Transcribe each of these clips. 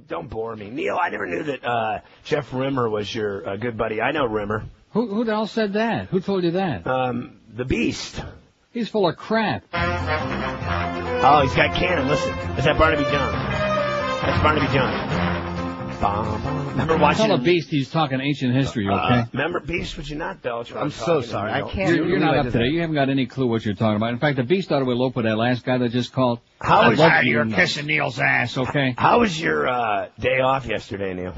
don't bore me. Neil, I never knew that Jeff Rimmer was your good buddy. I know Rimmer. Who the hell said that? Who told you that? The Beast. He's full of crap. Oh, he's got cannon. Listen, is that Barnaby Jones? That's Barnaby Jones. Remember watching? Tell the Beast he's talking ancient history, okay? Remember Beast? Would you not, Belch? I'm so sorry. I can't. You're not up to date. You haven't got any clue what you're talking about. In fact, the Beast ought to elope with that last guy that just called. How was you're kissing Neil's ass, okay? How was your day off yesterday, Neil?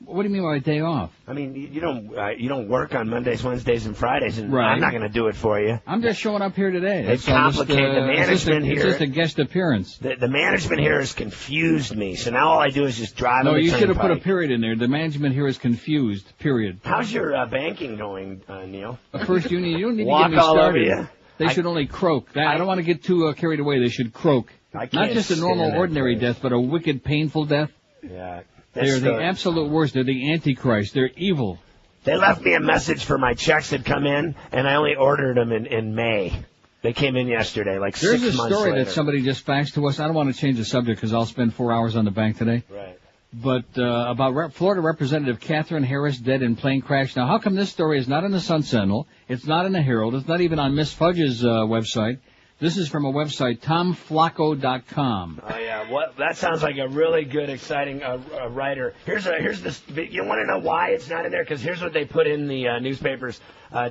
What do you mean by a day off? I mean, you don't work on Mondays, Wednesdays, and Fridays, and right. I'm not going to do it for you. I'm just showing up here today. It's complicated. The management here. It's just a guest appearance. The management here has confused me, so now all I do is just drive. No, you should have put a period in there. The management here is confused. Period. How's your banking going, Neil? First, you don't need to Walk get me started. All over you. They should only croak. I don't want to get too carried away. They should croak. Not just a normal, ordinary death, but a wicked, painful death. Yeah. They're the absolute worst. They're the Antichrist. They're evil. They left me a message for my checks that come in, and I only ordered them in May. They came in yesterday, like 6 months later. There's a story that somebody just faxed to us. I don't want to change the subject because I'll spend 4 hours on the bank today. Right. But about Florida Representative Katherine Harris dead in plane crash. Now, how come this story is not in the Sun Sentinel? It's not in the Herald. It's not even on Miss Fudge's website. This is from a website, tomflacco.com. Oh, yeah. That sounds like a really good, exciting writer. Here's this. You want to know why it's not in there? Because here's what they put in the newspapers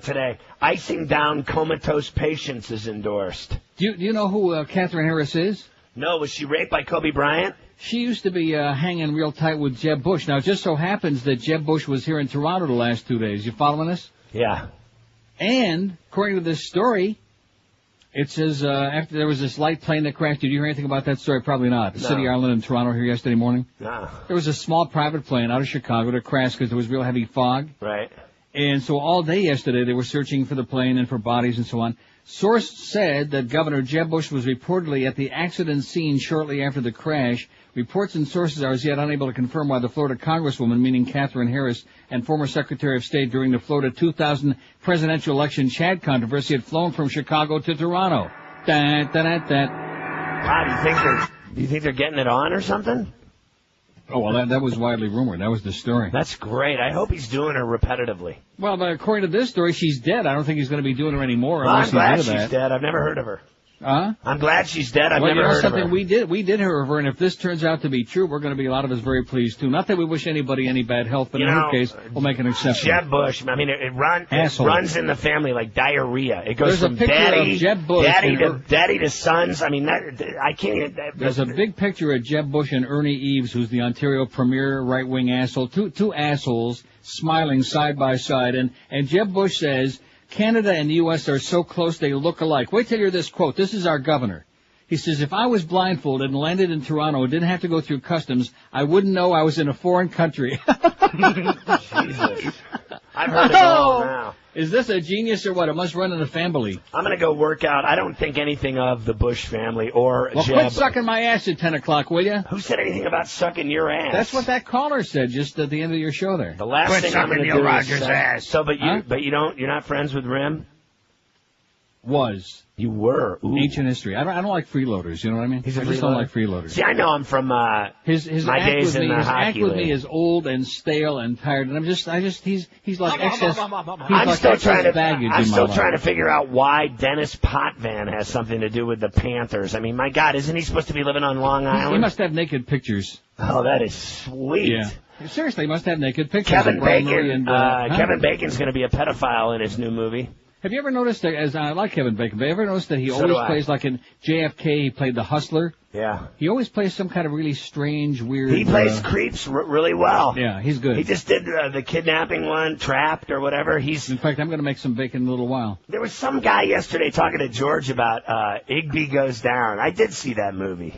today. Icing down comatose patients is endorsed. Do you know who Katherine Harris is? No. Was she raped by Kobe Bryant? She used to be hanging real tight with Jeb Bush. Now, it just so happens that Jeb Bush was here in Toronto the last 2 days. You following us? Yeah. And, according to this story, it says after there was this light plane that crashed. Did you hear anything about that story? Probably not. No. City Island in Toronto here yesterday morning. No. There was a small private plane out of Chicago that crashed because there was real heavy fog. Right. And so all day yesterday they were searching for the plane and for bodies and so on. Source said that Governor Jeb Bush was reportedly at the accident scene shortly after the crash. Reports and sources are as yet unable to confirm why the Florida Congresswoman, meaning Katherine Harris, and former Secretary of State during the Florida 2000 presidential election Chad controversy had flown from Chicago to Toronto. Wow, do you think they're getting it on or something? Oh, well, that was widely rumored. That was the story. That's great. I hope he's doing her repetitively. Well, but according to this story, she's dead. I don't think he's going to be doing her anymore. Well, I'm glad she's dead. I've never heard of her. Huh? I'm glad she's dead. I've never heard of her. We did hear of her, and if this turns out to be true, we're going to be a lot of us very pleased too. Not that we wish anybody any bad health, but in her case, we'll make an exception. Jeb Bush, I mean, it runs in the family like diarrhea. It goes from daddy to sons. I mean, I can't even. There's a big picture of Jeb Bush and Ernie Eves, who's the Ontario premier right-wing asshole. Two assholes smiling side by side, and Jeb Bush says Canada and the U.S. are so close they look alike. Wait till you hear this quote. This is our governor. He says, if I was blindfolded and landed in Toronto and didn't have to go through customs, I wouldn't know I was in a foreign country. Jesus. I've heard it all now. Is this a genius or what? It must run in the family. I'm going to go work out. I don't think anything of the Bush family or Jeb. Quit sucking my ass at 10 o'clock, will you? Who said anything about sucking your ass? That's what that caller said just at the end of your show there. The last thing I'm going to do Rogers' is ass. So, but you're not friends with Rim? Was. You were. Ooh. Ancient history. I don't like freeloaders, you know what I mean? I just don't like freeloaders. See, I know him from his my act days with in me, the his hockey act with league. me is old and stale and tired, and he's like excess. I'm still trying to figure out why Dennis Potvin has something to do with the Panthers. I mean, my God, isn't he supposed to be living on Long Island? He must have naked pictures. Oh, that is sweet. Yeah. Seriously, he must have naked pictures. Kevin Bacon. Kevin Bacon's going to be a pedophile in his new movie. Have you ever noticed that, as I like Kevin Bacon, but have you ever noticed that he always plays, like in JFK, he played the hustler? Yeah. He always plays some kind of really strange, weird... He plays creeps really well. Yeah, he's good. He just did the kidnapping one, Trapped or whatever. In fact, I'm going to make some bacon in a little while. There was some guy yesterday talking to George about Igby Goes Down. I did see that movie.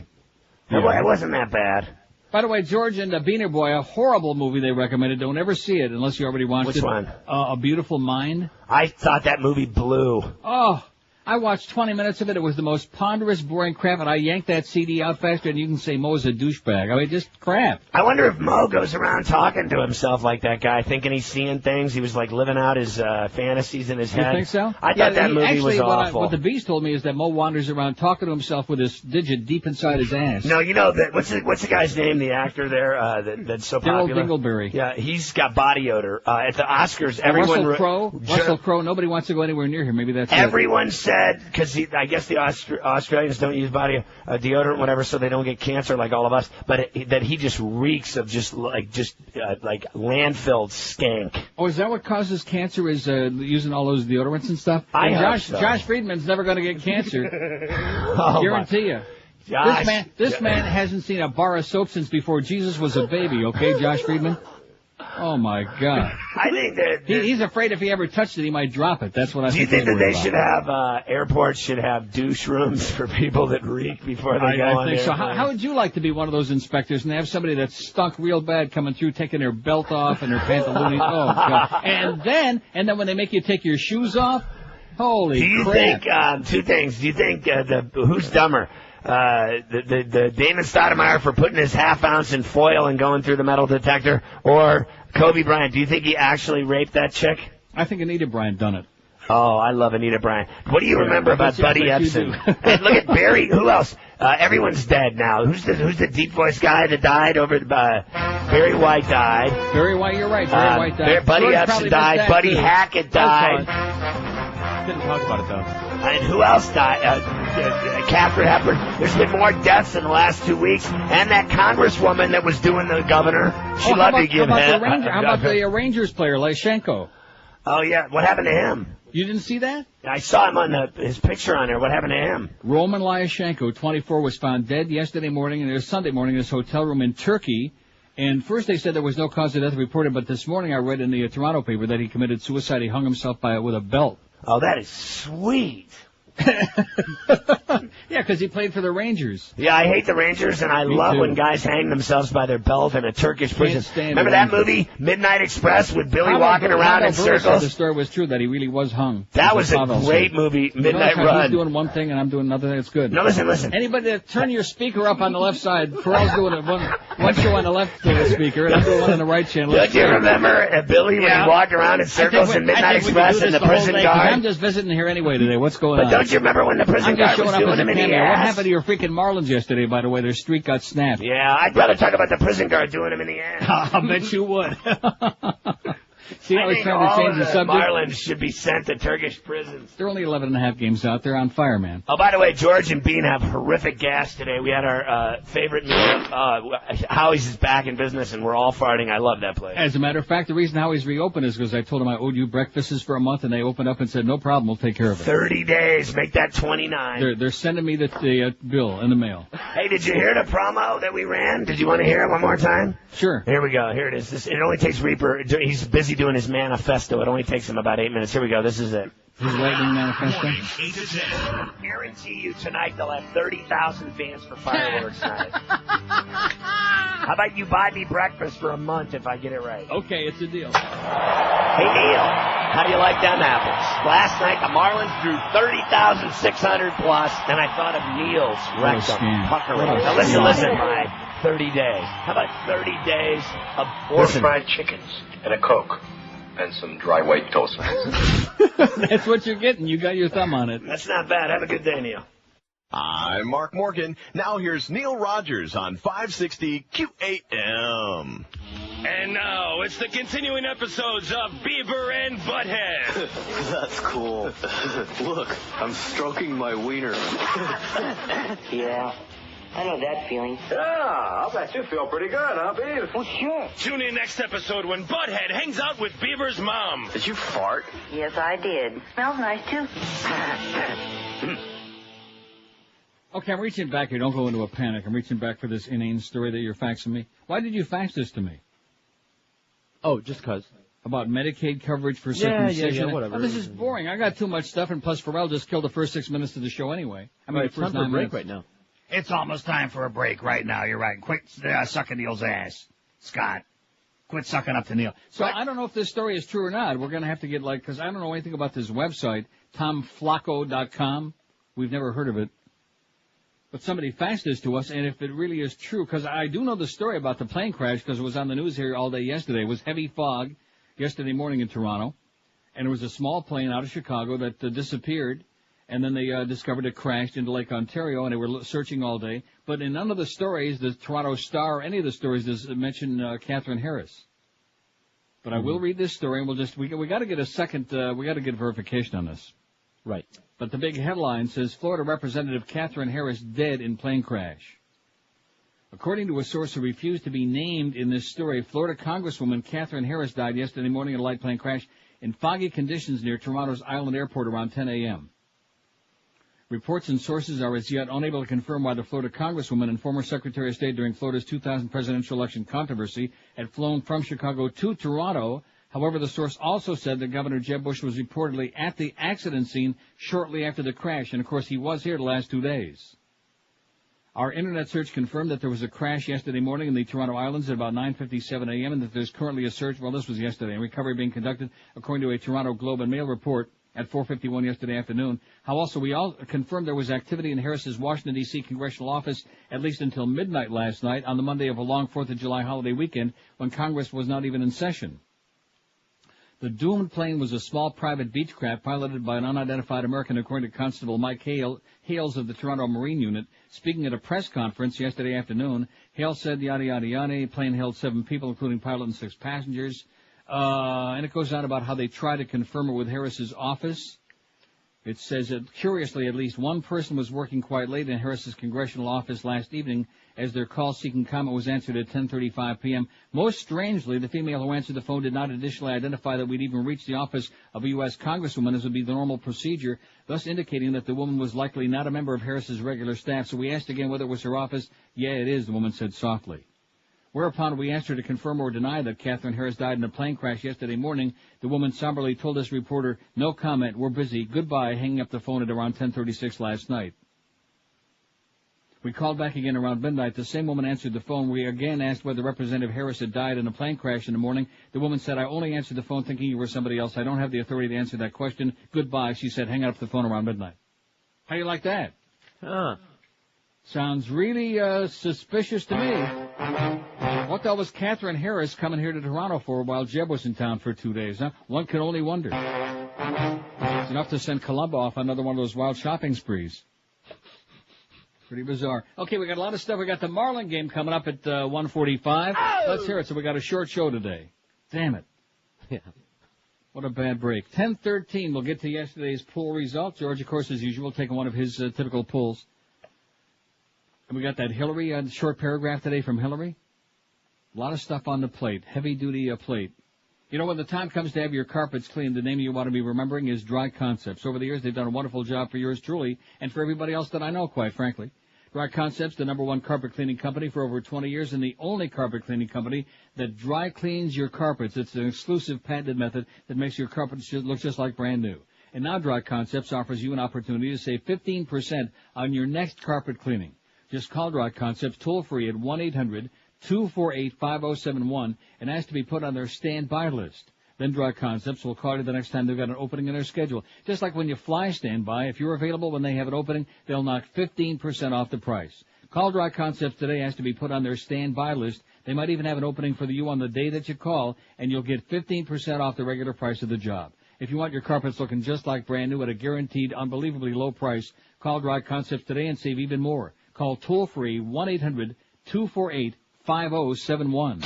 Yeah. It wasn't that bad. By the way, George and Beaner Boy, a horrible movie they recommended. Don't ever see it unless you already watched it. Which one? A Beautiful Mind. I thought that movie blew. Oh, I watched 20 minutes of it. It was the most ponderous, boring crap, and I yanked that CD out faster, and you can say Mo's a douchebag. I mean, just crap. I wonder if Mo goes around talking to himself like that guy, thinking he's seeing things. He was, like, living out his fantasies in his head. You think so? I thought that movie was awful. What the Beast told me is that Mo wanders around talking to himself with his digit deep inside his ass. No, you know, what's the guy's name, the actor there that's so popular? Daryl Dingleberry. Yeah, he's got body odor. At the Oscars, everyone... Russell Crowe, nobody wants to go anywhere near him. Maybe that's Everyone said, because I guess the Australians don't use body deodorant, whatever, so they don't get cancer like all of us, but that he just reeks of just landfill stank. Oh, is that what causes cancer, is using all those deodorants and stuff? I hope so. Josh Friedman's never going to get cancer. Guarantee you. This man hasn't seen a bar of soap since before Jesus was a baby, okay, Josh Friedman? Oh, my God. I think that... He's afraid if he ever touched it, he might drop it. That's what I think. Do you think that they should have, airports should have douche rooms for people that reek before they go on? I think so. How would you like to be one of those inspectors and have somebody that stunk real bad coming through, taking their belt off and their pantaloons? Oh, God. And then when they make you take your shoes off, holy crap. Do you think, two things. Do you think, who's dumber? The Damon Stoudemire for putting his half ounce in foil and going through the metal detector, or Kobe Bryant? Do you think he actually raped that chick? I think Anita Bryant done it. Oh, I love Anita Bryant. What do you remember about Buddy Epson? And look at Barry. Who else? Everyone's dead now. Who's the deep voice guy that died over? Barry White died. Barry White, you're right. Barry White died. Buddy Epson died. Buddy Hackett died. Didn't talk about it though. And who else died? Katherine Harris. There's been more deaths in the last 2 weeks. And that congresswoman that was doing the governor. She loved to give head. How about the Rangers player, Lyshchenko? Oh, yeah. What happened to him? You didn't see that? I saw him on his picture on there. What happened to him? Roman Lyshchenko, 24, was found dead yesterday morning, and it was Sunday morning in his hotel room in Turkey. And first they said there was no cause of death reported, but this morning I read in the Toronto paper that he committed suicide. He hung himself with a belt. Oh, that is sweet. Yeah, because he played for the Rangers. Yeah, I hate the Rangers, and I love when guys hang themselves by their belt in a Turkish prison. Remember that movie, Midnight Express, with Billy walking around in circles? The story was true that he really was hung. That was a great movie, Midnight Run. He's doing one thing and I'm doing another thing. It's good. No, listen. Anybody turn your speaker up on the left side. Pharrell's doing one show on the left speaker, and I'm doing one on the right channel. Don't you remember Billy when he walked around in circles in Midnight Express and the prison guard? I'm just visiting here anyway today. What's going on? But don't you remember when the prison guard was doing him in the ass? What happened to your freaking Marlins yesterday, by the way? Their streak got snapped. Yeah, I'd rather talk about the prison guard doing him in the ass. I bet you would. See how he's trying to change the subject? Marlins should be sent to Turkish prisons. There are only 11.5 games out there on fire, man. Oh, by the way, George and Bean have horrific gas today. We had our favorite meal. Howie's is back in business, and we're all farting. I love that place. As a matter of fact, the reason Howie's reopened is because I told him I owed you breakfasts for a month, and they opened up and said, no problem, we'll take care of it. 30 days. Make that 29. They're sending me the bill in the mail. Hey, did you hear the promo that we ran? Did you want to hear it one more time? Sure. Here we go. Here it is. It only takes Reaper. He's busy doing his manifesto. It only takes him about 8 minutes. Here we go. This is it. His lightning manifesto? I guarantee you tonight they'll have 30,000 fans for fireworks night. How about you buy me breakfast for a month if I get it right? Okay, it's a deal. Hey, Neil, how do you like them apples? Last night the Marlins drew 30,600 plus, and I thought of Neil's rectum. Now listen, my 30 days. How about 30 days of... Four fried chickens and a Coke. And some dry white toast. That's what you're getting. You got your thumb on it. That's not bad. Have a good day, Neil. I'm Mark Morgan. Now here's Neil Rogers on 560 QAM. And now it's the continuing episodes of Beaver and Butthead. That's cool. Look, I'm stroking my wiener. Yeah. I know that feeling. Yeah, I'll bet you feel pretty good, huh, Beav? Well, sure. Tune in next episode when Butthead hangs out with Beaver's mom. Did you fart? Yes, I did. Smells nice, too. Okay, I'm reaching back here. Don't go into a panic. I'm reaching back for this inane story that you're faxing me. Why did you fax this to me? Oh, just because. About Medicaid coverage for circumcision. Yeah, whatever. Oh, this is boring. I got too much stuff, and plus Pharrell just killed the first 6 minutes of the show anyway. I mean, it's time for a break right now. It's almost time for a break right now. You're right. Quit sucking Neil's ass, Scott. Quit sucking up to Neil. So I don't know if this story is true or not. We're going to have to get because I don't know anything about this website, tomflacco.com. We've never heard of it. But somebody faxed this to us, and if it really is true, because I do know the story about the plane crash because it was on the news here all day yesterday. It was heavy fog yesterday morning in Toronto, and there was a small plane out of Chicago that disappeared, and then they discovered it crashed into Lake Ontario, and they were searching all day. But in none of the stories, the Toronto Star or any of the stories, does mention Katherine Harris. But I will read this story, and we got to get a second, we got to get verification on this. Right. But the big headline says, Florida Representative Katherine Harris dead in plane crash. According to a source who refused to be named in this story, Florida Congresswoman Katherine Harris died yesterday morning in a light plane crash in foggy conditions near Toronto's Island Airport around 10 a.m. Reports and sources are as yet unable to confirm why the Florida Congresswoman and former Secretary of State during Florida's 2000 presidential election controversy had flown from Chicago to Toronto. However, the source also said that Governor Jeb Bush was reportedly at the accident scene shortly after the crash, and of course he was here the last 2 days. Our internet search confirmed that there was a crash yesterday morning in the Toronto Islands at about 9:57 a.m. and that there's currently a search, well, this was yesterday, and recovery being conducted according to a Toronto Globe and Mail report at 4:51 yesterday afternoon. How also we all confirmed there was activity in Harris's Washington, D.C. congressional office at least until midnight last night on the Monday of a long 4th of July holiday weekend when Congress was not even in session. The doomed plane was a small private Beechcraft piloted by an unidentified American, according to Constable Mike Hales of the Toronto Marine Unit. Speaking at a press conference yesterday afternoon, Hales said, yada, yada, yada, plane held 7 people, including pilot and 6 passengers. And it goes on about how they tried to confirm it with Harris's office. It says that, curiously, at least one person was working quite late in Harris's congressional office last evening as their call-seeking comment was answered at 10:35 p.m. Most strangely, the female who answered the phone did not additionally identify that we'd even reached the office of a U.S. Congresswoman, as would be the normal procedure, thus indicating that the woman was likely not a member of Harris's regular staff. So we asked again whether it was her office. Yeah, it is, the woman said softly. Whereupon we asked her to confirm or deny that Katherine Harris died in a plane crash yesterday morning. The woman somberly told this reporter, no comment, we're busy, goodbye, hanging up the phone at around 10:36 last night. We called back again around midnight. The same woman answered the phone. We again asked whether Representative Harris had died in a plane crash in the morning. The woman said, I only answered the phone thinking you were somebody else. I don't have the authority to answer that question. Goodbye. She said, hang up the phone around midnight. How do you like that? Sounds really suspicious to me. What the hell was Katherine Harris coming here to Toronto for while Jeb was in town for 2 days, huh? One can only wonder. It's enough to send Columba off another one of those wild shopping sprees. Pretty bizarre. Okay, we got a lot of stuff. We got the Marlin game coming up at 1:45. Oh! Let's hear it. So we got a short show today. Damn it. Yeah. What a bad break. 10:13. We'll get to yesterday's poll results. George, of course, as usual, taking one of his typical polls. And we got that Hillary, short paragraph today from Hillary. A lot of stuff on the plate. Heavy-duty plate. You know, when the time comes to have your carpets cleaned, the name you want to be remembering is Dry Concepts. Over the years, they've done a wonderful job for yours truly, and for everybody else that I know, quite frankly. Dry Concepts, the #1 carpet cleaning company for over 20 years, and the only carpet cleaning company that dry cleans your carpets. It's an exclusive patented method that makes your carpets look just like brand new. And now Dry Concepts offers you an opportunity to save 15% on your next carpet cleaning. Just call Dry Concepts toll-free at 1-800-248-5071 and ask to be put on their standby list. Then Dry Concepts will call you the next time they've got an opening in their schedule. Just like when you fly standby, if you're available when they have an opening, they'll knock 15% off the price. Call Dry Concepts today, ask to be put on their standby list. They might even have an opening for you on the day that you call, and you'll get 15% off the regular price of the job. If you want your carpets looking just like brand new at a guaranteed, unbelievably low price, call Dry Concepts today and save even more. Call toll-free 1-800-248-5071.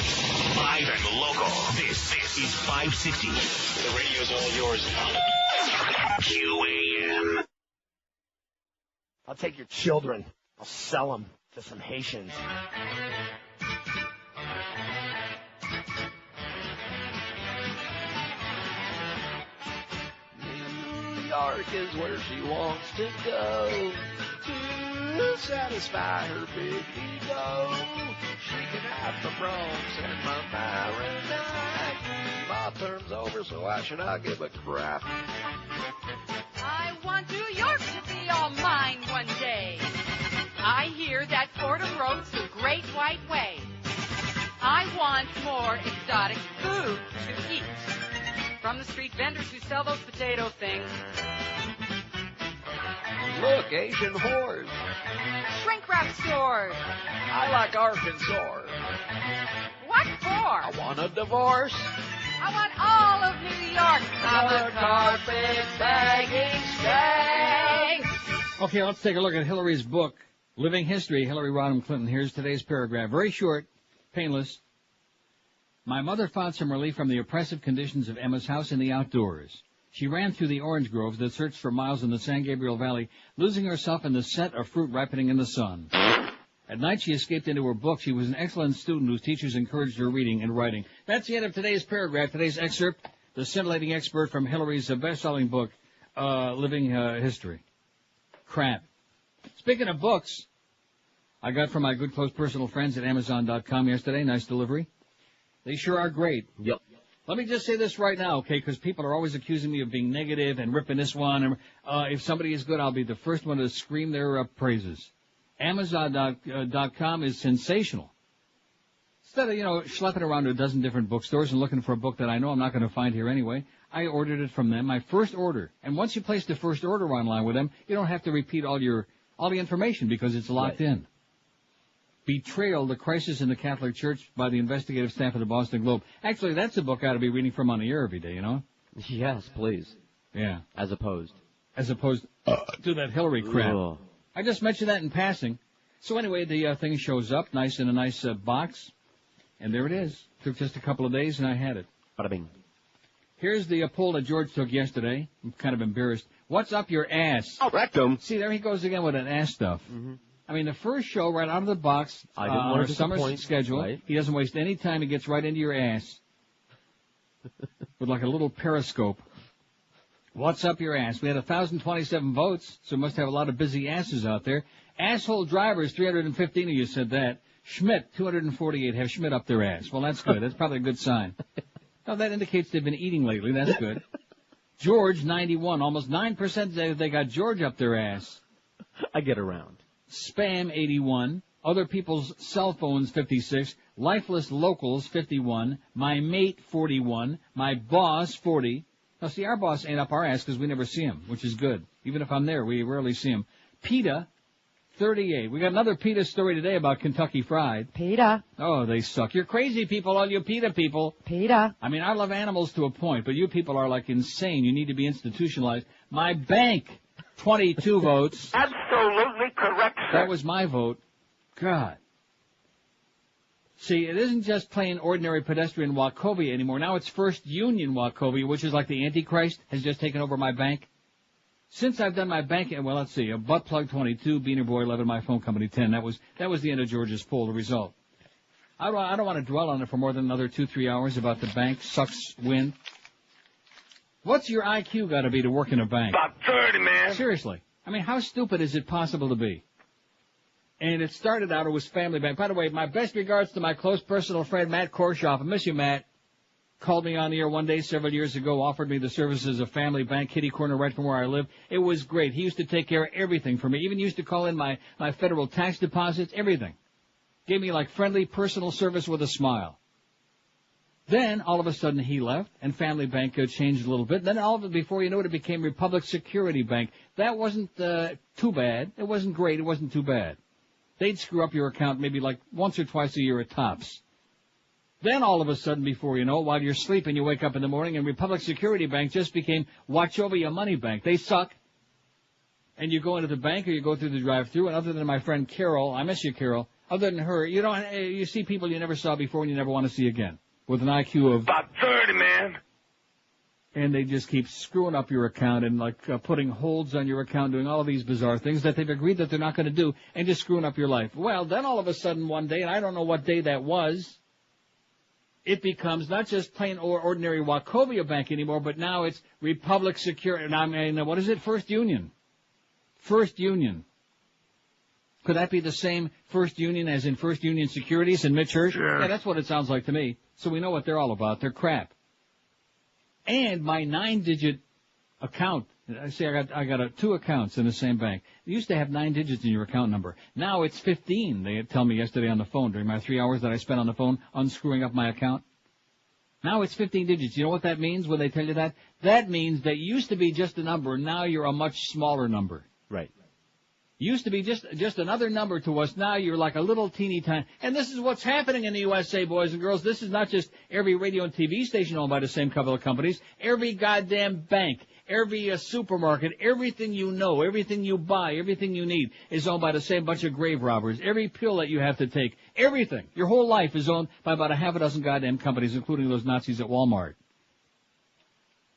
Live and local. This is 560. The radio's all yours. QAM. I'll take your children. I'll sell them to some Haitians. New York is where she wants to go to satisfy her big ego. She can have the Bronx and my Marinette. My term's over, so I should not give a crap. I want New York to be all mine one day. I hear that Fordham Road's the great white way. I want wants more exotic food to eat. From the street vendors who sell those potato things. Look, Asian whores. Shrink wrap stores. I like Arkansas. What for? I want a divorce. I want all of New York. I'm a carpet-bagging stank. Okay, let's take a look at Hillary's book, Living History, Hillary Rodham Clinton. Here's today's paragraph. Very short, painless. My mother found some relief from the oppressive conditions of Emma's house in the outdoors. She ran through the orange groves that searched for miles in the San Gabriel Valley, losing herself in the scent of fruit ripening in the sun. At night, she escaped into her book. She was an excellent student whose teachers encouraged her reading and writing. That's the end of today's paragraph, today's excerpt, the scintillating expert from Hillary's best-selling book, Living History. Crap. Speaking of books, I got from my good close personal friends at Amazon.com yesterday. Nice delivery. They sure are great. Yep. Let me just say this right now, okay, because people are always accusing me of being negative and ripping this one. If somebody is good, I'll be the first one to scream their praises. Amazon.com is sensational. Instead of, schlepping around to a dozen different bookstores and looking for a book that I know I'm not going to find here anyway, I ordered it from them, my first order. And once you place the first order online with them, you don't have to repeat all the information because it's locked in. Betrayal, the Crisis in the Catholic Church by the investigative staff of the Boston Globe. Actually, that's a book I ought to be reading from on the air every day, Yes, please. Yeah. As opposed to that Hillary crap. Ugh. I just mentioned that in passing. So anyway, the thing shows up, nice in a nice box. And there it is. Took just a couple of days and I had it. Bada bing. Here's the poll that George took yesterday. I'm kind of embarrassed. What's up your ass? Oh, rectum. See, there he goes again with an ass stuff. Mm-hmm. I mean, the first show right out of the box I didn't want on our to summer disappoint. schedule, Right. he doesn't waste any time. He gets right into your ass with like a little periscope. What's up your ass? We had 1,027 votes, so must have a lot of busy asses out there. Asshole drivers, 315 of you said that. Schmidt, 248 have Schmidt up their ass. Well, that's good. That's probably a good sign. Now, that indicates they've been eating lately. That's good. George, 91. Almost 9% they got George up their ass. I get around. Spam, 81. Other people's cell phones, 56. Lifeless locals, 51. My mate, 41. My boss, 40. Now, see, our boss ain't up our ass because we never see him, which is good. Even if I'm there, we rarely see him. PETA, 38. We got another PETA story today about Kentucky Fried. PETA. Oh, they suck. You're crazy people, all you PETA people. PETA. I mean, I love animals to a point, but you people are like insane. You need to be institutionalized. My bank, 22 votes. Absolutely correct, sir. That was my vote. God. See, it isn't just plain ordinary pedestrian Wachovia anymore. Now it's First Union Wachovia, which is like the Antichrist, has just taken over my bank. Since I've done my banking, well, let's see, a butt plug 22, Beaner Boy 11, my phone company 10. That was the end of George's poll, the result. I don't want to dwell on it for more than another 2-3 hours about the bank sucks win. What's your IQ got to be to work in a bank? About 30, man. Seriously. I mean, how stupid is it possible to be? And it started out, it was Family Bank. By the way, my best regards to my close personal friend, Matt Korshoff. I miss you, Matt. Called me on the air one day several years ago, offered me the services of Family Bank, kitty corner right from where I live. It was great. He used to take care of everything for me. Even used to call in my federal tax deposits, everything. Gave me like friendly personal service with a smile. Then, all of a sudden, he left, and Family Bank changed a little bit. Then, all of it, before you know it, it became Republic Security Bank. That wasn't too bad. It wasn't great. It wasn't too bad. They'd screw up your account maybe like once or twice a year at tops. Then, all of a sudden, before you know, while you're sleeping, you wake up in the morning, and Republic Security Bank just became Wachovia Money Bank. They suck. And you go into the bank, or you go through the drive-thru, and other than my friend Carol, I miss you, Carol, other than her, you see people you never saw before and you never want to see again. With an IQ of About 30, man. And they just keep screwing up your account and like putting holds on your account, doing all of these bizarre things that they've agreed that they're not going to do, and just screwing up your life. Well, then all of a sudden one day, and I don't know what day that was, it becomes not just plain ordinary Wachovia Bank anymore, but now it's Republic Security. And I mean, what is it? First Union. First Union. Could that be the same First Union as in First Union Securities and Mitch Hirsch? Sure. Yeah, that's what it sounds like to me. So we know what they're all about. They're crap. And my 9-digit account I say I got 2 accounts in the same bank. You used to have 9 digits in your account number. Now it's 15. They tell me yesterday on the phone during my 3 hours that I spent on the phone unscrewing up my account. Now it's 15 digits. You know what that means when they tell you that? That means that you used to be just a number. Now you're a much smaller number. Right. Used to be just another number to us. Now you're like a little teeny tiny. And this is what's happening in the USA, boys and girls. This is not just every radio and TV station owned by the same couple of companies. Every goddamn bank, every supermarket, everything you know, everything you buy, everything you need is owned by the same bunch of grave robbers. Every pill that you have to take, everything, your whole life is owned by about a half a dozen goddamn companies, including those Nazis at Walmart.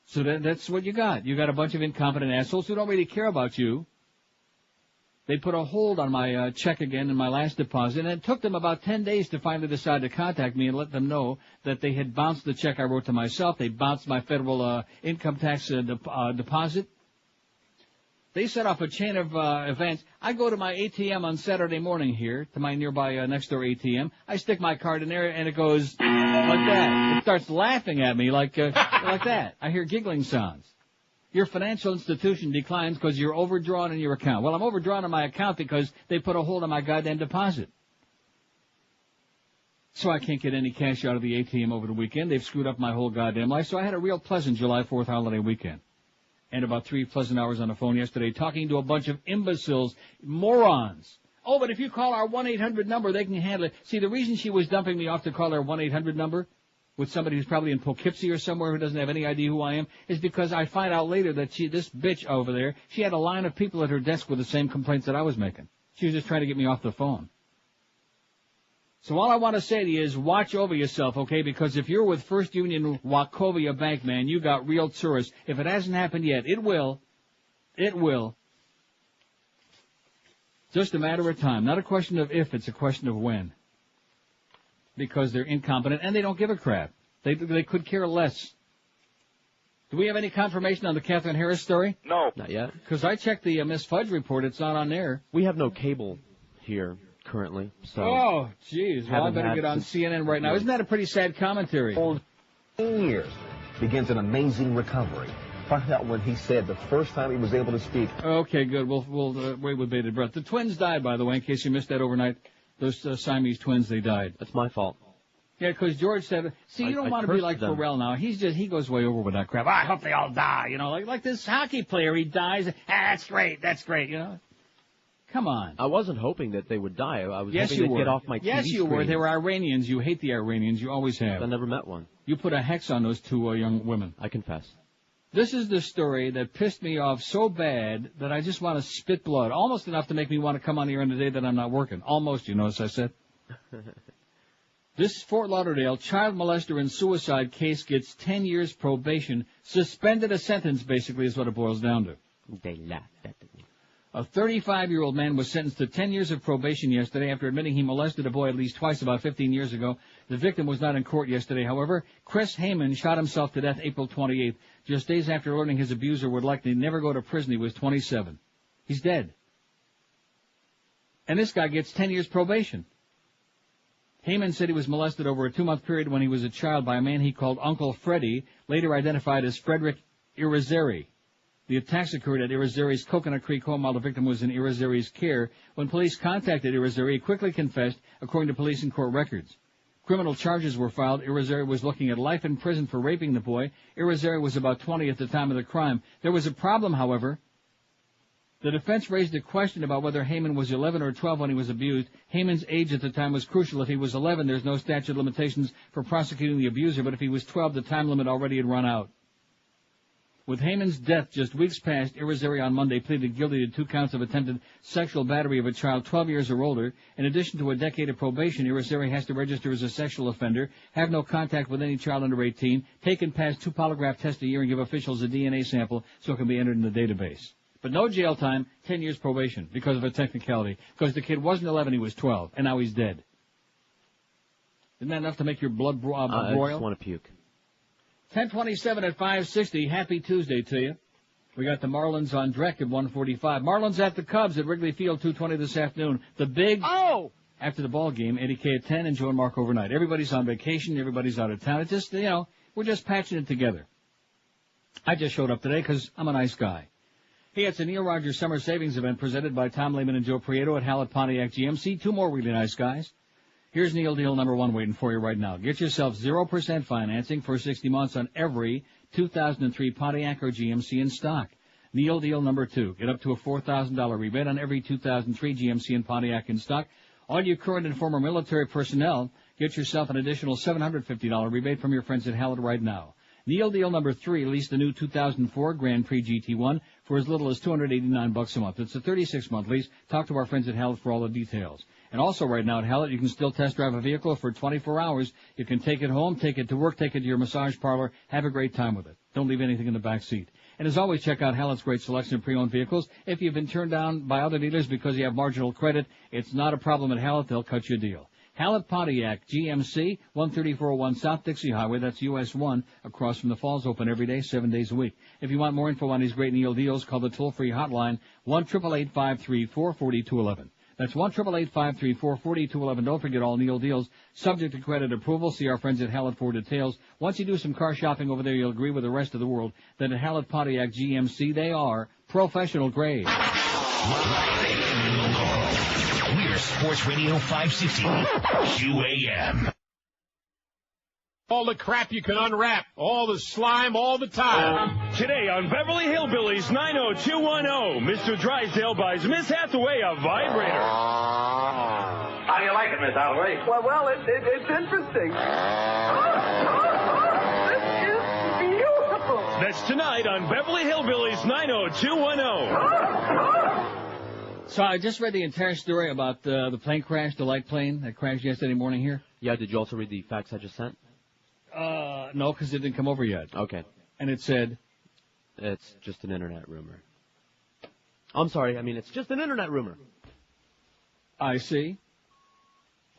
So that's what you got. You got a bunch of incompetent assholes who don't really care about you. They put a hold on my check again in my last deposit, and it took them about 10 days to finally decide to contact me and let them know that they had bounced the check I wrote to myself. They bounced my federal income tax deposit. They set off a chain of events. I go to my ATM on Saturday morning here, to my nearby next-door ATM. I stick my card in there, and it goes like that. It starts laughing at me like that. I hear giggling sounds. Your financial institution declines because you're overdrawn in your account. Well, I'm overdrawn in my account because they put a hold on my goddamn deposit. So I can't get any cash out of the ATM over the weekend. They've screwed up my whole goddamn life. So I had a real pleasant July 4th holiday weekend. And about 3 pleasant hours on the phone yesterday talking to a bunch of imbeciles, morons. Oh, but if you call our 1-800 number, they can handle it. See, the reason she was dumping me off to call our 1-800 number with somebody who's probably in Poughkeepsie or somewhere who doesn't have any idea who I am, is because I find out later that this bitch over there, she had a line of people at her desk with the same complaints that I was making. She was just trying to get me off the phone. So all I want to say to you is watch over yourself, okay? Because if you're with First Union Wachovia Bank, man, you got real tourists. If it hasn't happened yet, it will. It will. Just a matter of time. Not a question of if, it's a question of when. Because they're incompetent and they don't give a crap. They could care less. Do we have any confirmation on the Katherine Harris story? No. Not yet. Because I checked the Miss Fudge report. It's not on there. We have no cable here currently, so... Oh, jeez. Well, I better get on CNN right now. Isn't that a pretty sad commentary? 10 years begins an amazing recovery. Find out when he said the first time he was able to speak. Okay, good. We'll wait with bated breath. The twins died, by the way, in case you missed that overnight. Those Siamese twins, they died. That's my fault. Yeah, because George said, see, you don't want to be like Pharrell now. He goes way over with that crap. I hope they all die, you know, like this hockey player, he dies. That's great, you know. Come on. I wasn't hoping that they would die. I was yes, hoping you they'd were. get off my TV Yes, you were. screen. They were Iranians. You hate the Iranians. You always have. I never met one. You put a hex on those 2 young women. I confess. This is the story that pissed me off so bad that I just want to spit blood. Almost enough to make me want to come on the air on the day that I'm not working. Almost, you notice I said. This Fort Lauderdale child molester and suicide case gets 10 years probation. Suspended a sentence, basically, is what it boils down to. They laughed at me. A 35-year-old man was sentenced to 10 years of probation yesterday after admitting he molested a boy at least twice about 15 years ago. The victim was not in court yesterday, however. Chris Heyman shot himself to death April 28th, just days after learning his abuser would likely never go to prison. He was 27. He's dead. And this guy gets 10 years probation. Heyman said he was molested over a 2-month period when he was a child by a man he called Uncle Freddie, later identified as Frederick Irizarry. The attacks occurred at Irizarry's Coconut Creek home while the victim was in Irizarry's care. When police contacted Irizarry, he quickly confessed, according to police and court records. Criminal charges were filed. Irizarry was looking at life in prison for raping the boy. Irizarry was about 20 at the time of the crime. There was a problem, however. The defense raised a question about whether Heyman was 11 or 12 when he was abused. Heyman's age at the time was crucial. If he was 11, there's no statute of limitations for prosecuting the abuser, but if he was 12, the time limit already had run out. With Heyman's death just weeks past, Irizarry on Monday pleaded guilty to 2 counts of attempted sexual battery of a child 12 years or older. In addition to a decade of probation, Irizarry has to register as a sexual offender, have no contact with any child under 18, take and pass 2 polygraph tests a year, and give officials a DNA sample so it can be entered in the database. But no jail time, 10 years probation because of a technicality. Because the kid wasn't 11, he was 12, and now he's dead. Isn't that enough to make your blood boil? I just want to puke. 10:27 at 5:60. Happy Tuesday to you. We got the Marlins on Drek at 1:45. Marlins at the Cubs at Wrigley Field 2:20 this afternoon. The big after the ball game, Eddie K at 10 and Joe and Mark overnight. Everybody's on vacation. Everybody's out of town. It's just, we're just patching it together. I just showed up today because I'm a nice guy. Hey, it's a Neil Rogers Summer Savings Event presented by Tom Lehman and Joe Prieto at Hallett Pontiac GMC. Two more really nice guys. Here's Neil Deal number 1 waiting for you right now. Get yourself 0% financing for 60 months on every 2003 Pontiac or GMC in stock. Neil Deal number 2. Get up to a $4,000 rebate on every 2003 GMC and Pontiac in stock. All you current and former military personnel, get yourself an additional $750 rebate from your friends at Hallett right now. Neil Deal number 3, lease the new 2004 Grand Prix GT1 for as little as $289 a month. It's a 36-month lease. Talk to our friends at Hallett for all the details. And also right now at Hallett, you can still test drive a vehicle for 24 hours. You can take it home, take it to work, take it to your massage parlor, have a great time with it. Don't leave anything in the back seat. And as always, check out Hallett's great selection of pre-owned vehicles. If you've been turned down by other dealers because you have marginal credit, it's not a problem at Hallett. They'll cut you a deal. Hallett Pontiac, GMC, 13401 South Dixie Highway. That's US 1, across from the Falls, open every day, 7 days a week. If you want more info on these great Neil deals, call the toll-free hotline, 1-888-534-4211. That's 1-888-534-4211. Don't forget all Neil deals, subject to credit approval. See our friends at Hallett for details. Once you do some car shopping over there, you'll agree with the rest of the world that at Hallett Pontiac GMC, they are professional grade. We're Sports Radio 560 QAM. All the crap you can unwrap, all the slime, all the time. Today on Beverly Hillbillies 90210, Mr. Drysdale buys Miss Hathaway a vibrator. How do you like it, Miss Hathaway? Well, it's interesting. This is beautiful. That's tonight on Beverly Hillbillies 90210. So I just read the entire story about the plane crash, the light plane that crashed yesterday morning here. Yeah, did you also read the facts I just sent? No, because it didn't come over yet. Okay. And it said? It's just an internet rumor. I'm sorry, it's just an internet rumor. I see.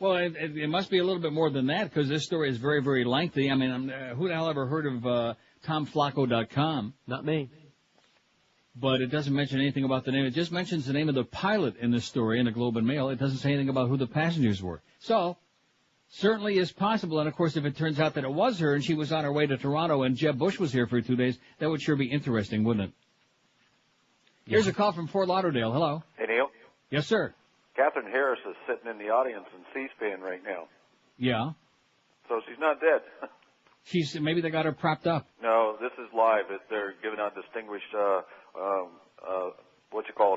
Well, it must be a little bit more than that, because this story is very, very lengthy. Who the hell ever heard of TomFlacco.com? Not me. But it doesn't mention anything about the name. It just mentions the name of the pilot in this story in the Globe and Mail. It doesn't say anything about who the passengers were. So, certainly is possible. And, of course, if it turns out that it was her and she was on her way to Toronto and Jeb Bush was here for 2 days, that would sure be interesting, wouldn't it? Here's a call from Fort Lauderdale. Hello. Hey, Neil. Yes, sir. Katherine Harris is sitting in the audience in C-SPAN right now. Yeah. So she's not dead. Maybe they got her propped up. No, this is live. They're giving out distinguished,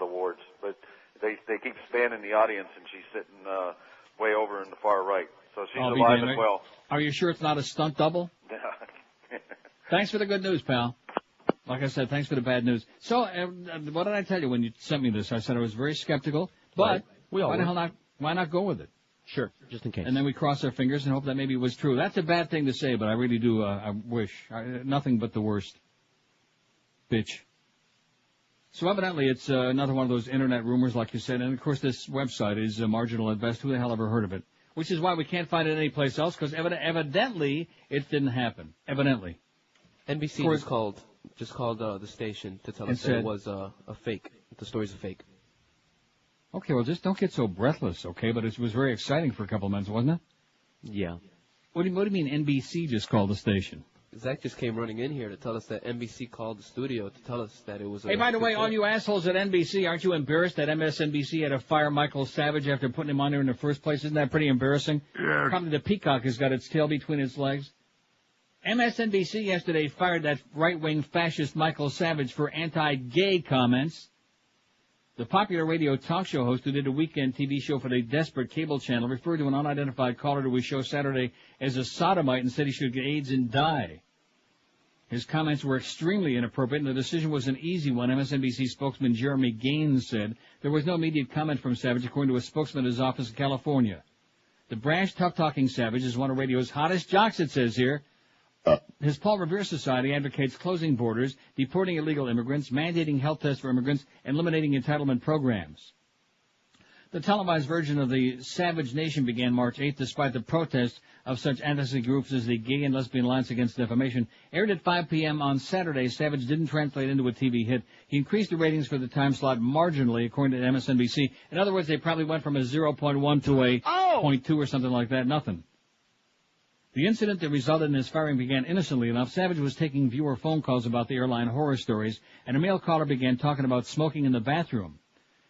awards. But they keep spanning the audience, and she's sitting way over in the far right. So she's alive as well. Are you sure it's not a stunt double? Thanks for the good news, pal. Like I said, thanks for the bad news. So, what did I tell you when you sent me this? I said I was very skeptical, but why not go with it? Sure, just in case. And then we cross our fingers and hope that maybe it was true. That's a bad thing to say, but I really do, I wish. Nothing but the worst. Bitch. So evidently it's another one of those internet rumors, like you said, and of course this website is marginal at best. Who the hell ever heard of it? Which is why we can't find it anyplace else, because evidently it didn't happen. Evidently. NBC just called the station to tell us that it was a fake. The story's a fake. Okay, well, just don't get so breathless, okay? But it was very exciting for a couple of months, wasn't it? Yeah. What do you mean NBC just called the station? Zach just came running in here to tell us that NBC called the studio to tell us that it was Hey, by the way, all you assholes at NBC, aren't you embarrassed that MSNBC had to fire Michael Savage after putting him on there in the first place? Isn't that pretty embarrassing? Yeah. Probably the peacock has got its tail between its legs. MSNBC yesterday fired that right-wing fascist Michael Savage for anti-gay comments. The popular radio talk show host who did a weekend TV show for the Desperate cable channel referred to an unidentified caller to his show Saturday as a sodomite and said he should get AIDS and die. His comments were extremely inappropriate, and the decision was an easy one. MSNBC spokesman Jeremy Gaines said there was no immediate comment from Savage, according to a spokesman at his office in California. The brash, tough-talking Savage is one of radio's hottest jocks, it says here. His Paul Revere Society advocates closing borders, deporting illegal immigrants, mandating health tests for immigrants, and eliminating entitlement programs. The televised version of the Savage Nation began March 8th, despite the protests of such anti groups as the Gay and Lesbian Alliance Against Defamation. Aired at 5 p.m. on Saturday, Savage didn't translate into a TV hit. He increased the ratings for the time slot marginally, according to MSNBC. In other words, they probably went from a 0.1 to a 0.2 or something like that. Nothing. The incident that resulted in his firing began innocently enough. Savage was taking viewer phone calls about the airline horror stories, and a male caller began talking about smoking in the bathroom.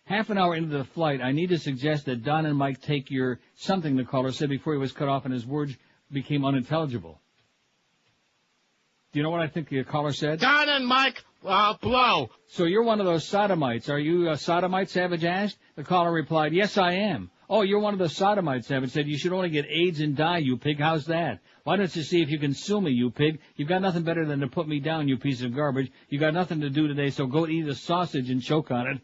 Half an hour into the flight, I need to suggest that Don and Mike take your something, the caller said before he was cut off and his words became unintelligible. Do you know what I think the caller said? Don and Mike, blow. So you're one of those sodomites. Are you a sodomite, Savage asked? The caller replied, yes, I am. Oh, you're one of the sodomites, Savage said. You should only get AIDS and die, you pig. How's that? Why don't you see if you can sue me, you pig? You've got nothing better than to put me down, you piece of garbage. You got nothing to do today, so go eat a sausage and choke on it.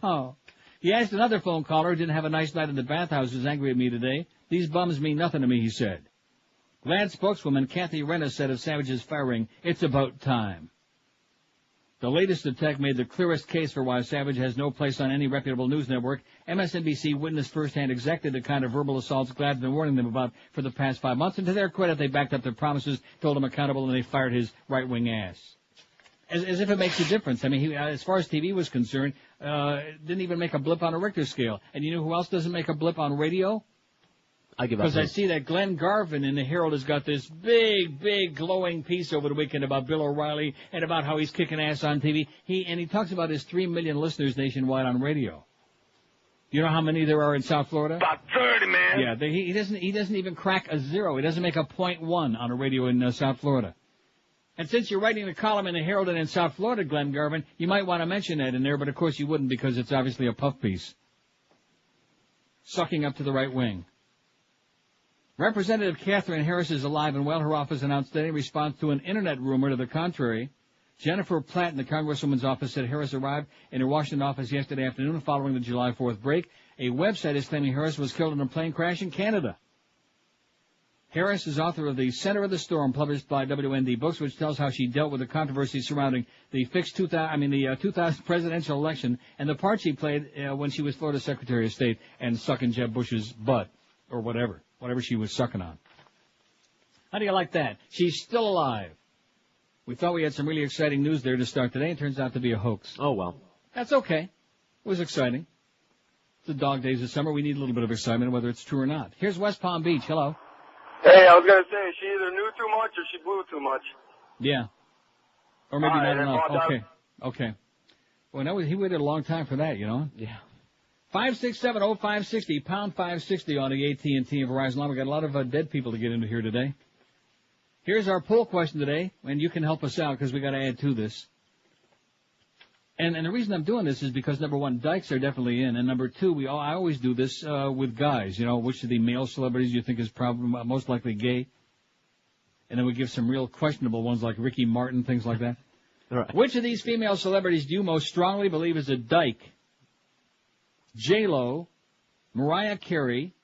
Oh. He asked another phone caller who didn't have a nice night in the bathhouse who's angry at me today. These bums mean nothing to me, he said. Glad spokeswoman Kathy Harris said of Savage's firing, it's about time. The latest attack made the clearest case for why Savage has no place on any reputable news network. MSNBC witnessed firsthand exactly the kind of verbal assaults Glad's been warning them about for the past 5 months, and to their credit, they backed up their promises, told him accountable, and they fired his right-wing ass. As if it makes a difference. I mean, he, as far as TV was concerned, didn't even make a blip on a Richter scale. And you know who else doesn't make a blip on radio? I give up. Because I see that Glenn Garvin in the Herald has got this big glowing piece over the weekend about Bill O'Reilly and about how he's kicking ass on TV. He talks about his 3 million listeners nationwide on radio. You know how many there are in South Florida? About 30, man. Yeah, he doesn't even crack a 0. He doesn't make a .1 on a radio in South Florida. And since you're writing the column in the Herald and in South Florida, Glenn Garvin, you might want to mention that in there, but of course you wouldn't because it's obviously a puff piece. Sucking up to the right wing. Representative Katherine Harris is alive and well. Her office announced today in response to an Internet rumor to the contrary. Jennifer Platt in the Congresswoman's office said Harris arrived in her Washington office yesterday afternoon following the July 4th break. A website is claiming Harris was killed in a plane crash in Canada. Harris is author of The Center of the Storm, published by WND Books, which tells how she dealt with the controversy surrounding the 2000 presidential election and the part she played when she was Florida Secretary of State and sucking Jeb Bush's butt, or whatever she was sucking on. How do you like that? She's still alive. We thought we had some really exciting news there to start today. It turns out to be a hoax. Oh, well. That's okay. It was exciting. It's the dog days of summer. We need a little bit of excitement, whether it's true or not. Here's West Palm Beach. Hello. Hey, I was going to say, she either knew too much or she blew too much. Yeah. Or maybe not enough. Okay. Well, no, he waited a long time for that, you know? Yeah. 567-0560, pound 560 on the AT&T and Verizon line. We've got a lot of dead people to get into here today. Here's our poll question today, and you can help us out because we got to add to this. And the reason I'm doing this is because, number one, dykes are definitely in, and number two, I always do this with guys. You know, which of the male celebrities you think is probably most likely gay? And then we give some real questionable ones like Ricky Martin, things like that. Right. Which of these female celebrities do you most strongly believe is a dyke? J-Lo, Mariah Carey,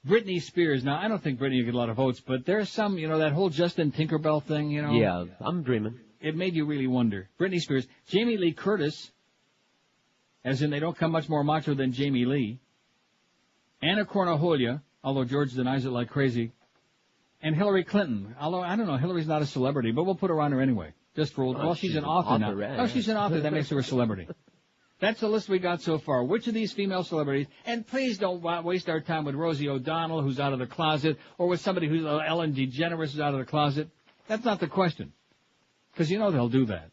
Britney Spears. Now, I don't think Britney will get a lot of votes, but there's some, you know, that whole Justin Tinkerbell thing, you know. Yeah, I'm dreaming. It made you really wonder. Britney Spears. Jamie Lee Curtis, as in they don't come much more macho than Jamie Lee. Anna Cornajolia, although George denies it like crazy. And Hillary Clinton, although, I don't know, Hillary's not a celebrity, but we'll put her on her anyway. Just for, well, she's an author now. Oh, she's an author. That makes her a celebrity. That's the list we got so far. Which of these female celebrities, and please don't waste our time with Rosie O'Donnell, who's out of the closet, or with somebody who's Ellen DeGeneres, who's out of the closet. That's not the question. Because you know they'll do that.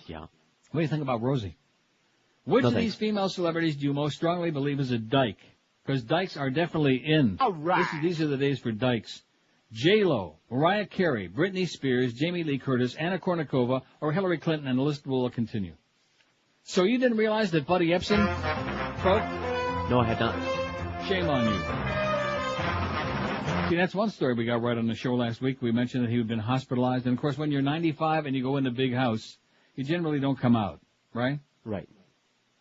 Yeah. What do you think about Rosie? Which of these female celebrities do you most strongly believe is a dyke? Because dykes are definitely in. All right. These are the days for dykes. J-Lo, Mariah Carey, Britney Spears, Jamie Lee Curtis, Anna Kournikova, or Hillary Clinton, and the list will continue. So you didn't realize that Buddy Epson croaked? No, I had not. Shame on you. See, that's one story we got right on the show last week. We mentioned that he had been hospitalized. And, of course, when you're 95 and you go in a big house, you generally don't come out, right? Right.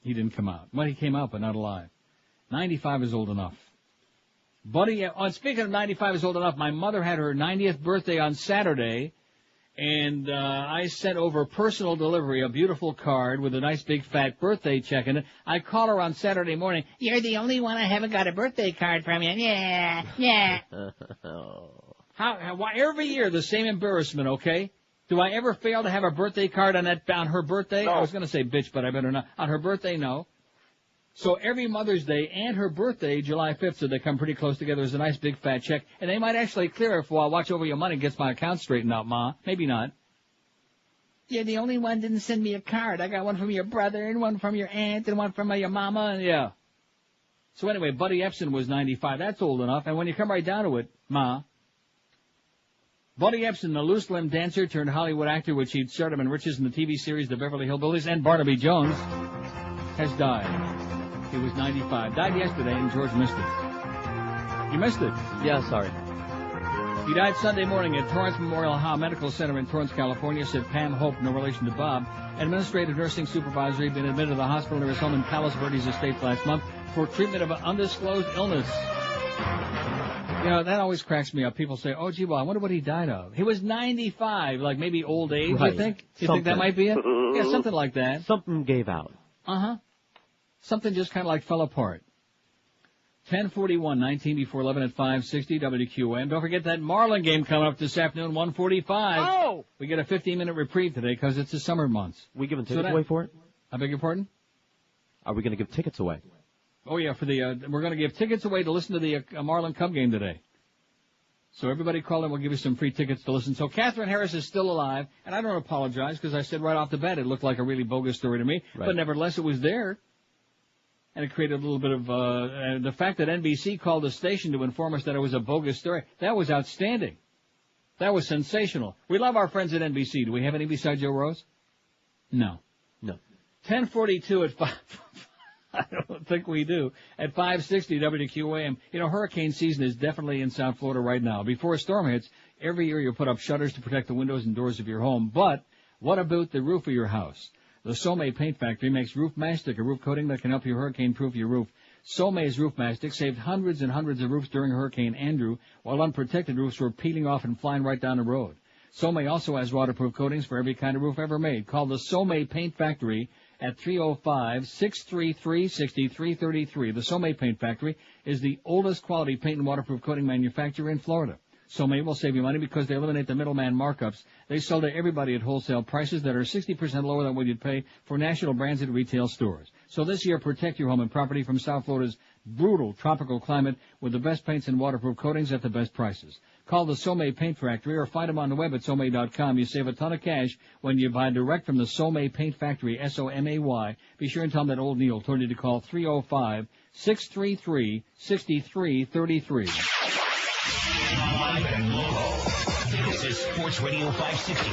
He didn't come out. Well, he came out, but not alive. 95 is old enough. Buddy, speaking of 95 is old enough, my mother had her 90th birthday on Saturday. And I sent over personal delivery, a beautiful card with a nice big fat birthday check in it. I call her on Saturday morning. You're the only one I haven't got a birthday card from you. Yeah. Why every year the same embarrassment? Okay. Do I ever fail to have a birthday card on her birthday? No. I was going to say bitch, but I better not. On her birthday, no. So every Mother's Day and her birthday, July 5th, so they come pretty close together as a nice big fat check. And they might actually clear it while Wachovia money gets my account straightened out, Ma. Maybe not. You're the only one didn't send me a card. I got one from your brother and one from your aunt and one from your mama. And yeah. So anyway, Buddy Epson was 95. That's old enough. And when you come right down to it, Ma, Buddy Epson, the loose-limbed dancer turned Hollywood actor, which he'd stardom and riches in the TV series The Beverly Hillbillies and Barnaby Jones, has died. He was 95. Died yesterday, and George missed it. You missed it? Yeah, sorry. He died Sunday morning at Torrance Memorial Medical Center in Torrance, California, said Pam Hope, no relation to Bob. Administrative nursing supervisor had been admitted to the hospital near his home in Palos Verdes Estates last month for treatment of an undisclosed illness. You know, that always cracks me up. People say, oh, gee, well, I wonder what he died of. He was 95, like maybe old age, right. You think? You think that might be it? Yeah, something like that. Something gave out. Uh-huh. Something just kind of like fell apart. 10:41, 19 before 11 at 560 WQAM. Don't forget that Marlin game coming up this afternoon, 1:45. Oh! We get a 15-minute reprieve today because it's the summer months. We giving tickets away for it? I beg your pardon? Are we going to give tickets away? Oh, yeah, for the we're going to give tickets away to listen to the Marlin Cub game today. So everybody call in, we'll give you some free tickets to listen. So Katherine Harris is still alive, and I don't apologize because I said right off the bat it looked like a really bogus story to me, right. But nevertheless it was there. And it created a little bit of, the fact that NBC called the station to inform us that it was a bogus story, that was outstanding. That was sensational. We love our friends at NBC. Do we have any besides Joe Rose? No. 10:42 at 5. I don't think we do. At 560 WQAM. You know, hurricane season is definitely in South Florida right now. Before a storm hits, every year you put up shutters to protect the windows and doors of your home. But what about the roof of your house? The Somay Paint Factory makes roof mastic, a roof coating that can help you hurricane-proof your roof. Somay's roof mastic saved hundreds and hundreds of roofs during Hurricane Andrew, while unprotected roofs were peeling off and flying right down the road. Somay also has waterproof coatings for every kind of roof ever made. Call the Somay Paint Factory at 305-633-6333. The Somay Paint Factory is the oldest quality paint and waterproof coating manufacturer in Florida. Somay will save you money because they eliminate the middleman markups. They sell to everybody at wholesale prices that are 60% lower than what you'd pay for national brands at retail stores. So this year, protect your home and property from South Florida's brutal tropical climate with the best paints and waterproof coatings at the best prices. Call the Somay Paint Factory or find them on the web at Somay.com. You save a ton of cash when you buy direct from the Somay Paint Factory, S-O-M-A-Y. Be sure and tell them that old Neil told you to call 305-633-6333. Live and local. This is Sports Radio 560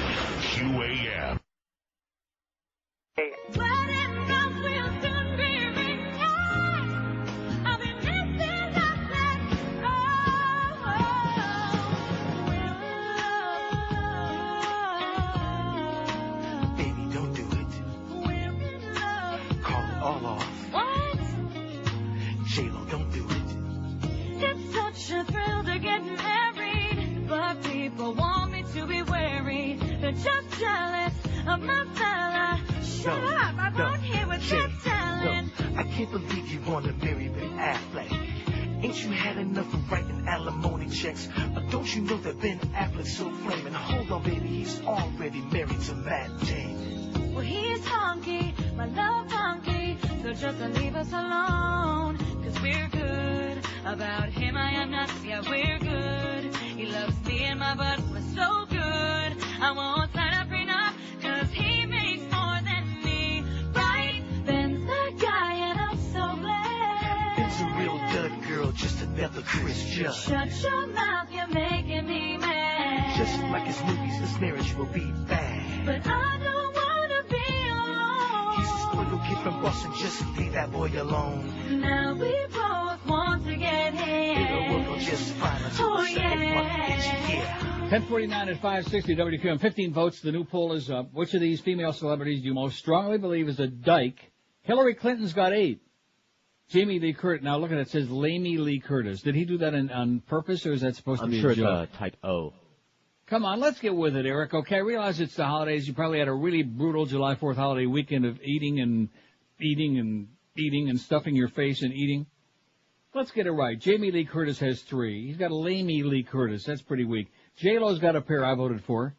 QAM. Baby, don't do it. Call it all off. What? J-Lo, don't do it. It's such a thrill to get married, but people want me to be wary. They're just jealous of my fella. Shut up, I won't hear what they're telling. I can't believe you want to marry Ben Affleck. Ain't you had enough of writing alimony checks? Or don't you know that Ben Affleck's so flaming? Hold on, baby, he's already married to Matt Damon. Well, he's honky, my love honky, so just leave us alone, 'cause we're good. About him I am not, yeah, we're good. He loves me and my butt was so good. I won't sign a prenup, 'cause he makes more than me, right? Ben's the guy and I'm so glad. Ben's a real dud girl, just another Chris Judd. Shut your mouth, you're making me mad. Just like his movies, this marriage will be bad. But I don't wanna be alone. He's a spoiled kid from Boston, just leave that boy alone. Now we both want to get hit. It'll work on just fine until Oh, the second yeah. one hits you, yeah. 10:49 at 560 WQM. 15 votes. The new poll is up. Which of these female celebrities do you most strongly believe is a dyke? Hillary Clinton's got 8. Jamie Lee Curtis. Now look at it. It says Lamey Lee Curtis. Did he do that on purpose, or is that supposed to be a joke? I'm sure it's type O. Come on, let's get with it, Eric. Okay, I realize it's the holidays. You probably had a really brutal July 4th holiday weekend of eating and stuffing your face and eating. Let's get it right. Jamie Lee Curtis has 3. He's got a Lamey Lee Curtis. That's pretty weak. J-Lo's got a pair I voted for.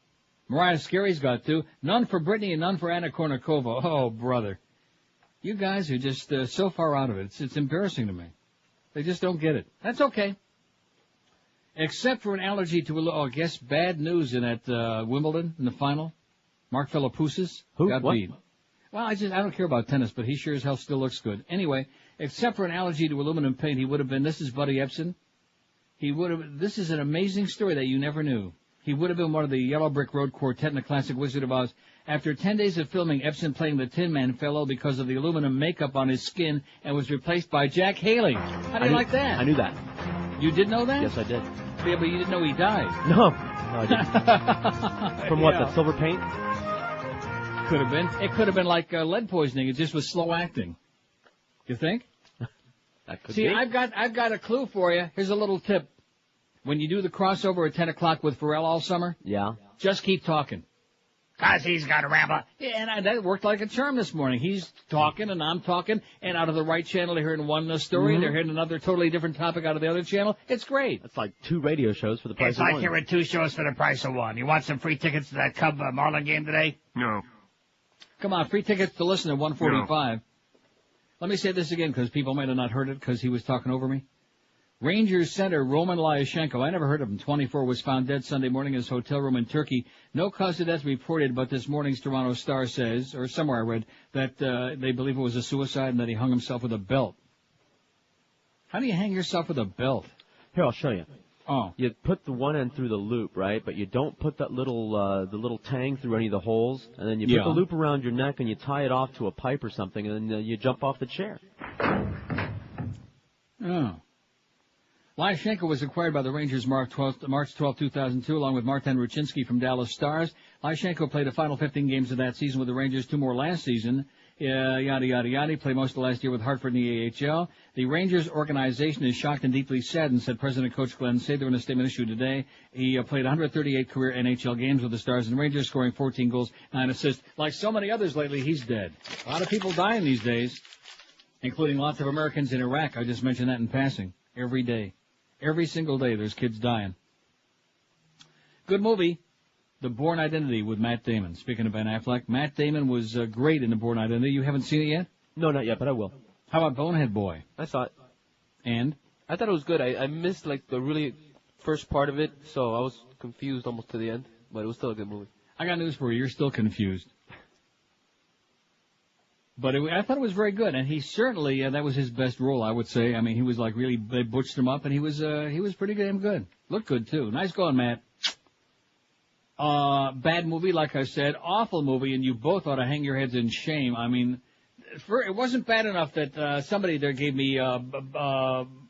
Mariah Carey's got 2. None for Britney and none for Anna Kournikova. Oh, brother. You guys are just so far out of it. It's embarrassing to me. They just don't get it. That's okay. Except for an allergy to, I guess, bad news in at Wimbledon in the final. Mark Philippoussis got beat. Well, I don't care about tennis, but he sure as hell still looks good. Anyway, except for an allergy to aluminum paint, he would have been, this is Buddy Epson. This is an amazing story that you never knew. He would have been one of the Yellow Brick Road Quartet in the classic Wizard of Oz. After 10 days of filming, Epson playing the Tin Man fell ill because of the aluminum makeup on his skin and was replaced by Jack Haley. How do you like that? I knew that. You did know that? Yes, I did. Yeah, but you didn't know he died. No, I didn't. From what, the silver paint? Could have been. It could have been like lead poisoning. It just was slow acting. You think? That could See, be. I've got a clue for you. Here's a little tip. When you do the crossover at 10 o'clock with Pharrell all summer, just keep talking. 'Cause he's got a ramble. Yeah, and that worked like a charm this morning. He's talking and I'm talking, and out of the right channel they're hearing one story, and they're hearing another totally different topic out of the other channel. It's great. It's like 2 radio shows for the price of one. It's like hearing 2 shows for the price of one. You want some free tickets to that Cub Marlin game today? No. Come on, free tickets to listen at 145. No. Let me say this again, because people might have not heard it because he was talking over me. Rangers center Roman Lyashenko, I never heard of him, 24, was found dead Sunday morning in his hotel room in Turkey. No cause of death reported, but this morning's Toronto Star says, or somewhere I read, that they believe it was a suicide and that he hung himself with a belt. How do you hang yourself with a belt? Here, I'll show you. Oh. You put the one end through the loop, right? But you don't put that little, the little tang through any of the holes. And then you put the loop around your neck and you tie it off to a pipe or something, and then you jump off the chair. Oh. Lyashenko was acquired by the Rangers March 12, 2002, along with Martin Ruchinski from Dallas Stars. Lyashenko played the final 15 games of that season with the Rangers, 2 more last season. Yada, yada, yada. He played most of the last year with Hartford in the AHL. The Rangers organization is shocked and deeply saddened, said President Coach Glenn Sather in a statement issued today. He played 138 career NHL games with the Stars and Rangers, scoring 14 goals, 9 assists. Like so many others lately, he's dead. A lot of people dying these days, including lots of Americans in Iraq. I just mentioned that in passing. Every day. Every single day there's kids dying. Good movie. The Bourne Identity with Matt Damon. Speaking of Ben Affleck, Matt Damon was great in The Bourne Identity. You haven't seen it yet? No, not yet, but I will. How about Bonehead Boy? I saw it. And? I thought it was good. I missed, like, the really first part of it, so I was confused almost to the end, but it was still a good movie. I got news for you. You're still confused. But I thought it was very good, and he certainly, that was his best role, I would say. I mean, he was like really, they butched him up, and he was pretty damn good. Looked good, too. Nice going, Matt. Bad movie, like I said. Awful movie, and you both ought to hang your heads in shame. I mean, it wasn't bad enough that somebody there gave me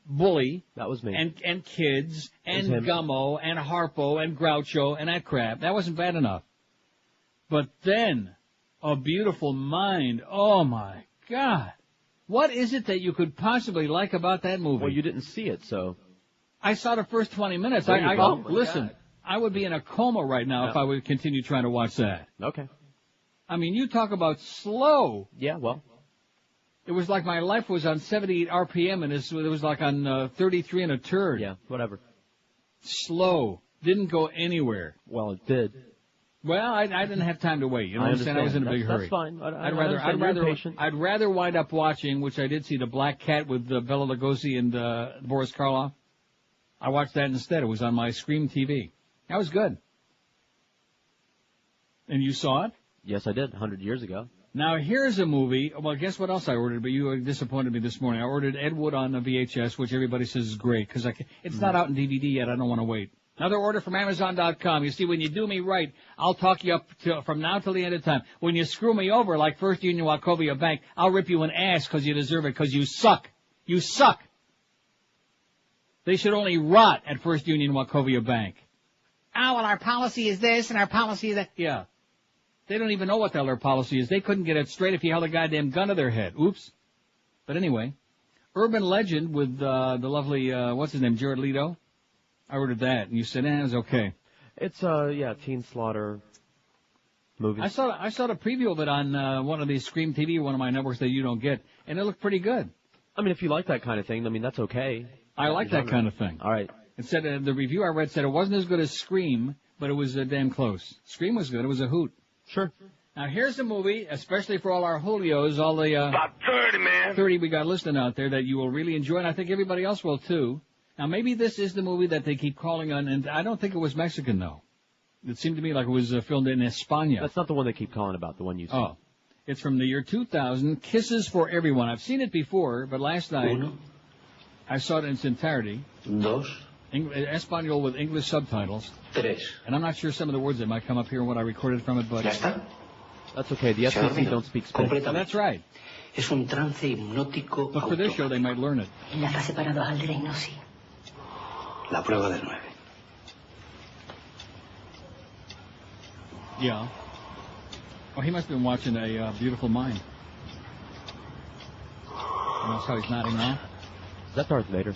Bully. That was me. And Kids, and Gummo, and Harpo, and Groucho, and that crap. That wasn't bad enough. But then, A Beautiful Mind. Oh, my God. What is it that you could possibly like about that movie? Well, you didn't see it, so. I saw the first 20 minutes. Listen, God. I would be in a coma right now if I would continue trying to watch that. Okay. I mean, you talk about slow. Yeah, well. It was like my life was on 78 RPM, and it was like on 33 and a turd. Yeah, whatever. Slow. Didn't go anywhere. Well, it did. Well, I didn't have time to wait. You know what I'm saying? I was in a big hurry. That's fine. I'd rather wind up watching, which I did see, The Black Cat with Bela Lugosi and Boris Karloff. I watched that instead. It was on my Scream TV. That was good. And you saw it? Yes, I did, 100 years ago. Now, here's a movie. Well, guess what else I ordered? But you disappointed me this morning. I ordered Ed Wood on the VHS, which everybody says is great, because it's not out in DVD yet. I don't want to wait. Another order from Amazon.com. You see, when you do me right, I'll talk you up from now till the end of time. When you screw me over like First Union Wachovia Bank, I'll rip you an ass because you deserve it, because you suck. You suck. They should only rot at First Union Wachovia Bank. Oh, well, our policy is this and our policy is that. Yeah. They don't even know what the hell their policy is. They couldn't get it straight if you held a goddamn gun to their head. Oops. But anyway, Urban Legend with the lovely, what's his name, Jared Leto. I ordered that, and you said, it was okay. It's, Teen Slaughter movie. I saw the preview of it on one of these Scream TV, one of my networks that you don't get, and it looked pretty good. I mean, if you like that kind of thing, I mean, that's okay. I like that kind of thing. All right. It said, the review I read said it wasn't as good as Scream, but it was damn close. Scream was good. It was a hoot. Sure. Now, here's a movie, especially for all our Julios, all the About 30, man. 30 we got listening out there that you will really enjoy, and I think everybody else will, too. Now, maybe this is the movie that they keep calling on, and I don't think it was Mexican, though. It seemed to me like it was filmed in España. That's not the one they keep calling about, the one you see. Oh. It's from the year 2000, Kisses for Everyone. I've seen it before, but last night I saw it in its entirety. Dos. Espanol with English subtitles. Tres. And I'm not sure some of the words that might come up here and what I recorded from it, but... ¿Ya está? That's okay. The FCC don't speak Spanish. Oh, that's right. Es un trance hipnótico. But for this show, they might learn it. En la fase paradoxal de la hipnosis. La prueba del 9. Yeah. Well, he must have been watching a Beautiful Mind. And that's how he's nodding now. Is that Darth Vader?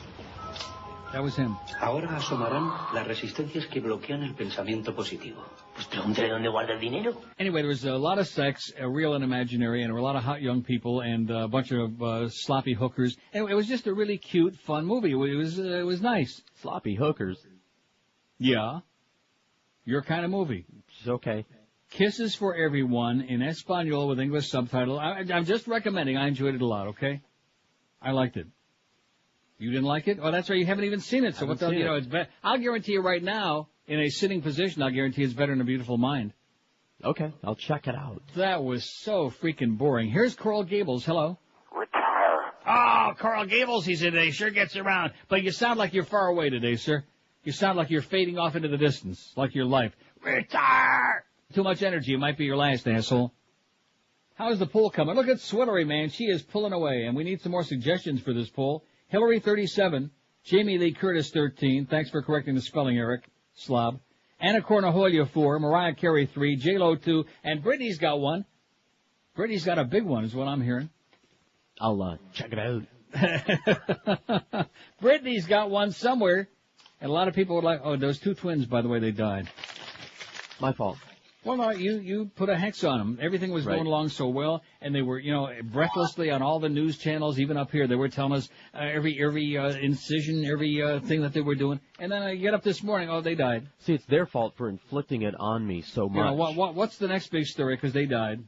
That was him. Ahora asomarán las resistencias que bloquean el pensamiento positivo. Pues pregúntale dónde guarda el dinero. Anyway, there was a lot of sex, real and imaginary, and there were a lot of hot young people and a bunch of sloppy hookers. And it was just a really cute, fun movie. It was nice. Sloppy hookers? Yeah. Your kind of movie. It's okay. Kisses for Everyone in Espanol with English subtitle. I'm just recommending. I enjoyed it a lot, okay? I liked it. You didn't like it? Oh, that's right. You haven't even seen it. So what the hell, you know, it's better. I'll guarantee you right now, in a sitting position, I'll guarantee it's better than A Beautiful Mind. Okay, I'll check it out. That was so freaking boring. Here's Coral Gables. Hello. Retire. Oh, Coral Gables, he said today. Sure gets around. But you sound like you're far away today, sir. You sound like you're fading off into the distance, like your life. Retire! Too much energy. It might be your last, asshole. How's the poll coming? Look at Swillery, man. She is pulling away, and we need some more suggestions for this poll. Hillary, 37. Jamie Lee Curtis, 13. Thanks for correcting the spelling, Eric. Slob. Anna Cornaholia, 4. Mariah Carey, 3. J-Lo, 2. And Brittany's got one. Brittany's got a big one, is what I'm hearing. I'll check it out. Brittany's got one somewhere. And a lot of people would like... Oh, those two twins, by the way, they died. My fault. Well, no, you put a hex on them. Everything was going along so well, and they were, breathlessly on all the news channels, even up here. They were telling us every incision, every thing that they were doing. And then I get up this morning, they died. See, it's their fault for inflicting it on me so much. What's the next big story? Because they died.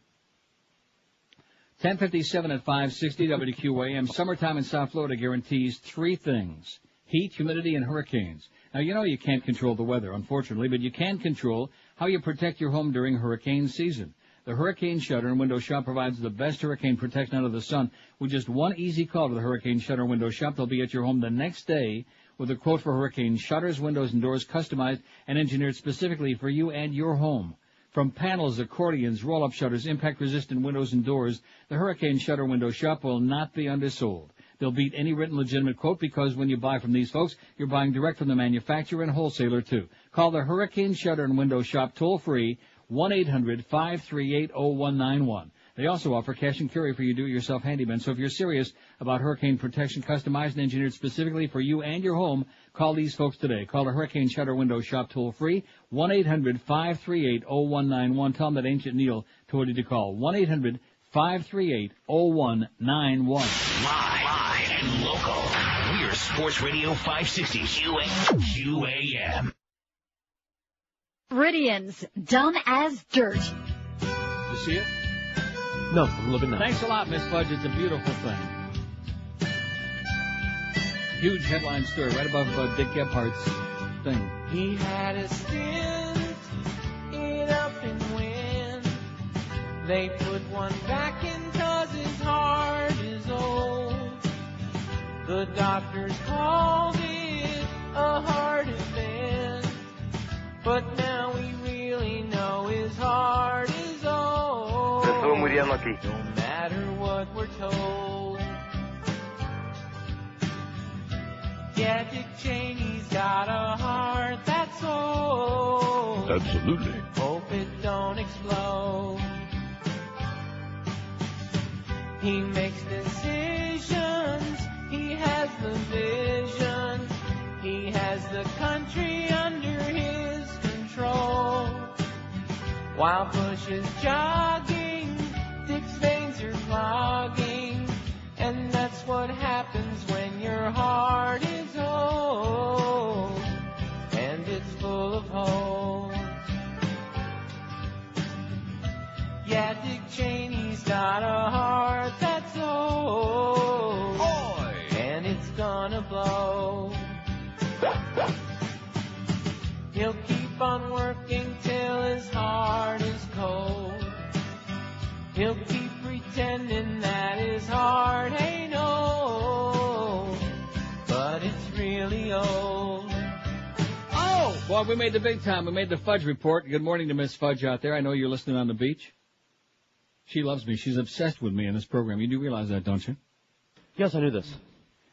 10:57 at 560 WQAM. Summertime in South Florida guarantees three things: heat, humidity, and hurricanes. Now, you can't control the weather, unfortunately, but you can control how you protect your home during hurricane season. The Hurricane Shutter and Window Shop provides the best hurricane protection under the sun. With just one easy call to the Hurricane Shutter and Window Shop, they'll be at your home the next day with a quote for hurricane shutters, windows, and doors customized and engineered specifically for you and your home. From panels, accordions, roll-up shutters, impact-resistant windows and doors, the Hurricane Shutter Window Shop will not be undersold. They'll beat any written legitimate quote because when you buy from these folks, you're buying direct from the manufacturer and wholesaler, too. Call the Hurricane Shutter and Window Shop toll-free, 1-800-538-0191. They also offer cash and carry for you do-it-yourself handyman. So if you're serious about hurricane protection customized and engineered specifically for you and your home, call these folks today. Call the Hurricane Shutter Window Shop toll-free, 1-800-538-0191. Tell them that Ancient Neil told you to call. 1-800-538-0191. Live and local. We're Sports Radio 560 QAM. Meridian's Dumb as Dirt. You see it? No, I'm looking now. Thanks a lot, Miss Fudge. It's a beautiful thing. Huge headline story right above Dick Gephardt's thing. He had a stint in Up and Win. They put one back in 'cause his heart is old. The doctors called it a heart event, but now we really know his heart is old. No matter what we're told. Yeah, Dick Cheney's got a heart that's old. Absolutely. Hope it don't explode. He makes decisions. He has the vision. He has the country under his control. While Bush is jogging, Dick's veins are clogging. And that's what happens when your heart is old. And it's full of holes. Yeah, Dick Cheney's got a heart that's old. And it's gonna blow. He'll keep on working till his heart is cold. He'll keep pretending that his heart ain't old, but it's really old. Oh! Well, we made the big time. We made the Fudge report. Good morning to Miss Fudge out there. I know you're listening on the beach. She loves me. She's obsessed with me in this program. You do realize that, don't you? Yes, I knew this.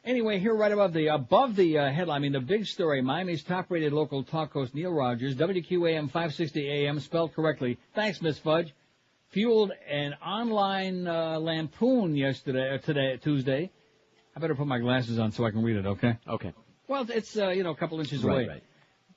Anyway, here right above the headline, I mean the big story, Miami's top-rated local talk host Neil Rogers, WQAM 560 AM, spelled correctly. Thanks, Miss Fudge. Fueled an online lampoon Tuesday. I better put my glasses on so I can read it, okay? Okay. Well, it's, a couple inches away. Right.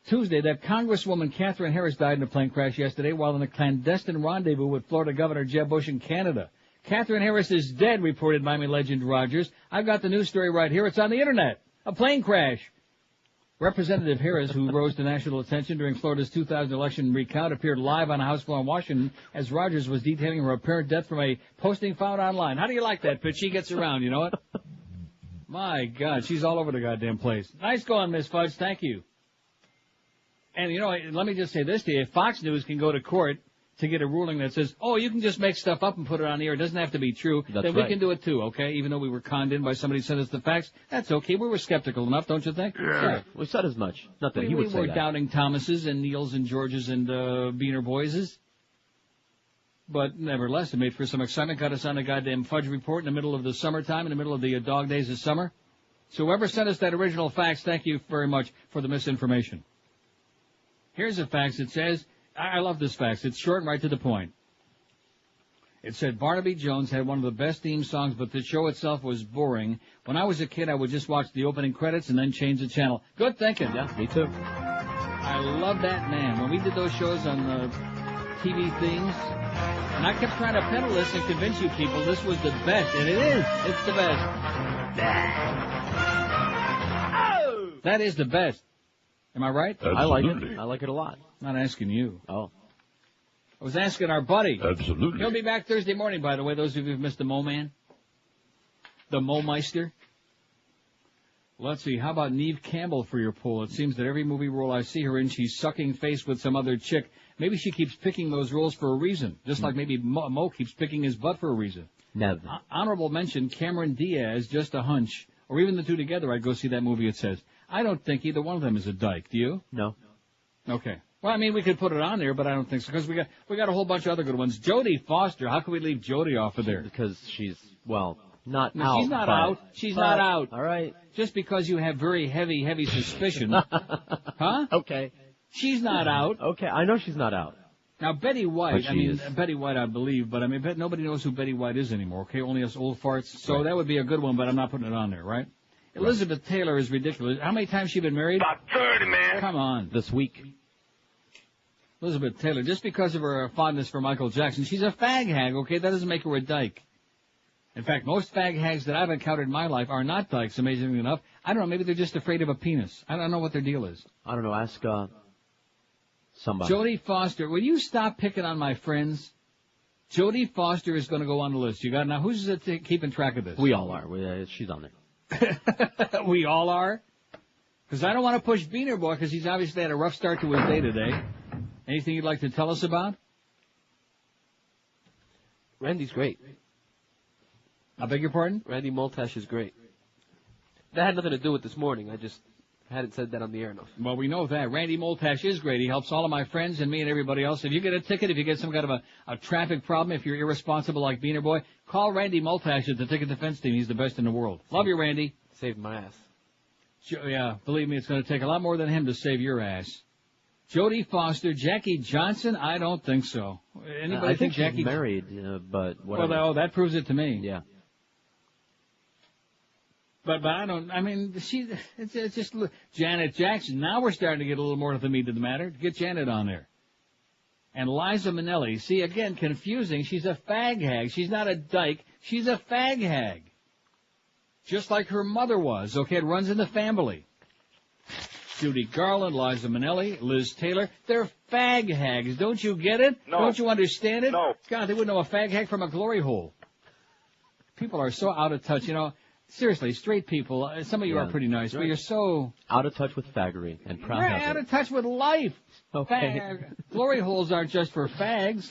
Tuesday, that Congresswoman Katherine Harris died in a plane crash yesterday while in a clandestine rendezvous with Florida Governor Jeb Bush in Canada. Katherine Harris is dead, reported Miami legend Rogers. I've got the news story right here. It's on the Internet. A plane crash. Representative Harris, who rose to national attention during Florida's 2000 election recount, appeared live on a House floor in Washington as Rogers was detailing her apparent death from a posting found online. How do you like that, Pitch? She gets around, you know what? My God, she's all over the goddamn place. Nice going, Miss Fudge. Thank you. And, let me just say this to you. If Fox News can go to court to get a ruling that says, oh, you can just make stuff up and put it on the air, it doesn't have to be true, then we can do it too, okay? Even though we were conned in by somebody who sent us the facts, that's okay. We were skeptical enough, don't you think? Yeah. We said as much. Not that he would say that. We were doubting Thomas's and Neil's and George's and Beaner Boys's. But nevertheless, it made for some excitement, got us on the goddamn Fudge report in the middle of the summertime, in the middle of the dog days of summer. So whoever sent us that original fax, thank you very much for the misinformation. Here's a fax. It says, I love this fax. It's short and right to the point. It said, Barnaby Jones had one of the best theme songs, but the show itself was boring. When I was a kid, I would just watch the opening credits and then change the channel. Good thinking. Yeah, me too. I love that man. When we did those shows on TV things, and I kept trying to peddle this and convince you people this was the best, and it is. It's the best. Oh! That is the best. Am I right? Absolutely. I like it. I like it a lot. Not asking you. Oh. I was asking our buddy. Absolutely. He'll be back Thursday morning, by the way, those of you who've missed the Mo Man. The Mo Meister. Let's see, how about Neve Campbell for your poll? It seems that every movie role I see her in, she's sucking face with some other chick. Maybe she keeps picking those roles for a reason, just like maybe Mo keeps picking his butt for a reason. Never. Honorable mention, Cameron Diaz, just a hunch. Or even the two together, I'd go see that movie, it says. I don't think either one of them is a dyke. Do you? No. Okay. Well, I mean, we could put it on there, but I don't think so, because we got a whole bunch of other good ones. Jodie Foster, how can we leave Jodie off of there? Because she's, not out. She's not out. She's not out. All right. Just because you have very heavy suspicion. Huh? Okay. She's not out. Okay, I know she's not out. Now, Betty White, Betty White, I believe, but nobody knows who Betty White is anymore, okay? Only us old farts. So that would be a good one, but I'm not putting it on there, right? Elizabeth Taylor is ridiculous. How many times has she been married? About 30, man. Come on. This week. Elizabeth Taylor, just because of her fondness for Michael Jackson, she's a fag hag, okay? That doesn't make her a dyke. In fact, most fag hags that I've encountered in my life are not dykes, amazingly enough. I don't know, maybe they're just afraid of a penis. I don't know what their deal is. I don't know, ask somebody. Jodie Foster, will you stop picking on my friends? Jodie Foster is going to go on the list. You got now? Who's keeping track of this? We all are. She's on there. We all are? Because I don't want to push Beaner Boy, because he's obviously had a rough start to his day today. Anything you'd like to tell us about? Randy's great. I beg your pardon? Randy Moltash is great. That had nothing to do with this morning. I just hadn't said that on the air enough. Well, we know that. Randy Moltash is great. He helps all of my friends and me and everybody else. If you get a ticket, if you get some kind of a traffic problem, if you're irresponsible like Beaner Boy, call Randy Moltash at the Ticket Defense Team. He's the best in the world. Love you, Randy. Saved my ass. Yeah, believe me, it's going to take a lot more than him to save your ass. Jodie Foster, Jackie Johnson? I don't think so. Anybody I think Jackie she's married, but whatever. Well, that proves it to me. Yeah. But I don't, I mean, it's just, Janet Jackson. Now we're starting to get a little more to the meat of the matter. Get Janet on there. And Liza Minnelli. See, again, confusing. She's a fag hag. She's not a dyke. She's a fag hag. Just like her mother was. Okay, it runs in the family. Judy Garland, Liza Minnelli, Liz Taylor. They're fag hags. Don't you get it? No. Don't you understand it? No. God, they wouldn't know a fag hag from a glory hole. People are so out of touch, you know. Seriously, straight people, some of you are pretty nice, but you're so... Out of touch with faggery and proud of it. Out of touch with life. Okay. Glory holes aren't just for fags.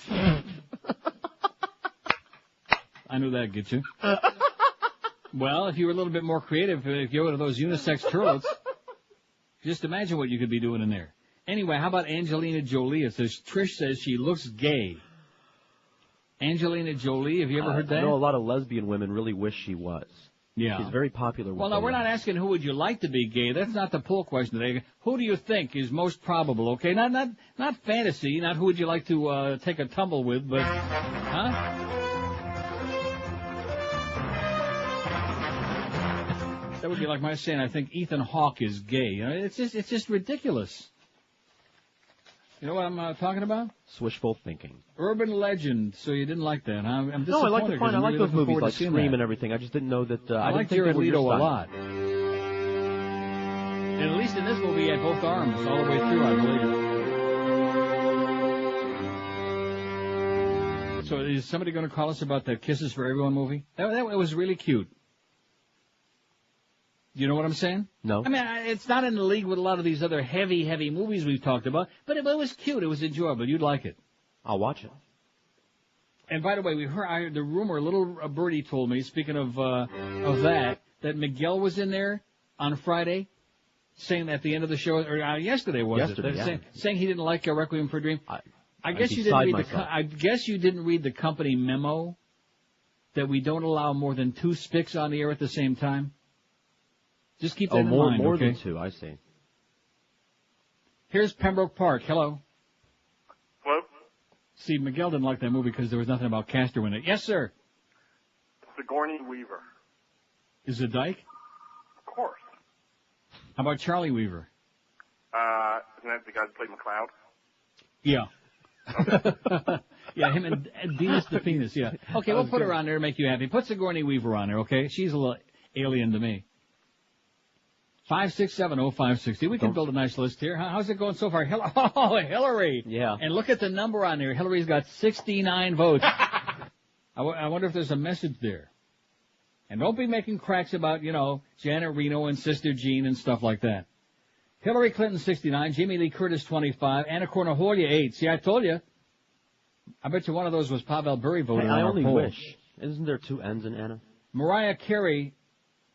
I knew that'd get you. Well, if you were a little bit more creative, if you were one of those unisex turlets, just imagine what you could be doing in there. Anyway, how about Angelina Jolie? It says, Trish says she looks gay. Angelina Jolie, have you ever heard that? I know a lot of lesbian women really wish she was. Yeah. She's very popular with Well, no, we're not asking who would you like to be gay. That's not the poll question today. Who do you think is most probable, okay? Not fantasy, not who would you like to take a tumble with, but... Huh? That would be like my saying, I think Ethan Hawke is gay. You know, it's just ridiculous. You know what I'm talking about? Wishful thinking. Urban legend. So you didn't like that, huh? I'm disappointed. No, I like the fun. I like those movies like Scream and everything. I just didn't know that. I like Jared Leto a lot. And at least in this movie, he had both arms all the way through, I believe. So is somebody going to call us about that Kisses for Everyone movie? That was really cute. You know what I'm saying? No. I mean, it's not in the league with a lot of these other heavy movies we've talked about, but it was cute. It was enjoyable. You'd like it. I'll watch it. And by the way, we heard the rumor. Little birdie told me, speaking of that Miguel was in there on Friday, saying at the end of the show, or yesterday was it? Yeah. Saying he didn't like Requiem for a Dream. I guess you didn't read the company memo that we don't allow more than 2 spics on the air at the same time. Just keep that in mind, more okay? than 2, I see. Here's Pembroke Park. Hello. Hello? See, Miguel didn't like that movie because there was nothing about Castro in it. Yes, sir. Sigourney Weaver. Is it Dyke? Of course. How about Charlie Weaver? Isn't that the guy that played McCloud? Yeah. Yeah, him and Venus the Penis, yeah. Okay, we'll put her on there to make you happy. Put Sigourney Weaver on there, okay? She's a little alien to me. 5670560. We can build a nice list here. How's it going so far? Oh, Hillary. Yeah. And look at the number on there. Hillary's got 69 votes. I wonder if there's a message there. And don't be making cracks about, Janet Reno and Sister Jean and stuff like that. Hillary Clinton, 69. Jamie Lee Curtis, 25. Anna Cornaholia, 8. See, I told you. I bet you one of those was Pavel Buri voting on our poll. I only wish. Isn't there 2 N's in Anna? Mariah Carey,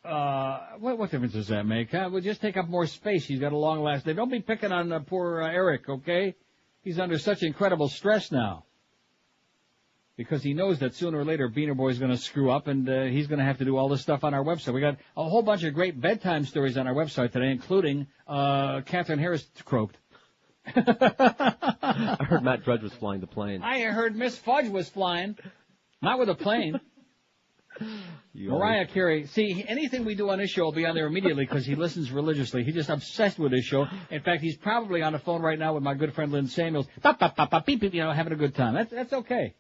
what difference does that make? We'll just take up more space. She's got a long last name. Don't be picking on poor Eric, okay? He's under such incredible stress now. Because he knows that sooner or later Beaner Boy's going to screw up and he's going to have to do all this stuff on our website. We got a whole bunch of great bedtime stories on our website today, including Katherine Harris croaked. I heard Matt Drudge was flying the plane. I heard Miss Fudge was flying. Not with a plane. Mariah Carey. See, anything we do on this show will be on there immediately because he listens religiously. He's just obsessed with this show. In fact, he's probably on the phone right now with my good friend Lynn Samuels. Beep, beep, having a good time. That's okay.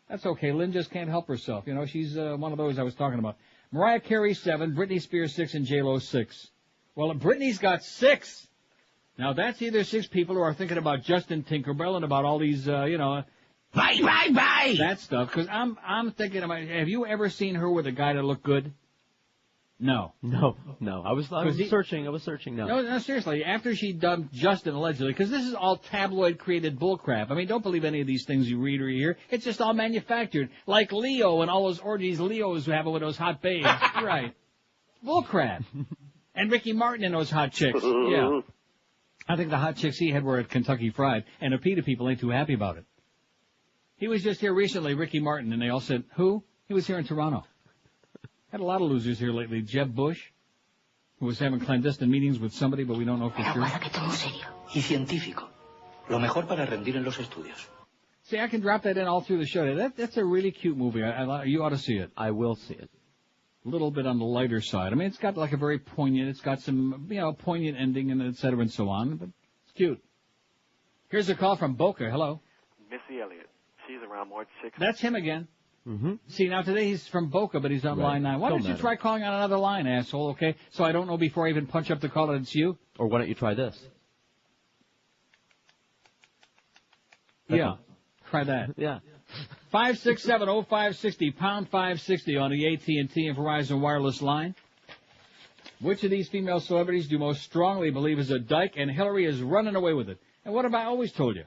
That's okay. Lynn just can't help herself. She's one of those I was talking about. Mariah Carey, 7. Britney Spears, 6. And J-Lo, 6. Well, Britney's got 6. Now, that's either 6 people who are thinking about Justin Tinkerbell and about all these, Bye. That stuff. Because I'm thinking about, have you ever seen her with a guy that looked good? No. No. I was searching. No, seriously. After she dumped Justin, allegedly, because this is all tabloid-created bullcrap. I mean, don't believe any of these things you read or you hear. It's just all manufactured. Like Leo and all those orgies Leos who have with those hot babes. Right. Bullcrap. And Ricky Martin and those hot chicks. Yeah. I think the hot chicks he had were at Kentucky Fried, and the PETA people ain't too happy about it. He was just here recently, Ricky Martin, and they all said, who? He was here in Toronto. Had a lot of losers here lately. Jeb Bush, who was having clandestine meetings with somebody, but we don't know for sure. Y científico. Lo mejor para rendir en los estudios. See, I can drop that in all through the show. That's a really cute movie. You ought to see it. I will see it. A little bit on the lighter side. I mean, it's got like a very poignant, it's got some, poignant ending and et cetera and so on, but it's cute. Here's a call from Boca. Hello. Missy Elliott. She's around March 6th. That's him again. Mm-hmm. See, now today he's from Boca, but he's on line 9. Why don't you try calling on another line, asshole, okay? So I don't know before I even punch up the call that it's you. Or why don't you try this? Yeah. Try that. Yeah. 567-0560, pound 560 on the AT&T and Verizon wireless line. Which of these female celebrities do you most strongly believe is a dyke, and Hillary is running away with it? And what have I always told you?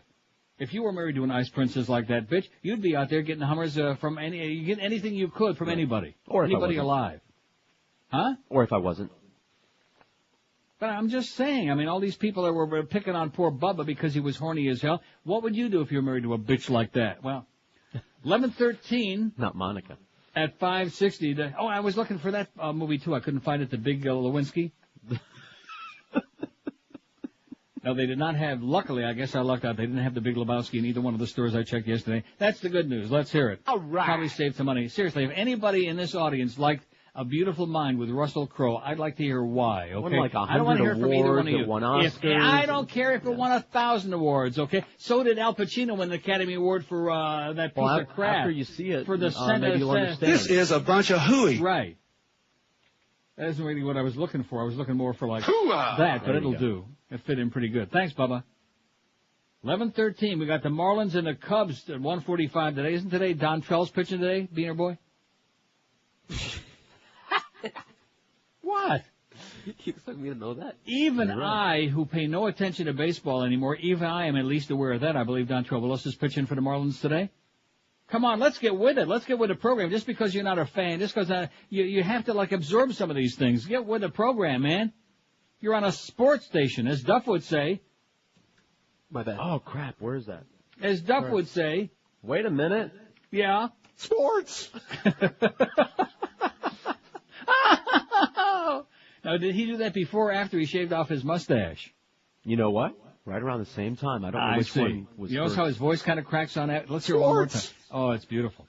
If you were married to an ice princess like that, bitch, you'd be out there getting Hummers from you get anything you could from anybody. Or anybody alive. Huh? Or if I wasn't. But I'm just saying, I mean, all these people that were picking on poor Bubba because he was horny as hell. What would you do if you were married to a bitch like that? Well, 11:13. Not Monica. At 5:60. I was looking for that movie, too. I couldn't find it, The Big Lewinsky. No, they did not have, luckily, I guess I lucked out, they didn't have The Big Lebowski in either one of the stores I checked yesterday. That's the good news. Let's hear it. All right. Probably saved some money. Seriously, if anybody in this audience liked A Beautiful Mind with Russell Crowe, I'd like to hear why, okay? Like I don't want to hear from either one of you. Won Oscars. I don't care if it won 1,000 awards, okay? So did Al Pacino win the Academy Award for that piece of crap. After you see it, for the maybe you'll understand. This is a bunch of hooey. Right. That isn't really what I was looking for. I was looking more for like that, but it'll do. It fit in pretty good. Thanks, Bubba. 11:13. We got the Marlins and the Cubs at 1:45 today. Isn't today Don Trell's pitching today, Beaner Boy? What? You expect me to know that? Even I, who pay no attention to baseball anymore, even I am at least aware of that. I believe Don Trell is pitching for the Marlins today. Come on, let's get with it. Let's get with the program. Just because you're not a fan, just because you have to like absorb some of these things. Get with the program, man. You're on a sports station, as Duff would say. My bad. Oh, crap. Where is that? As Duff would say. Wait a minute. Yeah. Sports. Now, did he do that before or after he shaved off his mustache? You know what? Right around the same time. I don't know which one was You notice how his voice kind of cracks on that? Let's hear it one more time. Oh, it's beautiful.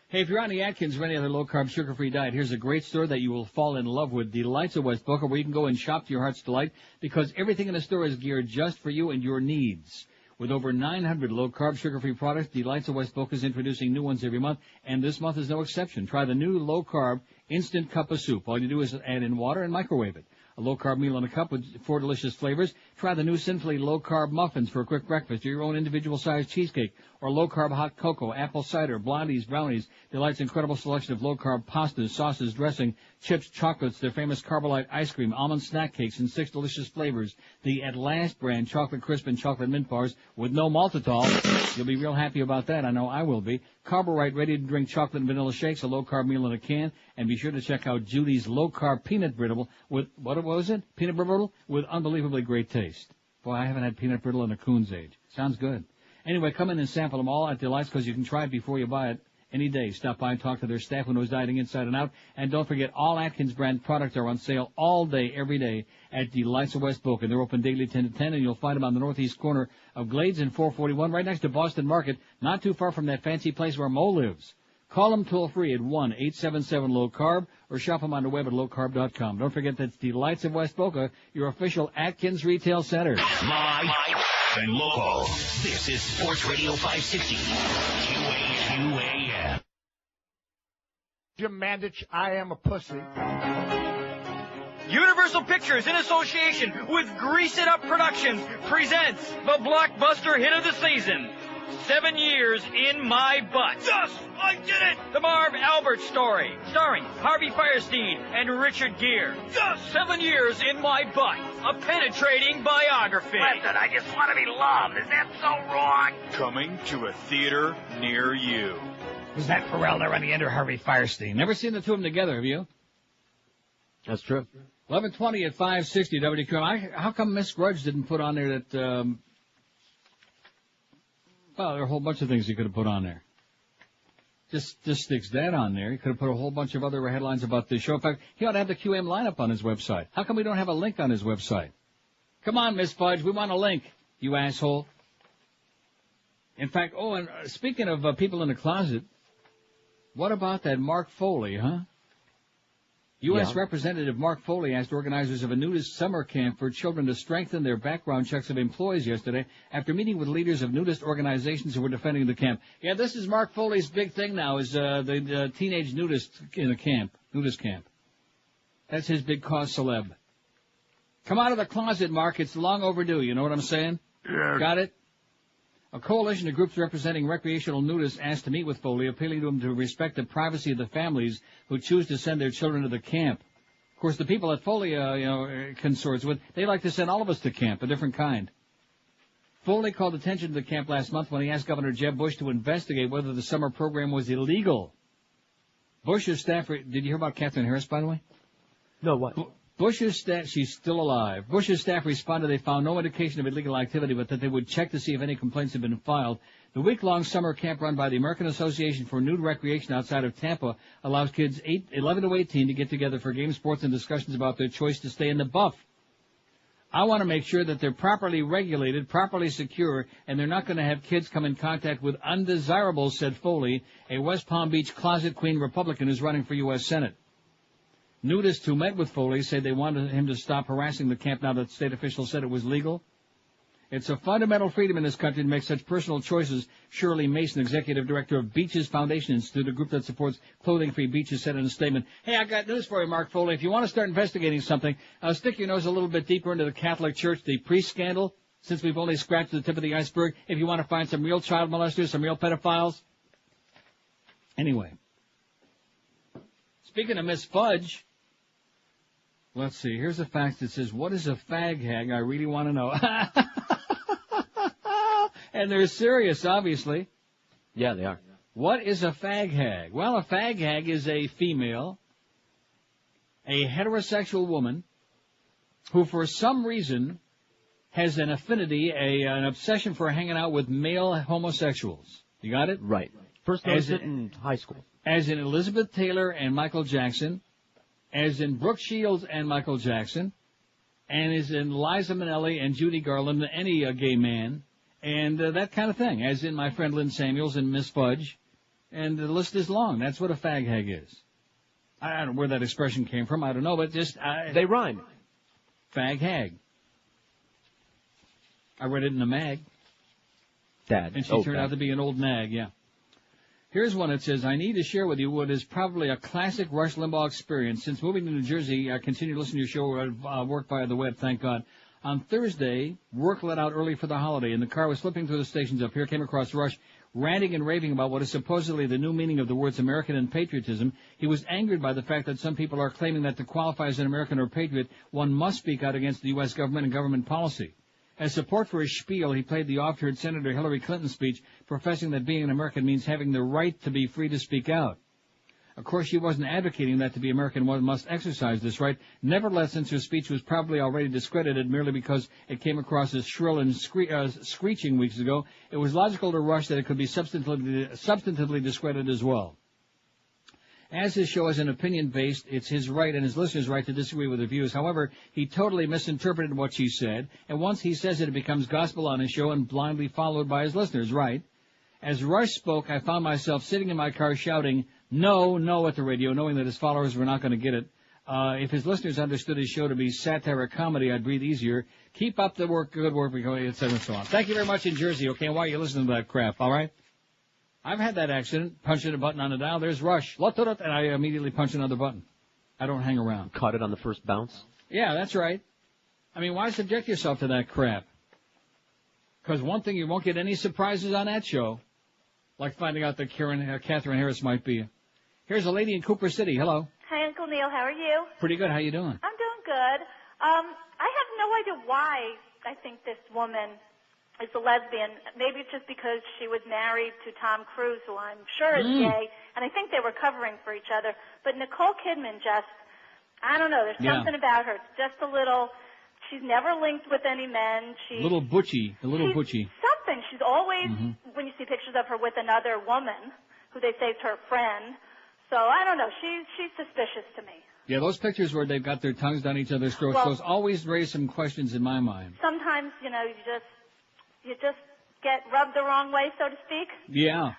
Hey, if you're on the Atkins or any other low-carb, sugar-free diet, here's a great store that you will fall in love with, Delights of West Boca, where you can go and shop to your heart's delight, because everything in the store is geared just for you and your needs. With over 900 low-carb, sugar-free products, Delights of West Boca is introducing new ones every month, and this month is no exception. Try the new low-carb instant cup of soup. All you do is add in water and microwave it. A low-carb meal in a cup with 4 delicious flavors. Try the new Sinfully low-carb muffins for a quick breakfast, or your own individual-sized cheesecake, or low-carb hot cocoa, apple cider, blondies, brownies. Delight's incredible selection of low-carb pastas, sauces, dressing, chips, chocolates, their famous Carbolite ice cream, almond snack cakes in 6 delicious flavors. The At Last brand chocolate crisp and chocolate mint bars with no maltitol. You'll be real happy about that. I know I will be. Carborite ready-to-drink chocolate and vanilla shakes, a low-carb meal in a can. And be sure to check out Judy's low-carb peanut brittle with, what was it? Peanut brittle with unbelievably great taste. Boy, I haven't had peanut brittle in a coon's age. Sounds good. Anyway, come in and sample them all at Delights, because you can try it before you buy it any day. Stop by and talk to their staff who knows dieting inside and out. And don't forget, all Atkins brand products are on sale all day, every day at Delights of West Boca. They're open daily 10 to 10, and you'll find them on the northeast corner of Glades and 441, right next to Boston Market, not too far from that fancy place where Mo lives. Call them toll-free at 1-877-LOW-CARB or shop them on the web at lowcarb.com. Don't forget that's Delights of West Boca, your official Atkins retail center. Live and local. This is Sports Radio 560. QAM. Jim Mandich, I am a pussy. Universal Pictures, in association with Grease It Up Productions, presents the blockbuster hit of the season, 7 Years in My Butt. Yes, I did it! The Marv Albert story, starring Harvey Fierstein and Richard Gere. Yes, 7 Years in My Butt, a penetrating biography. Listen, I just want to be loved. Is that so wrong? Coming to a theater near you. Who's that Pharrell there on the end of Harvey Fierstein? Never seen the two of them together, have you? That's true. 11:20 at 560 WQM. How come Miss Grudge didn't put on there that, well, there are a whole bunch of things he could have put on there. Just sticks that on there. He could have put a whole bunch of other headlines about the show. In fact, he ought to have the QM lineup on his website. How come we don't have a link on his website? Come on, Miss Fudge, we want a link, you asshole. In fact, and speaking of people in the closet, what about that Mark Foley, huh? U.S. Representative Mark Foley asked organizers of a nudist summer camp for children to strengthen their background checks of employees yesterday after meeting with leaders of nudist organizations who were defending the camp. Yeah, this is Mark Foley's big thing now, is the teenage nudist in a camp, nudist camp. That's his big cause celeb. Come out of the closet, Mark. It's long overdue. You know what I'm saying? Yeah. Got it? A coalition of groups representing recreational nudists asked to meet with Foley, appealing to him to respect the privacy of the families who choose to send their children to the camp. Of course, the people that Foley, consorts with, they like to send all of us to camp, a different kind. Foley called attention to the camp last month when he asked Governor Jeb Bush to investigate whether the summer program was illegal. Bush's staff, did you hear about Katherine Harris, by the way? No, what? Bush's staff, she's still alive. Bush's staff responded they found no indication of illegal activity, but that they would check to see if any complaints had been filed. The week-long summer camp run by the American Association for Nude Recreation outside of Tampa allows kids 11 to 18 to get together for game sports and discussions about their choice to stay in the buff. I want to make sure that they're properly regulated, properly secure, and they're not going to have kids come in contact with undesirables, said Foley, a West Palm Beach closet queen Republican who's running for U.S. Senate. Nudists who met with Foley said they wanted him to stop harassing the camp now that state officials said it was legal. It's a fundamental freedom in this country to make such personal choices, Shirley Mason, executive director of Beaches Foundation Institute, a group that supports clothing-free beaches, said in a statement, "Hey, I got news for you, Mark Foley. If you want to start investigating something, stick your nose a little bit deeper into the Catholic Church, the priest scandal, since we've only scratched the tip of the iceberg. If you want to find some real child molesters, some real pedophiles." Anyway. Speaking of Miss Fudge, let's see, here's a fact that says, what is a fag hag? I really want to know. And they're serious, obviously. Yeah, they are. What is a fag hag? Well, a fag hag is a female, a heterosexual woman, who for some reason has an affinity, an obsession for hanging out with male homosexuals. You got it? Right. First noticed it in high school. As in Elizabeth Taylor and Michael Jackson, as in Brooke Shields and Michael Jackson, and as in Liza Minnelli and Judy Garland, any gay man, and that kind of thing, as in my friend Lynn Samuels and Miss Fudge, and the list is long. That's what a fag hag is. I don't know where that expression came from, I don't know, but just... they rhyme. Fag hag. I read it in a mag. Dad. And she turned out to be an old nag, yeah. Here's one that says, I need to share with you what is probably a classic Rush Limbaugh experience. Since moving to New Jersey, I continue to listen to your show, work via the web, thank God. On Thursday, work let out early for the holiday, and the car was flipping through the stations up here, came across Rush, ranting and raving about what is supposedly the new meaning of the words American and patriotism. He was angered by the fact that some people are claiming that to qualify as an American or patriot, one must speak out against the U.S. government and government policy. As support for his spiel, he played the oft-heard Senator Hillary Clinton speech, professing that being an American means having the right to be free to speak out. Of course, she wasn't advocating that to be American one must exercise this right. Nevertheless, since her speech was probably already discredited merely because it came across as shrill and screeching weeks ago, it was logical to Rush that it could be substantively discredited as well. As his show is an opinion-based, it's his right and his listeners' right to disagree with her views. However, he totally misinterpreted what she said, and once he says it becomes gospel on his show and blindly followed by his listeners, right? As Rush spoke, I found myself sitting in my car shouting, no, no at the radio, knowing that his followers were not going to get it. If his listeners understood his show to be satiric comedy, I'd breathe easier. Keep up the good work, etc. and so on. Thank you very much in Jersey, okay? Why are you listening to that crap, all right? I've had that accident, punching a button on the dial, there's Rush, and I immediately punch another button. I don't hang around. Caught it on the first bounce? Yeah, that's right. I mean, why subject yourself to that crap? Because one thing, you won't get any surprises on that show, like finding out that Katherine Harris might be. Here's a lady in Cooper City. Hello. Hi, Uncle Neil. How are you? Pretty good. How you doing? I'm doing good. I have no idea why I think this woman is a lesbian. Maybe it's just because she was married to Tom Cruise, who I'm sure is gay, and I think they were covering for each other. But Nicole Kidman just, I don't know, there's something about her. It's just a little, she's never linked with any men. She's a little butchy. Something. She's always, when you see pictures of her with another woman, who they say is her friend. So I don't know, she's suspicious to me. Yeah, those pictures where they've got their tongues down each other's throats, those always raise some questions in my mind. Sometimes, you know, you just get rubbed the wrong way, so to speak. Yeah.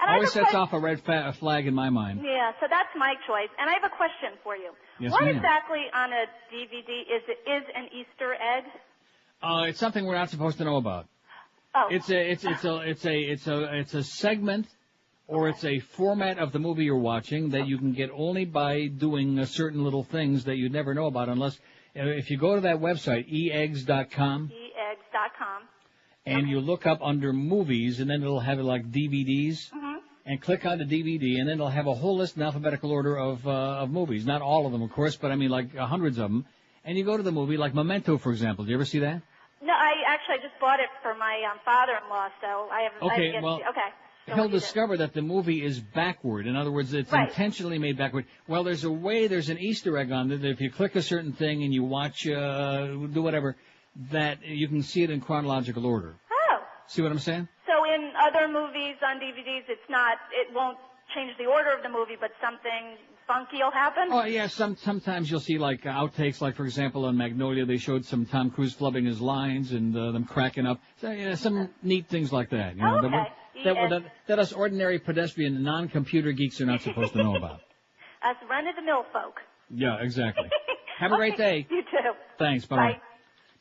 And Always sets off a red flag in my mind. Yeah, so that's my choice. And I have a question for you. Yes, what ma'am. exactly on a DVD is an Easter egg? It's something we're not supposed to know about. Oh. It's a segment, or it's a format of the movie you're watching that you can get only by doing certain little things that you'd never know about unless, if you go to that website, eeggs.com. Eeggs.com. And you look up under movies, and then it'll have like DVDs, and click on the DVD, and then it'll have a whole list in alphabetical order of movies. Not all of them, of course, but I mean like hundreds of them. And you go to the movie, like Memento, for example. Did you ever see that? No, I just bought it for my father-in-law, so I haven't. Okay, I well, So he'll discover that the movie is backward. In other words, it's intentionally made backward. Well, there's an Easter egg on it that if you click a certain thing and you watch, do whatever, that you can see it in chronological order. Oh. See what I'm saying? So in other movies on DVDs, it won't change the order of the movie, but something funky will happen? Oh, yeah, sometimes you'll see, like, outtakes, like, for example, on Magnolia, they showed some Tom Cruise flubbing his lines and them cracking up. So, yeah, some neat things like that, you know, that us ordinary pedestrian, non-computer geeks are not supposed to know about. Us run-of-the-mill folk. Yeah, exactly. Have a great day. You too. Thanks, bye-bye.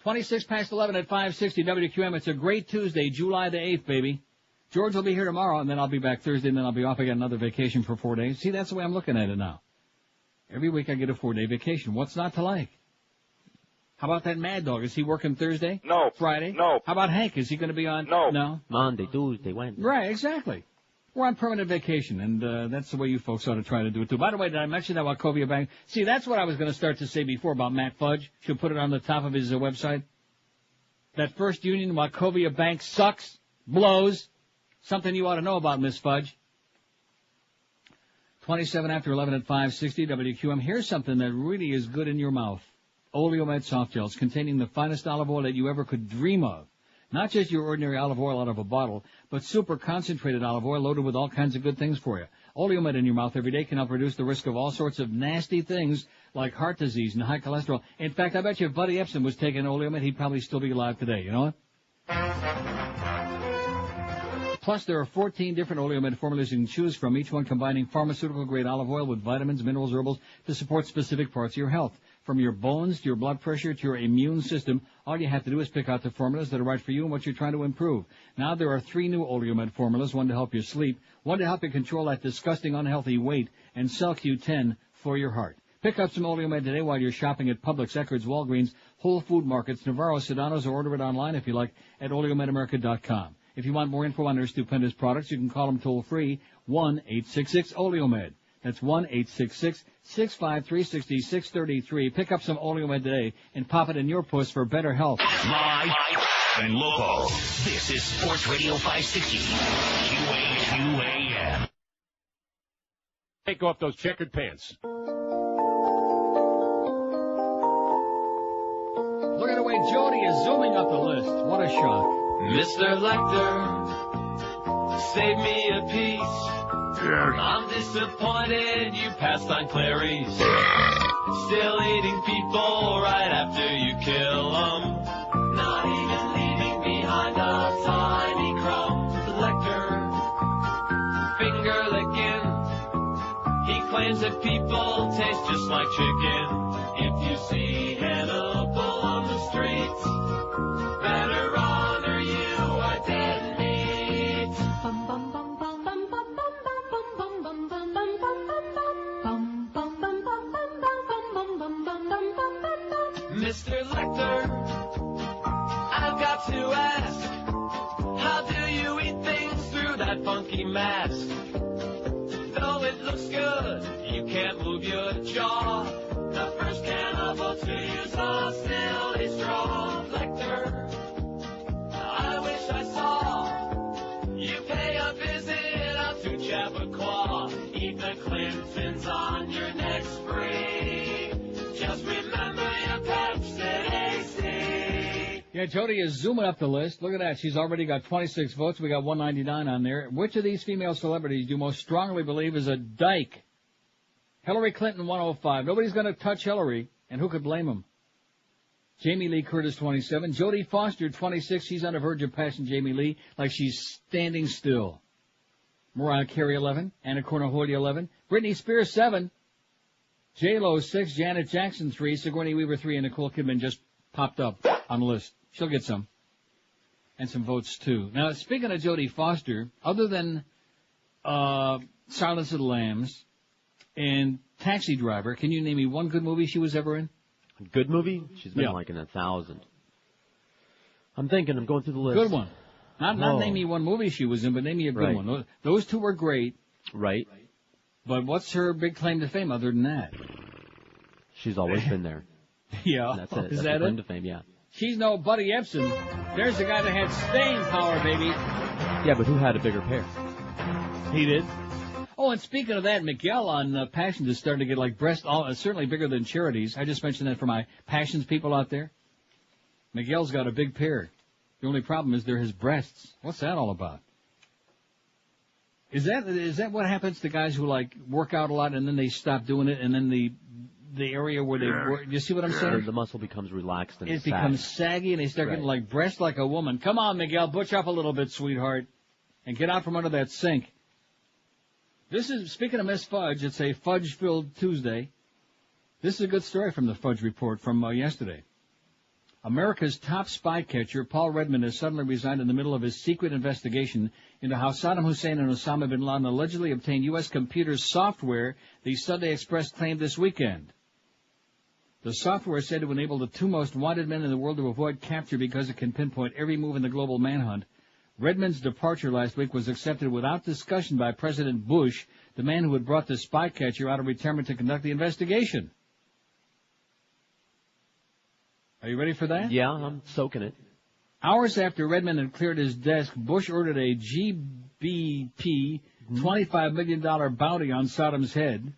26 past 11 at 560 WQM. It's a great Tuesday, July the 8th, baby. George will be here tomorrow, and then I'll be back Thursday, and then I'll be off. I got another vacation for 4 days. See, that's the way I'm looking at it now. Every week I get a 4-day vacation. What's not to like? How about that Mad Dog? Is he working Thursday? No. Friday? No. How about Hank? Is he going to be on? No. No? Monday, Tuesday, Wednesday. Right, exactly. We're on permanent vacation, and that's the way you folks ought to try to do it, too. By the way, did I mention that Wachovia Bank? See, that's what I was going to start to say before about Matt Fudge. Should put it on the top of his website. That First Union Wachovia Bank sucks, blows. Something you ought to know about, Miss Fudge. 27 after 11 at 560 WQM. Here's something that really is good in your mouth. Oleomed soft gels containing the finest olive oil that you ever could dream of. Not just your ordinary olive oil out of a bottle, but super concentrated olive oil loaded with all kinds of good things for you. Oleomed in your mouth every day can help reduce the risk of all sorts of nasty things like heart disease and high cholesterol. In fact, I bet you if Buddy Epson was taking Oleomed, he'd probably still be alive today. You know what? Plus, there are 14 different Oleomed formulas you can choose from, each one combining pharmaceutical-grade olive oil with vitamins, minerals, herbals to support specific parts of your health. From your bones to your blood pressure to your immune system, all you have to do is pick out the formulas that are right for you and what you're trying to improve. Now there are 3 new Oleomed formulas, one to help you sleep, one to help you control that disgusting, unhealthy weight, and CellQ10 for your heart. Pick up some Oleomed today while you're shopping at Publix, Eckerd's, Walgreens, Whole Food Markets, Navarro, Sedano's, or order it online if you like at oleomedamerica.com. If you want more info on their stupendous products, you can call them toll-free, 1-866-OLEOMED. That's 1-866-653-6633. Pick up some Oleomed today and pop it in your puss for better health. Live and local. This is Sports Radio 560. QAM. Take off those checkered pants. Look at the way Jody is zooming up the list. What a shock. Mr. Lecter, save me a piece. I'm disappointed you passed on Clarice. Still eating people right after you kill them. Not even leaving behind a tiny crumb. Lecter, finger licking. He claims that people taste just like chicken. If you see Hannibal on the streets, better honor you a dead meat. Mr. Lecter, I've got to ask, how do you eat things through that funky mask? Though it looks good, you can't move your jaw. The first cannibal to use a silly straw. Lecter, I wish I saw you pay a visit out to Chappaqua. Eat the Clintons on your next spree. Just remember your Pepsi AC. Yeah, Jody is zooming up the list. Look at that. She's already got 26 votes. We got 199 on there. Which of these female celebrities do you most strongly believe is a dyke? Hillary Clinton, 105. Nobody's going to touch Hillary, and who could blame him? Jamie Lee Curtis, 27. Jodie Foster, 26. She's on the verge of passing Jamie Lee like she's standing still. Mariah Carey, 11. Anna Cornaholia, 11. Britney Spears, 7. J-Lo, 6. Janet Jackson, 3. Sigourney Weaver, 3. And Nicole Kidman just popped up on the list. She'll get some. And some votes, too. Now, speaking of Jodie Foster, other than Silence of the Lambs and Taxi Driver, can you name me one good movie she was ever in? A good movie? She's been like in 1,000. I'm going through the list. Good one. Not name me one movie she was in, but name me a good one. Those two were great. Right. But what's her big claim to fame other than that? She's always been there. Yeah. That's it. Is That's that her claim it? to fame, yeah. She's no Buddy Epson. There's the guy that had staying power, baby. Yeah, but who had a bigger pair? He did. Oh, and speaking of that, Miguel on Passions is starting to get like breasts, certainly bigger than Charities. I just mentioned that for my Passions people out there. Miguel's got a big pair. The only problem is they're his breasts. What's that all about? Is that what happens to guys who like work out a lot and then they stop doing it and then the area where they work, you see what I'm saying? The muscle becomes relaxed and it becomes saggy and they start getting like breasts like a woman. Come on, Miguel, butch up a little bit, sweetheart, and get out from under that sink. This is, speaking of Miss Fudge, it's a fudge-filled Tuesday. This is a good story from the Fudge Report from yesterday. America's top spy catcher, Paul Redmond, has suddenly resigned in the middle of his secret investigation into how Saddam Hussein and Osama bin Laden allegedly obtained U.S. computer software, the Sunday Express claimed this weekend. The software is said to enable the two most wanted men in the world to avoid capture because it can pinpoint every move in the global manhunt. Redmond's departure last week was accepted without discussion by President Bush, the man who had brought the spy catcher out of retirement to conduct the investigation. Are you ready for that? Yeah, I'm soaking it. Hours after Redmond had cleared his desk, Bush ordered a GBP $25 million bounty on Saddam's head.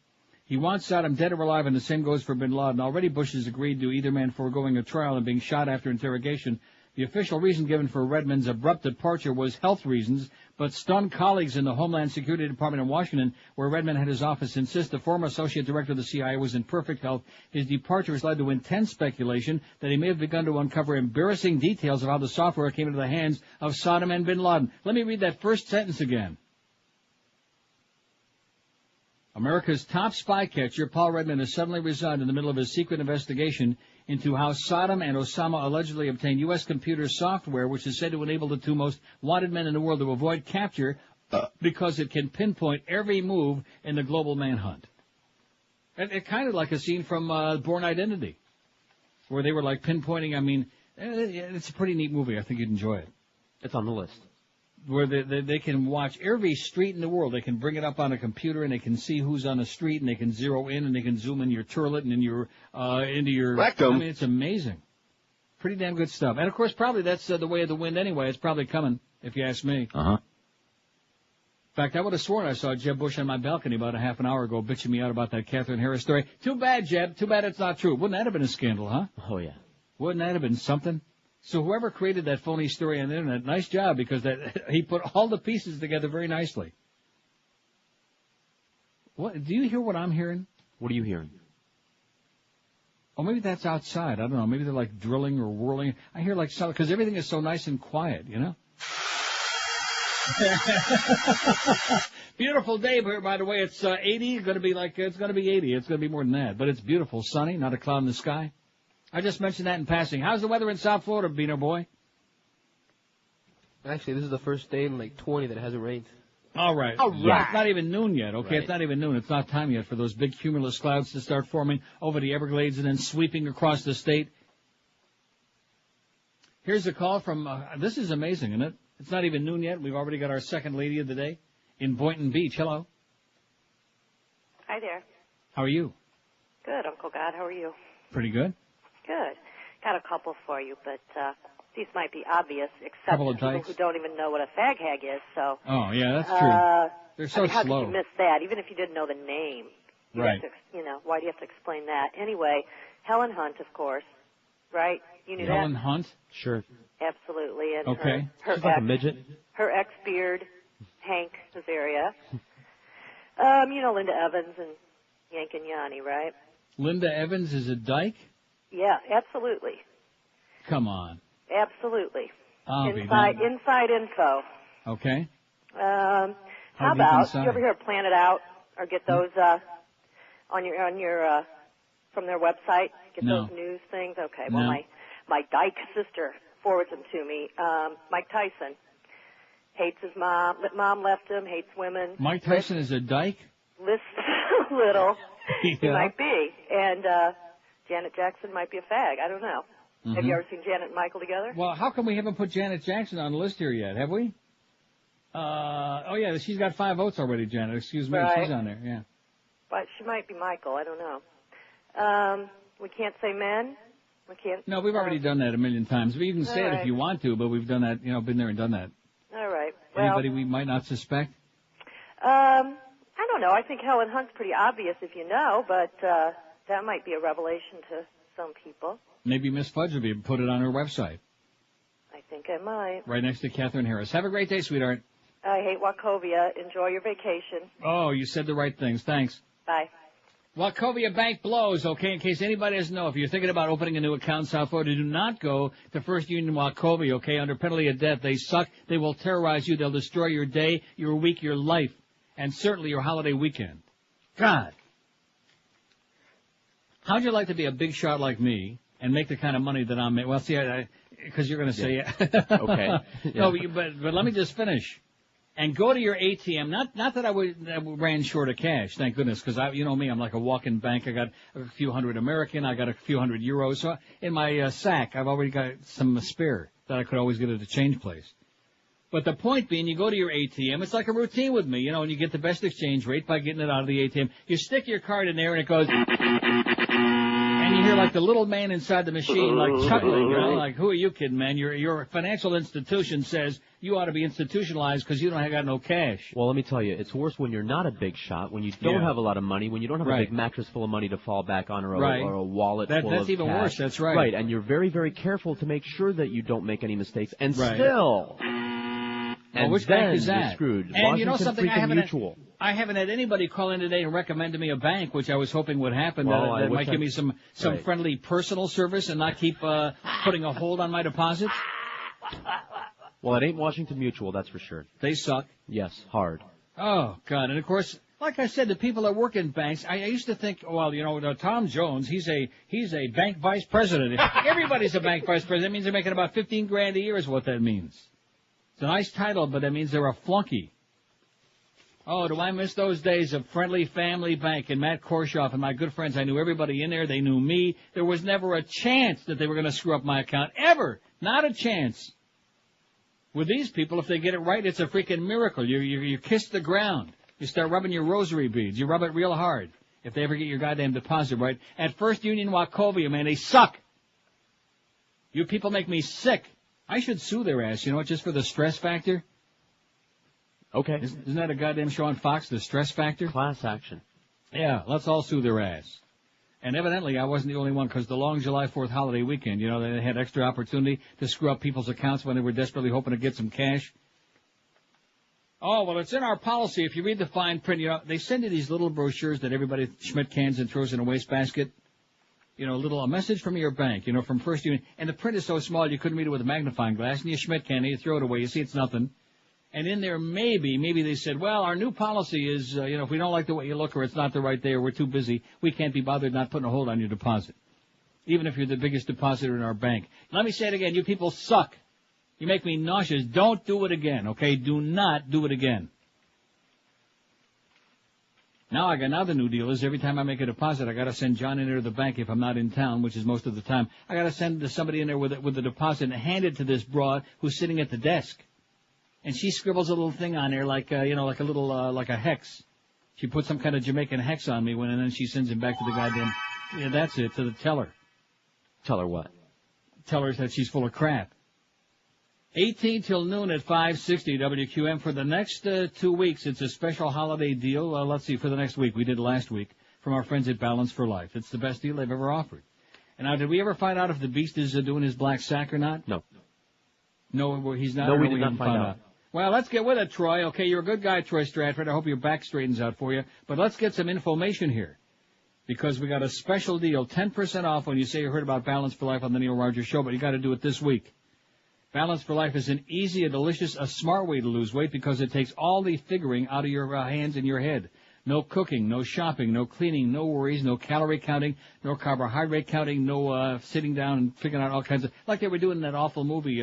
He wants Saddam dead or alive, and the same goes for bin Laden. Already Bush has agreed to either man foregoing a trial and being shot after interrogation. The official reason given for Redmond's abrupt departure was health reasons, but stunned colleagues in the Homeland Security Department in Washington, where Redmond had his office, insist the former associate director of the CIA was in perfect health. His departure has led to intense speculation that he may have begun to uncover embarrassing details of how the software came into the hands of Saddam and bin Laden. Let me read that first sentence again. America's top spy catcher, Paul Redmond, has suddenly resigned in the middle of his secret investigation into how Saddam and Osama allegedly obtained U.S. computer software, which is said to enable the two most wanted men in the world to avoid capture because it can pinpoint every move in the global manhunt. It's kind of like a scene from Bourne Identity, where they were like pinpointing. I mean, it's a pretty neat movie. I think you'd enjoy it. It's on the list. Where they can watch every street in the world. They can bring it up on a computer and they can see who's on the street and they can zero in and they can zoom in your turlet and in your into your rectum. I mean, it's amazing. Pretty damn good stuff. And of course, probably that's the way of the wind anyway. It's probably coming, if you ask me. Uh-huh. In fact, I would have sworn I saw Jeb Bush on my balcony about a half an hour ago bitching me out about that Katherine Harris story. Too bad, Jeb. Too bad it's not true. Wouldn't that have been a scandal, huh? Oh, yeah. Wouldn't that have been something? So whoever created that phony story on the internet, nice job, because he put all the pieces together very nicely. What? Do you hear what I'm hearing? What are you hearing? Oh, maybe that's outside. I don't know. Maybe they're like drilling or whirling. I hear like something, because everything is so nice and quiet, you know? Beautiful day here, by the way. It's 80. It's going to be 80. It's going to be more than that. But it's beautiful, sunny, not a cloud in the sky. I just mentioned that in passing. How's the weather in South Florida, Beano boy? Actually, this is the first day in like 20 that it hasn't rained. All right. Yeah, it's not even noon yet, okay? Right. It's not even noon. It's not time yet for those big cumulus clouds to start forming over the Everglades and then sweeping across the state. Here's a call from, this is amazing, isn't it? It's not even noon yet. We've already got our second lady of the day in Boynton Beach. Hello. Hi there. How are you? Good, Uncle God. How are you? Pretty good. Good. Got a couple for you, but these might be obvious, except to people who don't even know what a fag hag is. So. Oh yeah, that's true. They're so how slow. How could you miss that? Even if you didn't know the name, right? Why do you have to explain that? Anyway, Helen Hunt, of course, right? You knew Helen that? Hunt? Sure. Absolutely. And okay. Her She's like a midget. Her ex-beard, Hank Azaria. Linda Evans and Yank and Yanni, right? Linda Evans is a dyke? Yeah, absolutely. Come on. Absolutely. I'll Inside info. Okay. How about, inside? you ever hear of Plan It Out or get those on your from their website? Get No. those news things? Okay. No. Well, my dyke sister forwards them to me. Mike Tyson hates his mom. Mom left him, hates women. Mike Tyson is a dyke? Lists little. He Yeah. might be. And Janet Jackson might be a fag. I don't know. Have you ever seen Janet and Michael together? Well, how come we haven't put Janet Jackson on the list here yet? Have we? Oh, yeah, she's got 5 votes already, Janet. Excuse me. Right. She's on there, yeah. But she might be Michael. I don't know. We can't say men. We can't. No, we've already done that a million times. But you can say All it right. if you want to, but we've done that, been there and done that. All right. Well, Anybody we might not suspect? I don't know. I think Helen Hunt's pretty obvious if you know, but that might be a revelation to some people. Maybe Miss Fudge will put it on her website. I think I might. Right next to Katherine Harris. Have a great day, sweetheart. I hate Wachovia. Enjoy your vacation. Oh, you said the right things. Thanks. Bye. Wachovia Bank blows, okay? In case anybody doesn't know, if you're thinking about opening a new account in South Florida, do not go to First Union Wachovia, okay? Under penalty of death. They suck. They will terrorize you. They'll destroy your day, your week, your life, and certainly your holiday weekend. God. How'd you like to be a big shot like me and make the kind of money that I'm making? Well, see, because you're going to say, Okay. Yeah. No, but let me just finish. And go to your ATM. Not that I ran short of cash, thank goodness, because you know me, I'm like a walk-in bank. I got a few hundred American, I got a few hundred euros. So in my sack, I've already got some spare that I could always get at the change place. But the point being, you go to your ATM. It's like a routine with me, and you get the best exchange rate by getting it out of the ATM. You stick your card in there, and it goes. And you hear like the little man inside the machine like chuckling, like, who are you kidding, man? Your financial institution says you ought to be institutionalized because you don't got no cash. Well, let me tell you, it's worse when you're not a big shot, when you don't have a lot of money, when you don't have a big mattress full of money to fall back on or a wallet full of cash. That's even worse, that's right. Right, and you're very, very careful to make sure that you don't make any mistakes, and still... And which then bank is that? You're screwed. And Washington you know something? Mutual. I haven't had anybody call in today and recommend to me a bank, which I was hoping would happen. Well, that might give me some friendly personal service and not keep putting a hold on my deposits. Well, it ain't Washington Mutual, that's for sure. They suck. Yes, hard. Oh, God. And, of course, like I said, the people that work in banks, I used to think, well, Tom Jones, he's a bank vice president. Everybody's a bank vice president. That means they're making about $15,000 a year is what that means. It's a nice title, but that means they're a flunky. Oh, do I miss those days of Friendly Family Bank and Matt Korshoff and my good friends. I knew everybody in there. They knew me. There was never a chance that they were going to screw up my account. Ever. Not a chance. With these people, if they get it right, it's a freaking miracle. You kiss the ground. You start rubbing your rosary beads. You rub it real hard. If they ever get your goddamn deposit right. At First Union Wachovia, man, they suck. You people make me sick. I should sue their ass, just for the stress factor. Okay. Isn't that a goddamn show on Fox, the stress factor? Class action. Yeah, let's all sue their ass. And evidently I wasn't the only one, because the long July 4th holiday weekend, they had extra opportunity to screw up people's accounts when they were desperately hoping to get some cash. Oh, well, it's in our policy. If you read the fine print, they send you these little brochures that everybody Schmidt cans and throws in a wastebasket. A message from your bank, from First Union. And the print is so small you couldn't read it with a magnifying glass. And you Schmidt can, and you throw it away. You see it's nothing. And in there, maybe they said, well, our new policy is, if we don't like the way you look or it's not the right day or we're too busy, we can't be bothered not putting a hold on your deposit. Even if you're the biggest depositor in our bank. Let me say it again. You people suck. You make me nauseous. Don't do it again, okay? Do not do it again. Now the new deal is every time I make a deposit, I got to send John in there to the bank if I'm not in town, which is most of the time. I got to send somebody in there with the deposit and hand it to this broad who's sitting at the desk, and she scribbles a little thing on there like a little like a hex. She puts some kind of Jamaican hex on me and then she sends him back to the goddamn. Yeah, that's it, to the teller. Tell her what? Tell her that she's full of crap. 18 till noon at 560 WQM. For the next 2 weeks, it's a special holiday deal. Let's see, for the next week. We did last week from our friends at Balance for Life. It's the best deal they've ever offered. And now, did we ever find out if the Beast is doing his black sack or not? No. No, he's not? No, we did not find out. Well, let's get with it, Troy. Okay, you're a good guy, Troy Stratford. I hope your back straightens out for you. But let's get some information here. because we got a special deal, 10% off when you say you heard about Balance for Life on the Neil Rogers Show, but you got to do it this week. Balance for Life is an easy, a delicious, a smart way to lose weight because it takes all the figuring out of your hands and your head. No cooking, no shopping, no cleaning, no worries, no calorie counting, no carbohydrate counting, no sitting down and figuring out all kinds of, like they were doing in that awful movie,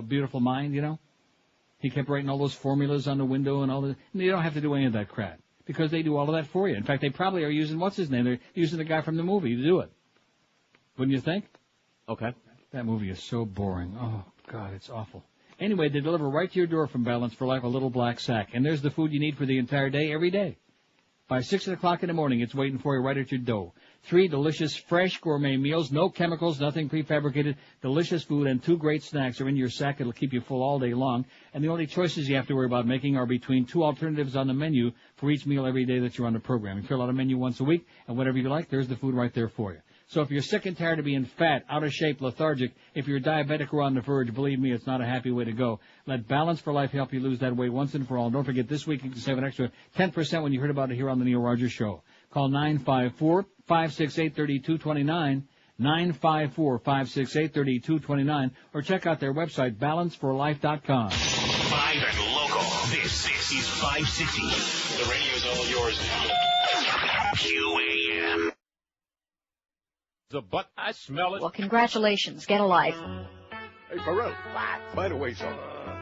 Beautiful Mind, you know? He kept writing all those formulas on the window and all that. And you don't have to do any of that crap because they do all of that for you. In fact, they probably are using, what's his name? They're using the guy from the movie to do it. Wouldn't you think? Okay. That movie is so boring. Oh, God, it's awful. Anyway, they deliver right to your door from Balance for Life, a little black sack. And there's the food you need for the entire day, every day. By 6 o'clock in the morning, it's waiting for you right at your door. 3 delicious, fresh gourmet meals, no chemicals, nothing prefabricated, delicious food, and 2 great snacks are in your sack. It'll keep you full all day long. And the only choices you have to worry about making are between 2 alternatives on the menu for each meal every day that you're on the program. You fill out a menu once a week, and whatever you like, there's the food right there for you. So if you're sick and tired of being fat, out of shape, lethargic, if you're diabetic or on the verge, believe me, it's not a happy way to go. Let Balance for Life help you lose that weight once and for all. And don't forget, this week you can save an extra 10% when you heard about it here on the Neil Rogers Show. Call 954-568-3229, 954-568-3229, or check out their website, balanceforlife.com. Live and local. This is 560. The radio's all yours now. QAM. The butt, I smell it. Well, congratulations. Get a life. Hey, Pharrell. What? By the way, son,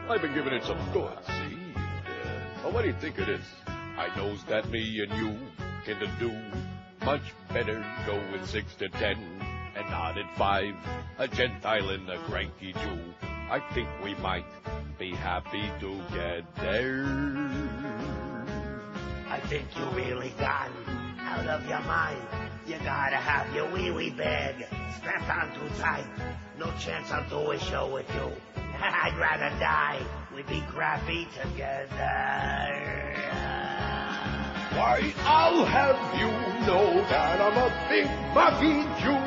I've been giving it some thought, see? Well, what do you think of this? I knows that me and you can do much better go with 6 to 10 and not at 5. A Gentile and a cranky Jew. I think we might be happy together. I think you really gone out of your mind. You gotta have your wee-wee bag strapped on too tight. No chance I'll do a show with you. I'd rather die. We'd be crappy together. Why, I'll have you know that I'm a big Buggy Jew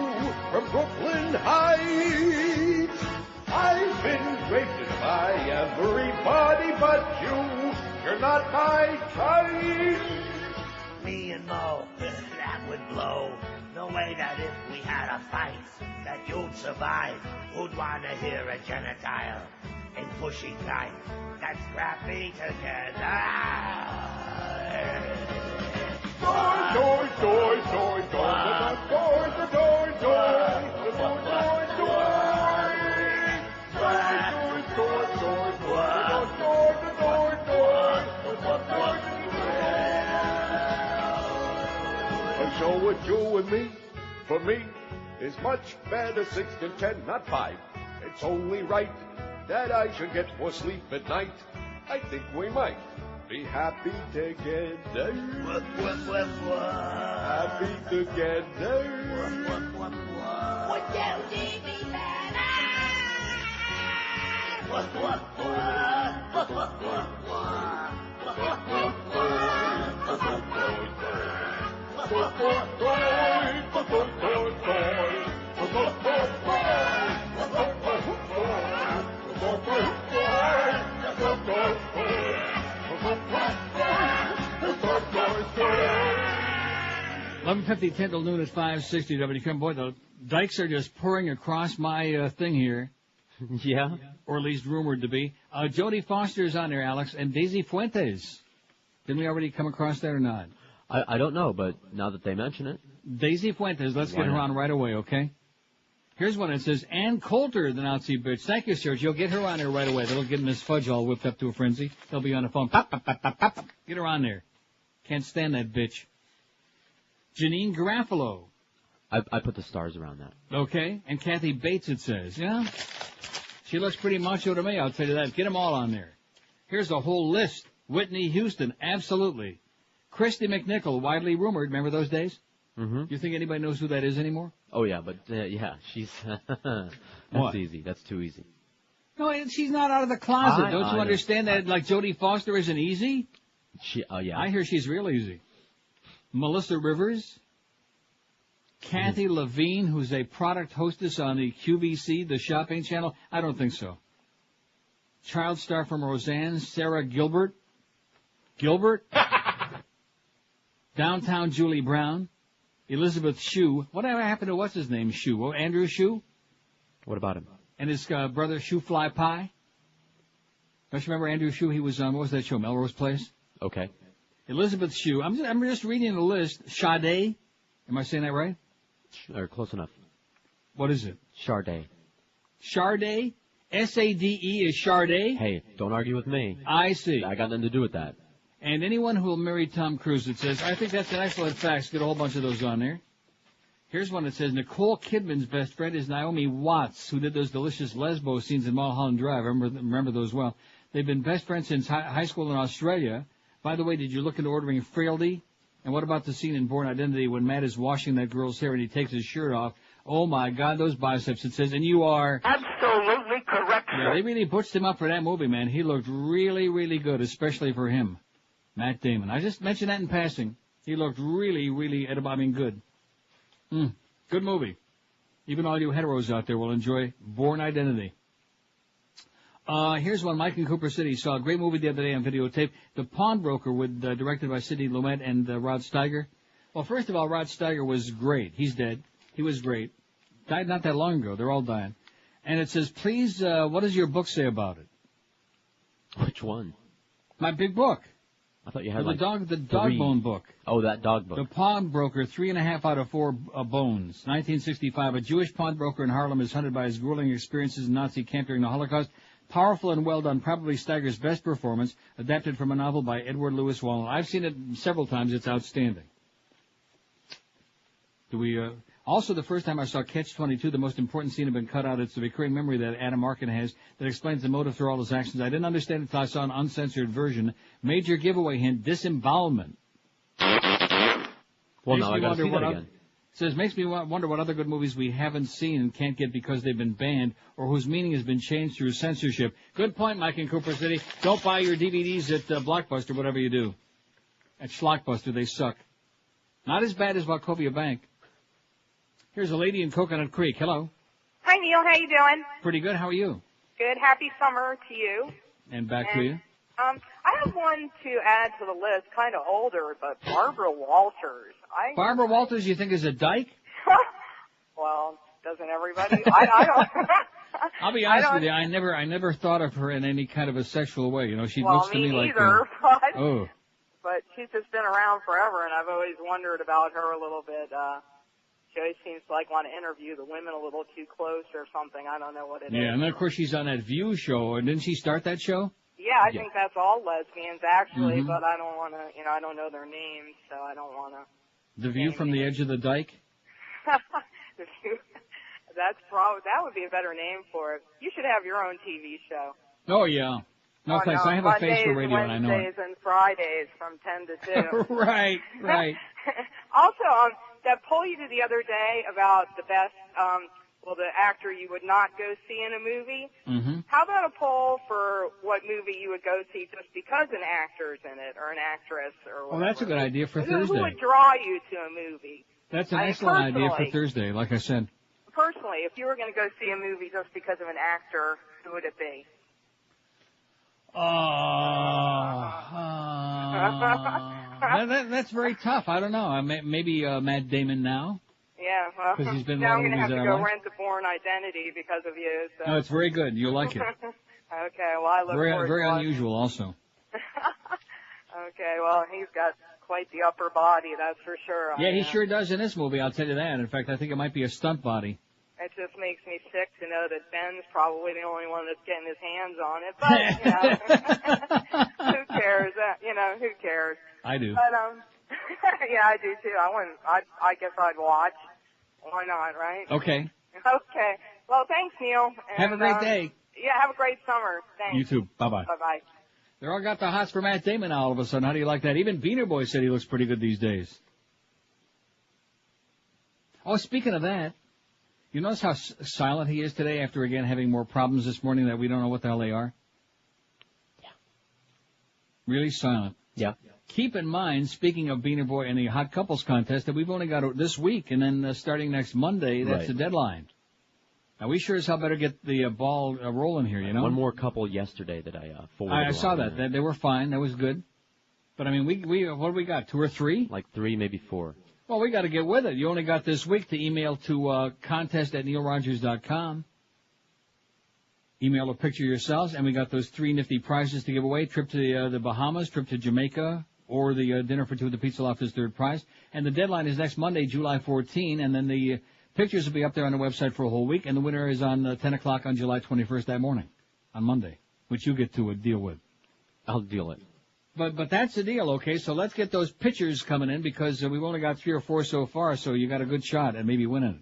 from Brooklyn Heights. I've been draped by everybody but you. You're not my type. Me and Mo, that would blow. No way that if we had a fight, that you'd survive. Who'd want to hear a genitile and pushy kind? That's crappy together. Doy, doy, doy, doy, doy, doy, doy, doy, a show with you and me, for me, is much better 6 than 10, not 5. It's only right that I should get more sleep at night. I think we might be happy together. Happy together. What you need me $11:50 till noon at 560 WQAM. Boy, the dikes are just pouring across my thing here. Yeah. Or at least rumored to be. Jodie Foster's on there, Alex, and Daisy Fuentes. Didn't we already come across that or not? I don't know, but now that they mention it. Daisy Fuentes, let's get her on right away, okay? Here's one that says, Ann Coulter, the Nazi bitch. Thank you, Serge. You'll get her on there right away. That'll get Miss Fudge all whipped up to a frenzy. They'll be on the phone. Pop, pop, pop, pop, pop. Get her on there. Can't stand that bitch. Janine Garofalo. I put the stars around that. Okay. And Kathy Bates, it says. Yeah? She looks pretty macho to me, I'll tell you that. Get them all on there. Here's a whole list. Whitney Houston, absolutely. Christy McNichol, widely rumored. Remember those days? Mm-hmm. You think anybody knows who that is anymore? Oh, yeah, but, yeah, she's... That's what? Easy. That's too easy. No, she's not out of the closet. Don't you understand that, like, Jodie Foster isn't easy? Yeah. I hear she's real easy. Melissa Rivers. Kathy Levine, who's a product hostess on the QVC, the shopping channel. I don't think so. Child star from Roseanne, Sarah Gilbert. Downtown Julie Brown. Elizabeth Shue. Whatever happened to what's his name? Shue. Oh, Andrew Shue? What about him? And his brother Shue Fly Pie. Don't you remember Andrew Shue? He was on, what was that show? Melrose Place? Okay. Elizabeth Shue. I'm just reading the list. Sade. Am I saying that right? Or close enough. What is it? Sade. Sade? S-A-D-E is Sade? Hey, don't argue with me. I see. I got nothing to do with that. And anyone who will marry Tom Cruise, it says, I think that's an excellent fact. Get a whole bunch of those on there. Here's one that says, Nicole Kidman's best friend is Naomi Watts, who did those delicious Lesbo scenes in Mulholland Drive. I remember those well. They've been best friends since high school in Australia. By the way, did you look into ordering Frailty? And what about the scene in Bourne Identity when Matt is washing that girl's hair and he takes his shirt off? Oh, my God, those biceps, it says. And you are... Absolutely correct, Yeah, they really butched him up for that movie, man. He looked really, really good, especially for him. Matt Damon. I just mentioned that in passing. He looked really, really, good. Good movie. Even all you heteros out there will enjoy Bourne Identity. Here's one. Mike in Cooper City saw a great movie the other day on videotape. The Pawnbroker, directed by Sidney Lumet and Rod Steiger. Well, first of all, Rod Steiger was great. He's dead. He was great. Died not that long ago. They're all dying. And it says, please, what does your book say about it? Which one? My big book. I thought you had the dog bone book. Oh, that dog book. The Pawnbroker, 3.5 out of 4 bones. 1965. A Jewish pawnbroker in Harlem is hunted by his grueling experiences in Nazi camp during the Holocaust. Powerful and well done. Probably Steiger's best performance. Adapted from a novel by Edward Lewis Wallen. I've seen it several times. It's outstanding. Also, the first time I saw Catch-22, the most important scene had been cut out. It's the recurring memory that Adam Arkin has that explains the motive for all his actions. I didn't understand it until I saw an uncensored version. Major giveaway hint, disembowelment. Well, now I gotta see that again. It says, makes me wonder what other good movies we haven't seen and can't get because they've been banned or whose meaning has been changed through censorship. Good point, Mike in Cooper City. Don't buy your DVDs at Blockbuster, whatever you do. At Schlockbuster, they suck. Not as bad as Wachovia Bank. Here's a lady in Coconut Creek. Hello. Hi, Neil. How you doing? Pretty good. How are you? Good. Happy summer to you. And back to you. I have one to add to the list, kind of older, but Barbara Walters. Barbara Walters, you think is a dyke? Well, doesn't everybody? I don't. I'll be honest with you. I never thought of her in any kind of a sexual way. You know, she looks to me like. But she's just been around forever, and I've always wondered about her a little bit. She always seems to want to interview the women a little too close or something. I don't know what it is. Yeah, and then of course she's on that View show. And didn't she start that show? Yeah, I think that's all lesbians actually, but I don't want to. I don't know their names, so I don't want to. The View from the Edge of the Dike. The View. That would be a better name for it. You should have your own TV show. Oh yeah. No thanks. I have Mondays, a face for radio, and I know it. Wednesdays and Fridays from 10 to 2. Right. Also, that poll you did the other day about the best, the actor you would not go see in a movie. Mm-hmm. How about a poll for what movie you would go see just because an actor's in it or an actress or whatever? Well, that's a good idea for Thursday. Who would draw you to a movie? That's an excellent idea for Thursday, like I said. Personally, if you were going to go see a movie just because of an actor, who would it be? That's very tough. I don't know. Maybe Matt Damon now. Yeah, well, because he's been now I'm going to have to go rent the Bourne Identity because of you. So. No, it's very good. You'll like it. Okay, well, I look forward very to unusual also. Okay, well, he's got quite the upper body, that's for sure. Yeah, he sure does in this movie, I'll tell you that. In fact, I think it might be a stunt body. It just makes me sick to know that Ben's probably the only one that's getting his hands on it. But, who cares? Who cares? I do. But, yeah, I do too. I guess I'd watch. Why not, right? Okay. Okay. Well, thanks, Neil. Have a great day. Yeah, have a great summer. Thanks. You too. Bye-bye. Bye-bye. They're all got the hots for Matt Damon now all of a sudden. How do you like that? Even Beaner Boy said he looks pretty good these days. Oh, speaking of that, you notice how silent he is today after, again, having more problems this morning that we don't know what the hell they are? Yeah. Really silent. Yeah. Keep in mind, speaking of Beaner Boy and the Hot Couples Contest, that we've only got this week, and then starting next Monday, that's the deadline. Now, we sure as hell better get the ball rolling here, you know? One more couple yesterday that I forwarded. I saw that. They were fine. That was good. But, I mean, we what do we got, 2 or 3? Like 3, maybe 4. Well, we got to get with it. You only got this week to email to contest@neilrogers.com. Email a picture yourselves, and we got those 3 nifty prizes to give away. Trip to the Bahamas, trip to Jamaica, or the dinner for 2 at the Pizza Loft is third prize. And the deadline is next Monday, July 14, and then the pictures will be up there on the website for a whole week, and the winner is on 10 o'clock on July 21st that morning, on Monday, which you get to deal with. I'll deal it. But that's the deal, okay? So let's get those pictures coming in because we've only got 3 or 4 so far, so you got a good shot at maybe winning it.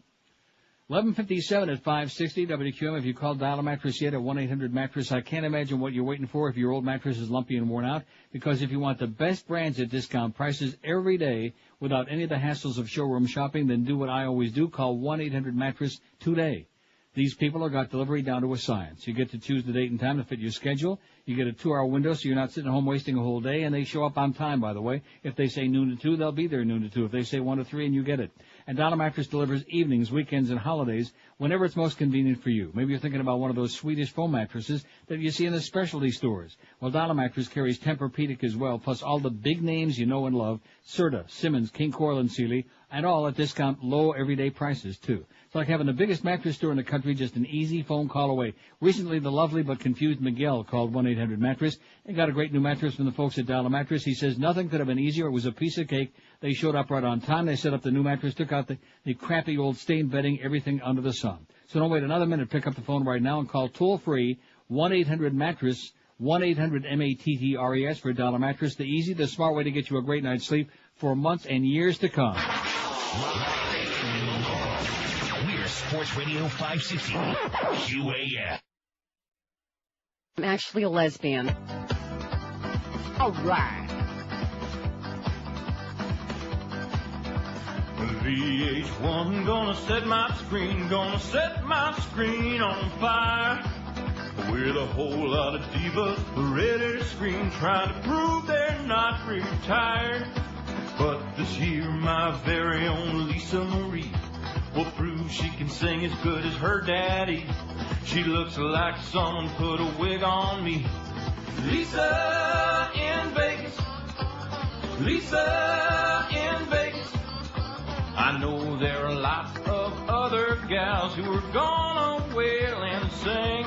11:57 at 560 WQM. If you call Dial-A-Mattress yet at 1-800-Mattress, I can't imagine what you're waiting for if your old mattress is lumpy and worn out, because if you want the best brands at discount prices every day without any of the hassles of showroom shopping, then do what I always do. Call 1-800-Mattress today. These people have got delivery down to a science. You get to choose the date and time to fit your schedule. You get a 2-hour window so you're not sitting at home wasting a whole day, and they show up on time, by the way. If they say noon to 2, they'll be there noon to 2. If they say 1 to 3, and you get it. And Dial-A-Mattress delivers evenings, weekends, and holidays whenever it's most convenient for you. Maybe you're thinking about one of those Swedish foam mattresses that you see in the specialty stores. Well, Dial-A-Mattress carries Tempur-Pedic as well, plus all the big names you know and love, Serta, Simmons, King Coil, and Sealy, and all at discount low everyday prices, too. It's like having the biggest mattress store in the country, just an easy phone call away. Recently, the lovely but confused Miguel called 1-800-Mattress and got a great new mattress from the folks at Dial-A-Mattress. He says nothing could have been easier. It was a piece of cake. They showed up right on time. They set up the new mattress, took out the crappy old stained bedding, everything under the sun. So don't wait another minute. Pick up the phone right now and call toll-free 1-800-Mattress, 1-800-MATTRES for Dial-A-Mattress. The easy, the smart way to get you a great night's sleep for months and years to come. We're Sports Radio 560 QAF. I'm actually a lesbian. All right. VH1 gonna set my screen on fire. With a whole lot of divas ready to scream, trying to prove they're not retired. But this year, my very own Lisa Marie will prove she can sing as good as her daddy. She looks like someone put a wig on me. Lisa in Vegas, Lisa in Vegas. I know there are lots of other gals who are gonna wail and sing.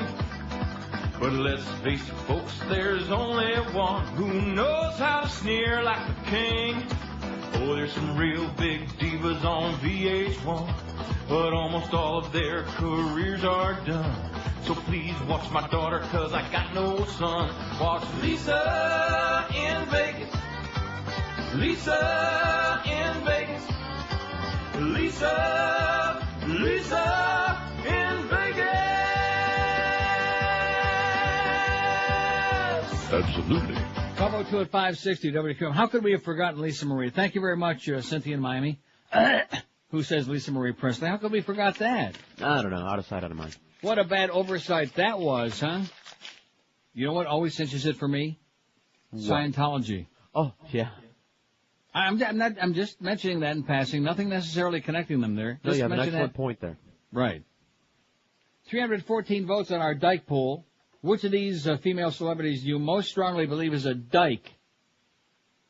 But let's face it, folks, there's only one who knows how to sneer like the king. Oh, there's some real big divas on VH1, but almost all of their careers are done. So please watch my daughter, 'cause I got no son. Watch Lisa in Vegas, Lisa in Vegas, Lisa, Lisa in Vegas. Absolutely. 1202 at 560 WQM. How could we have forgotten Lisa Marie? Thank you very much, Cynthia in Miami. Who says Lisa Marie Presley? How could we forgot that? I don't know. Out of sight, out of mind. What a bad oversight that was, huh? You know what always cinches it for me? What? Scientology. Oh, yeah. I'm just mentioning that in passing. Nothing necessarily connecting them there. No, just you have an mention excellent that. point there. Right. 314 votes on our dyke poll. Which of these female celebrities do you most strongly believe is a dyke?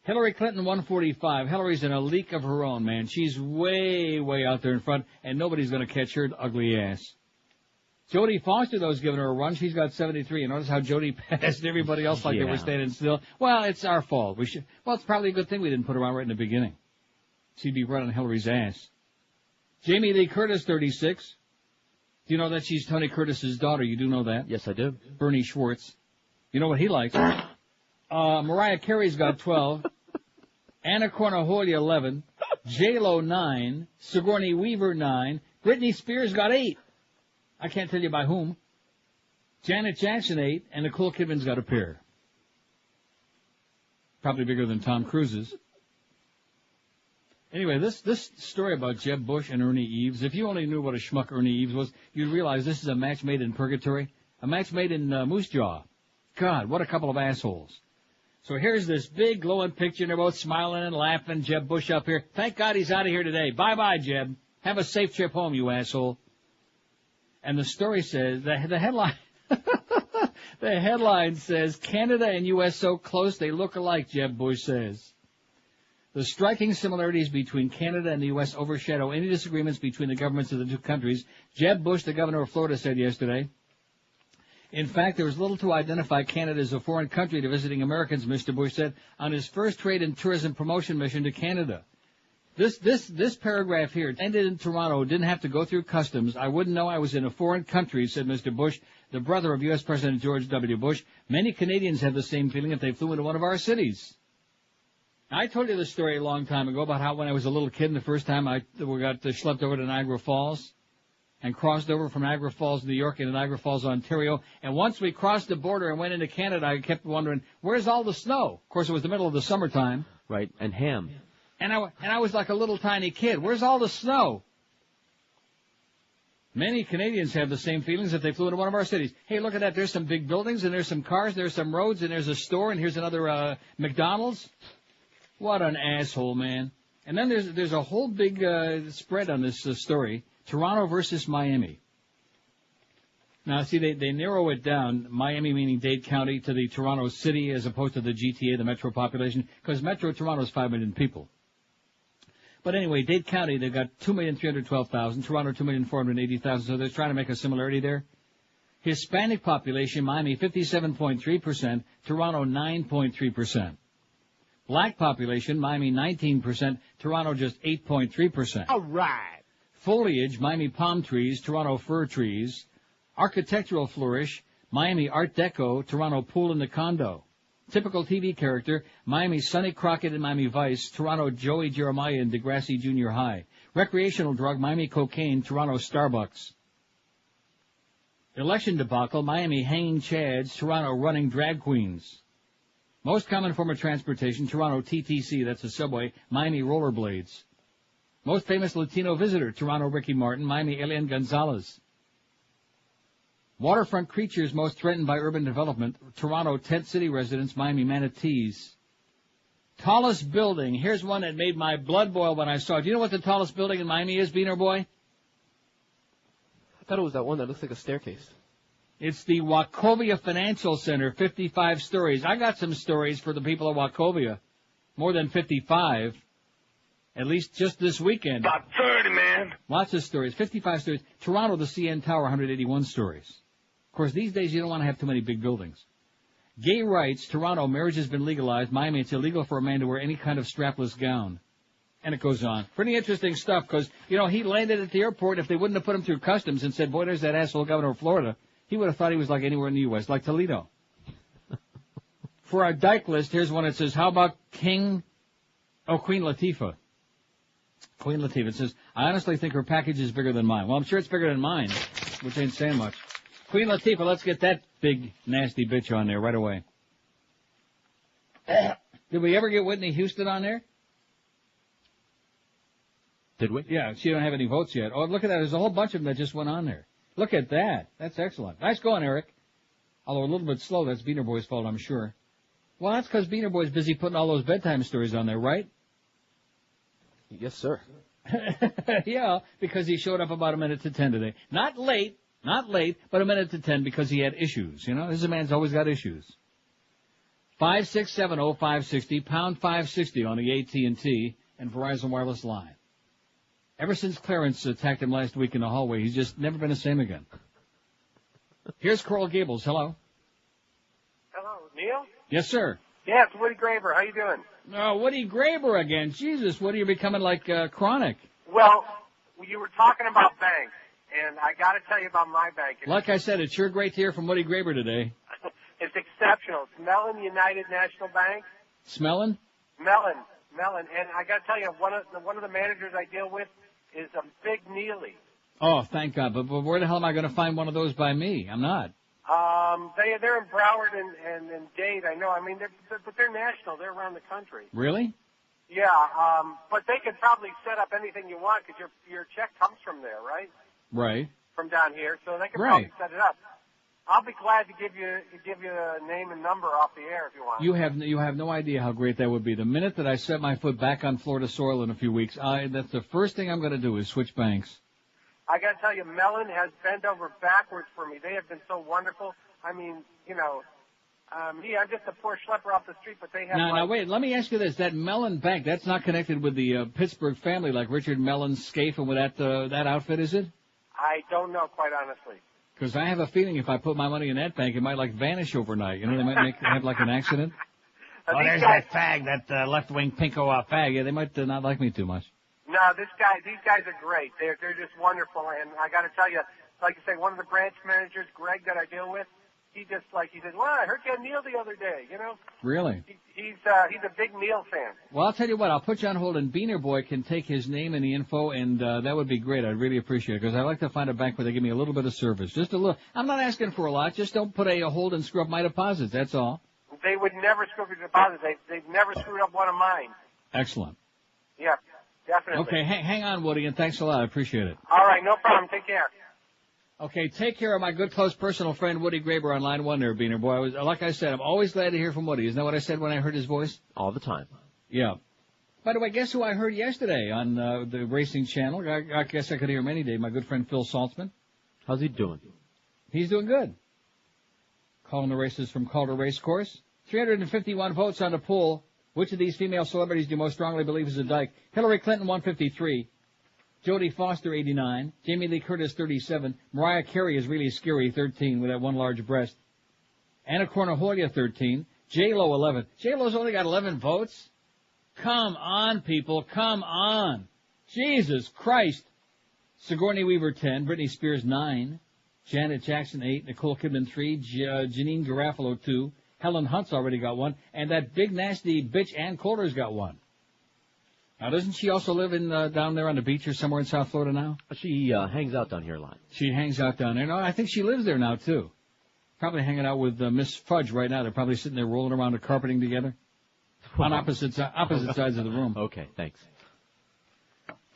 Hillary Clinton, 145. Hillary's in a league of her own, man. She's way, way out there in front, and nobody's going to catch her ugly ass. Jodie Foster, though, is giving her a run. She's got 73. You notice how Jodie passed everybody else like they were standing still? Well, it's our fault. It's probably a good thing we didn't put her on right in the beginning. She'd be right on Hillary's ass. Jamie Lee Curtis, 36. Do you know that she's Tony Curtis's daughter? You do know that? Yes, I do. Bernie Schwartz. You know what he likes? Mariah Carey's got 12. Anna Cornaholia, 11. J-Lo, 9. Sigourney Weaver, 9. Britney Spears got 8. I can't tell you by whom. Janet Jackson, 8. And Nicole Kidman's got a pair. Probably bigger than Tom Cruise's. Anyway, this story about Jeb Bush and Ernie Eves, if you only knew what a schmuck Ernie Eves was, you'd realize this is a match made in purgatory. A match made in Moose Jaw. God, what a couple of assholes. So here's this big glowing picture, and they're both smiling and laughing. Jeb Bush up here. Thank God he's out of here today. Bye-bye, Jeb. Have a safe trip home, you asshole. And the story says, the headline, the headline says, Canada and U.S. so close they look alike, Jeb Bush says. The striking similarities between Canada and the U.S. overshadow any disagreements between the governments of the two countries, Jeb Bush, the governor of Florida, said yesterday. In fact, there was little to identify Canada as a foreign country to visiting Americans, Mr. Bush said, on his first trade and tourism promotion mission to Canada. This paragraph here ended in Toronto, didn't have to go through customs. I wouldn't know I was in a foreign country, said Mr. Bush, the brother of U.S. President George W. Bush. Many Canadians have the same feeling if they flew into one of our cities. I told you this story a long time ago about how when I was a little kid and the first time we got schlepped over to Niagara Falls and crossed over from Niagara Falls, New York into Niagara Falls, Ontario. And once we crossed the border and went into Canada, I kept wondering, where's all the snow? Of course, it was the middle of the summertime. Right, and ham. And I was like a little tiny kid. Where's all the snow? Many Canadians have the same feelings if they flew into one of our cities. Hey, look at that. There's some big buildings, and there's some cars, there's some roads, and there's a store, and here's another McDonald's. What an asshole, man. And then there's a whole big spread on this story. Toronto versus Miami. Now, see, they narrow it down, Miami meaning Dade County, to the Toronto city as opposed to the GTA, the metro population, because Metro Toronto is 5 million people. But anyway, Dade County, they've got 2,312,000, Toronto 2,480,000, so they're trying to make a similarity there. Hispanic population, Miami 57.3%, Toronto 9.3%. Black population, Miami 19%, Toronto just 8.3%. All right. Foliage, Miami palm trees, Toronto fir trees. Architectural flourish, Miami Art Deco, Toronto pool in the condo. Typical TV character, Miami Sonny Crockett in Miami Vice, Toronto Joey Jeremiah in Degrassi Junior High. Recreational drug, Miami cocaine, Toronto Starbucks. Election debacle, Miami hanging chads, Toronto running drag queens. Most common form of transportation, Toronto TTC, that's a subway, Miami rollerblades. Most famous Latino visitor, Toronto Ricky Martin, Miami Elian Gonzalez. Waterfront creatures most threatened by urban development, Toronto tent city residents, Miami manatees. Tallest building, here's one that made my blood boil when I saw it. Do you know what the tallest building in Miami is, Beaner Boy? I thought it was that one that looks like a staircase. It's the Wachovia Financial Center, 55 stories. I got some stories for the people of Wachovia. More than 55. At least just this weekend. About 30, man. Lots of stories. 55 stories. Toronto, the CN Tower, 181 stories. Of course, these days you don't want to have too many big buildings. Gay rights. Toronto, marriage has been legalized. Miami, it's illegal for a man to wear any kind of strapless gown. And it goes on. Pretty interesting stuff because, he landed at the airport. If they wouldn't have put him through customs and said, boy, there's that asshole governor of Florida, he would have thought he was like anywhere in the U.S., like Toledo. For our dyke list, here's one that says, how about Queen Latifah? Queen Latifah. It says, I honestly think her package is bigger than mine. Well, I'm sure it's bigger than mine, which ain't saying much. Queen Latifah, let's get that big, nasty bitch on there right away. Did we ever get Whitney Houston on there? Did we? Yeah, she don't have any votes yet. Oh, look at that. There's a whole bunch of them that just went on there. Look at that. That's excellent. Nice going, Eric. Although a little bit slow. That's Beaner Boy's fault, I'm sure. Well, that's because Beaner Boy's busy putting all those bedtime stories on there, right? Yes, sir. Yeah, because he showed up about a minute to 10 today. Not late, but a minute to 10 because he had issues. This man's always got issues. 5670560, pound 560 on the AT&T and Verizon Wireless line. Ever since Clarence attacked him last week in the hallway, he's just never been the same again. Here's Coral Gables. Hello. Hello, Neil? Yes, sir. Yeah, it's Woody Graber. How you doing? Oh, Woody Graber again. Jesus, Woody, you're becoming like chronic. Well, you were talking about banks, and I got to tell you about my bank. Like I said, it's sure great to hear from Woody Graber today. It's exceptional. It's Mellon United National Bank. Smelling? Mellon. And I got to tell you, one of the managers I deal with is a big Neely. Oh, thank God. But where the hell am I going to find one of those by me? I'm not. They're in Broward and Dade. I know. I mean, but they're national. They're around the country. Really? Yeah. But they could probably set up anything you want because your check comes from there, right? Right. From down here, so they could probably set it up. I'll be glad to give you a name and number off the air if you want. You have no idea how great that would be. The minute that I set my foot back on Florida soil in a few weeks, that's the first thing I'm going to do is switch banks. I got to tell you, Mellon has bent over backwards for me. They have been so wonderful. I mean, I'm just a poor schlepper off the street, but they have... Now, wait, let me ask you this. That Mellon Bank, that's not connected with the Pittsburgh family like Richard Mellon's Scaife and with that outfit, is it? I don't know, quite honestly. Because I have a feeling if I put my money in that bank, it might, like, vanish overnight. You know, they might have, like, an accident. Oh, there's that fag, that left-wing pinko fag. Yeah, they might not like me too much. No, these guys are great. They're just wonderful, and I got to tell you, like I say, one of the branch managers, Greg, that I deal with, he said, well, I heard you had Neil the other day, you know? Really? He's a big Neil fan. Well, I'll tell you what, I'll put you on hold, and Beaner Boy can take his name and the info, and that would be great. I'd really appreciate it, because I like to find a bank where they give me a little bit of service. Just a little. I'm not asking for a lot. Just don't put a hold and screw up my deposits. That's all. They would never screw up your deposits. They've never screwed up one of mine. Excellent. Yeah, definitely. Okay, hang on, Woody, and thanks a lot. I appreciate it. All right, no problem. Take care. Okay, take care of my good, close, personal friend Woody Graber on line 1 there, Beaner Boy. Like I said, I'm always glad to hear from Woody. Isn't that what I said when I heard his voice? All the time. Yeah. By the way, guess who I heard yesterday on the racing channel? I guess I could hear him any day. My good friend Phil Saltzman. How's he doing? He's doing good. Calling the races from Calder Racecourse. 351 votes on the poll. Which of these female celebrities do you most strongly believe is a dyke? Hillary Clinton, 153. Jodie Foster, 89. Jamie Lee Curtis, 37. Mariah Carey is really scary, 13, with that one large breast. Anna Cornaholia, 13. J-Lo, 11. J-Lo's only got 11 votes? Come on, people. Come on. Jesus Christ. Sigourney Weaver, 10. Britney Spears, 9. Janet Jackson, 8. Nicole Kidman, 3. Janine Garofalo, 2. Helen Hunt's already got 1. And that big, nasty bitch Ann Coulter's got 1. Now, doesn't she also live in down there on the beach or somewhere in South Florida now? She hangs out down here a lot. She hangs out down there. No, I think she lives there now, too. Probably hanging out with Miss Fudge right now. They're probably sitting there rolling around the carpeting together on opposite sides of the room. Okay, thanks.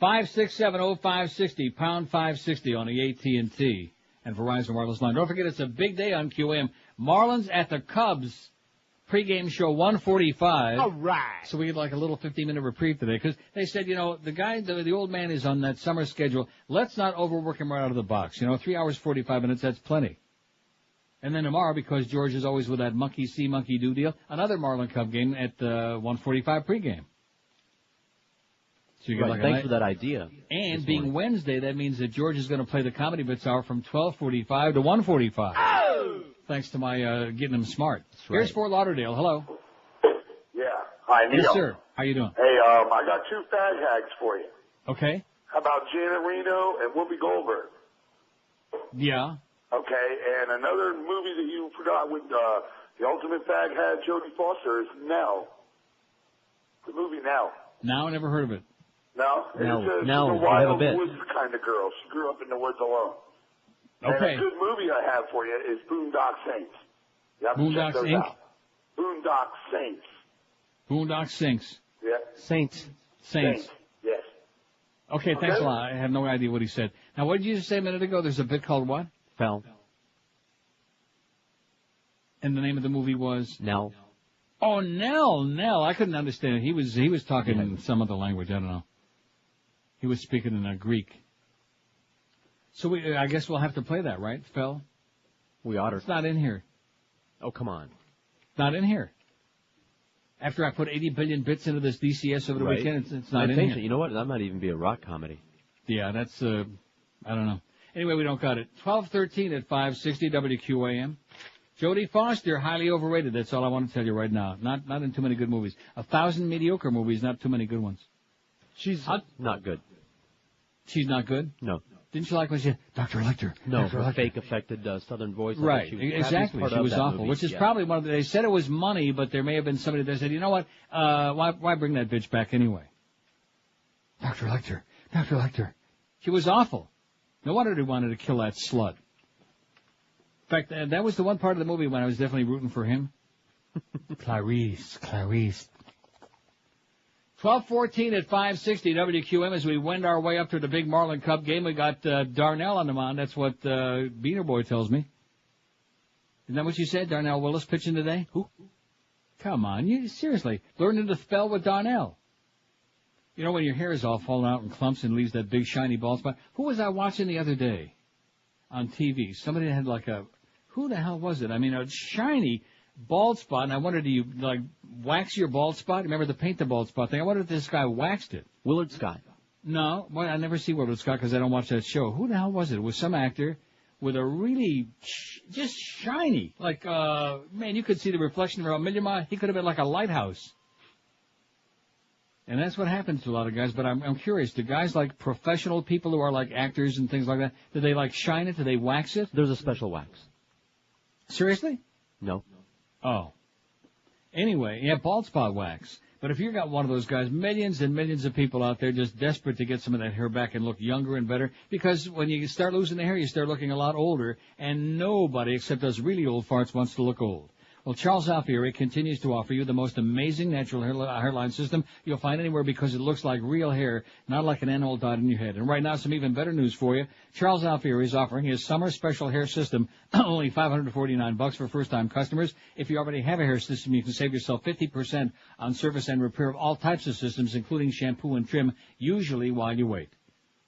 5670560, pound 560 on the AT&T and Verizon Wireless line. Don't forget, it's a big day on QM. Marlins at the Cubs. Pre-game show 1:45. All right. So we get like a little 15-minute reprieve today because they said, you know, the old man is on that summer schedule. Let's not overwork him right out of the box. You know, 3 hours 45 minutes, that's plenty. And then tomorrow, because George is always with that monkey see, monkey do deal, another Marlin Cub game at 1:45 pregame. So you get like thanks for that idea. And being Wednesday, that means that George is going to play the Comedy Bits Hour from 12:45 to 1:45. Oh! Thanks to my getting him smart. That's right. Here's Fort Lauderdale. Hello. Yeah. Hi, Neil. Yes, sir. How you doing? Hey, I got 2 fag hags for you. Okay. How about Janet Reno and Whoopi Goldberg? Yeah. Okay, and another movie that you forgot with the ultimate fag hag Jodie Foster is Nell. The movie Nell. Now I never heard of it. No? It's a wild woods kind of girl. She grew up in the woods alone. Okay. And a good movie I have for you is Boondock Saints. You have to check Boondock those Inc? out. Boondock Saints. Boondock Saints. Yeah. Saints. Yes. Okay, thanks a lot. I have no idea what he said. Now, what did you say a minute ago? There's a bit called what? Fell. And the name of the movie was? Nell. Oh, Nell. I couldn't understand it. He was talking in some other language. I don't know. He was speaking in Greek. So I guess we'll have to play that, right, Phil? We ought to. It's not in here. Oh, come on. Not in here. After I put 80 billion bits into this DCS over the weekend, it's not in here. You know what? That might even be a rock comedy. Yeah, that's, I don't know. Anyway, we don't got it. 12:13 at 560 WQAM. Jodie Foster, highly overrated. That's all I want to tell you right now. Not in too many good movies. 1,000 mediocre movies, not too many good ones. She's not good. She's not good? No. Didn't you like when she, Dr. Lecter? No, her fake affected southern voice. Right, exactly. She was awful, which is probably one of they said it was money, but there may have been somebody that said, you know what, why bring that bitch back anyway? Dr. Lecter. She was awful. No wonder they wanted to kill that slut. In fact, that was the one part of the movie when I was definitely rooting for him. Clarice. 12:14 at 560 WQM as we wend our way up to the big Marlin Cup game. We got Darnell on the mound. That's what Beaner Boy tells me. Isn't that what you said? Darnell Willis pitching today? Who? Come on, you seriously learning to spell with Darnell. You know when your hair is all falling out in clumps and leaves that big shiny bald spot. Who was I watching the other day on TV? Somebody had like who the hell was it? I mean, a shiny bald spot, and I wondered, do you, like, wax your bald spot? Remember the paint the bald spot thing? I wonder if this guy waxed it. Willard Scott. No, well, I never see Willard Scott because I don't watch that show. Who the hell was it? It was some actor with a really just shiny, like, man, you could see the reflection from a million miles. He could have been like a lighthouse. And that's what happens to a lot of guys, but I'm curious. Do guys like professional people who are like actors and things like that, do they like shine it? Do they wax it? There's a special wax. Seriously? No. Oh. Anyway, yeah, bald spot wax. But if you've got one of those guys, millions and millions of people out there just desperate to get some of that hair back and look younger and better, because when you start losing the hair, you start looking a lot older, and nobody except us really old farts wants to look old. Well, Charles Alfieri continues to offer you the most amazing natural hairline system you'll find anywhere because it looks like real hair, not like an animal dyed in your head. And right now, some even better news for you. Charles Alfieri is offering his summer special hair system, only $549 for first-time customers. If you already have a hair system, you can save yourself 50% on service and repair of all types of systems, including shampoo and trim, usually while you wait.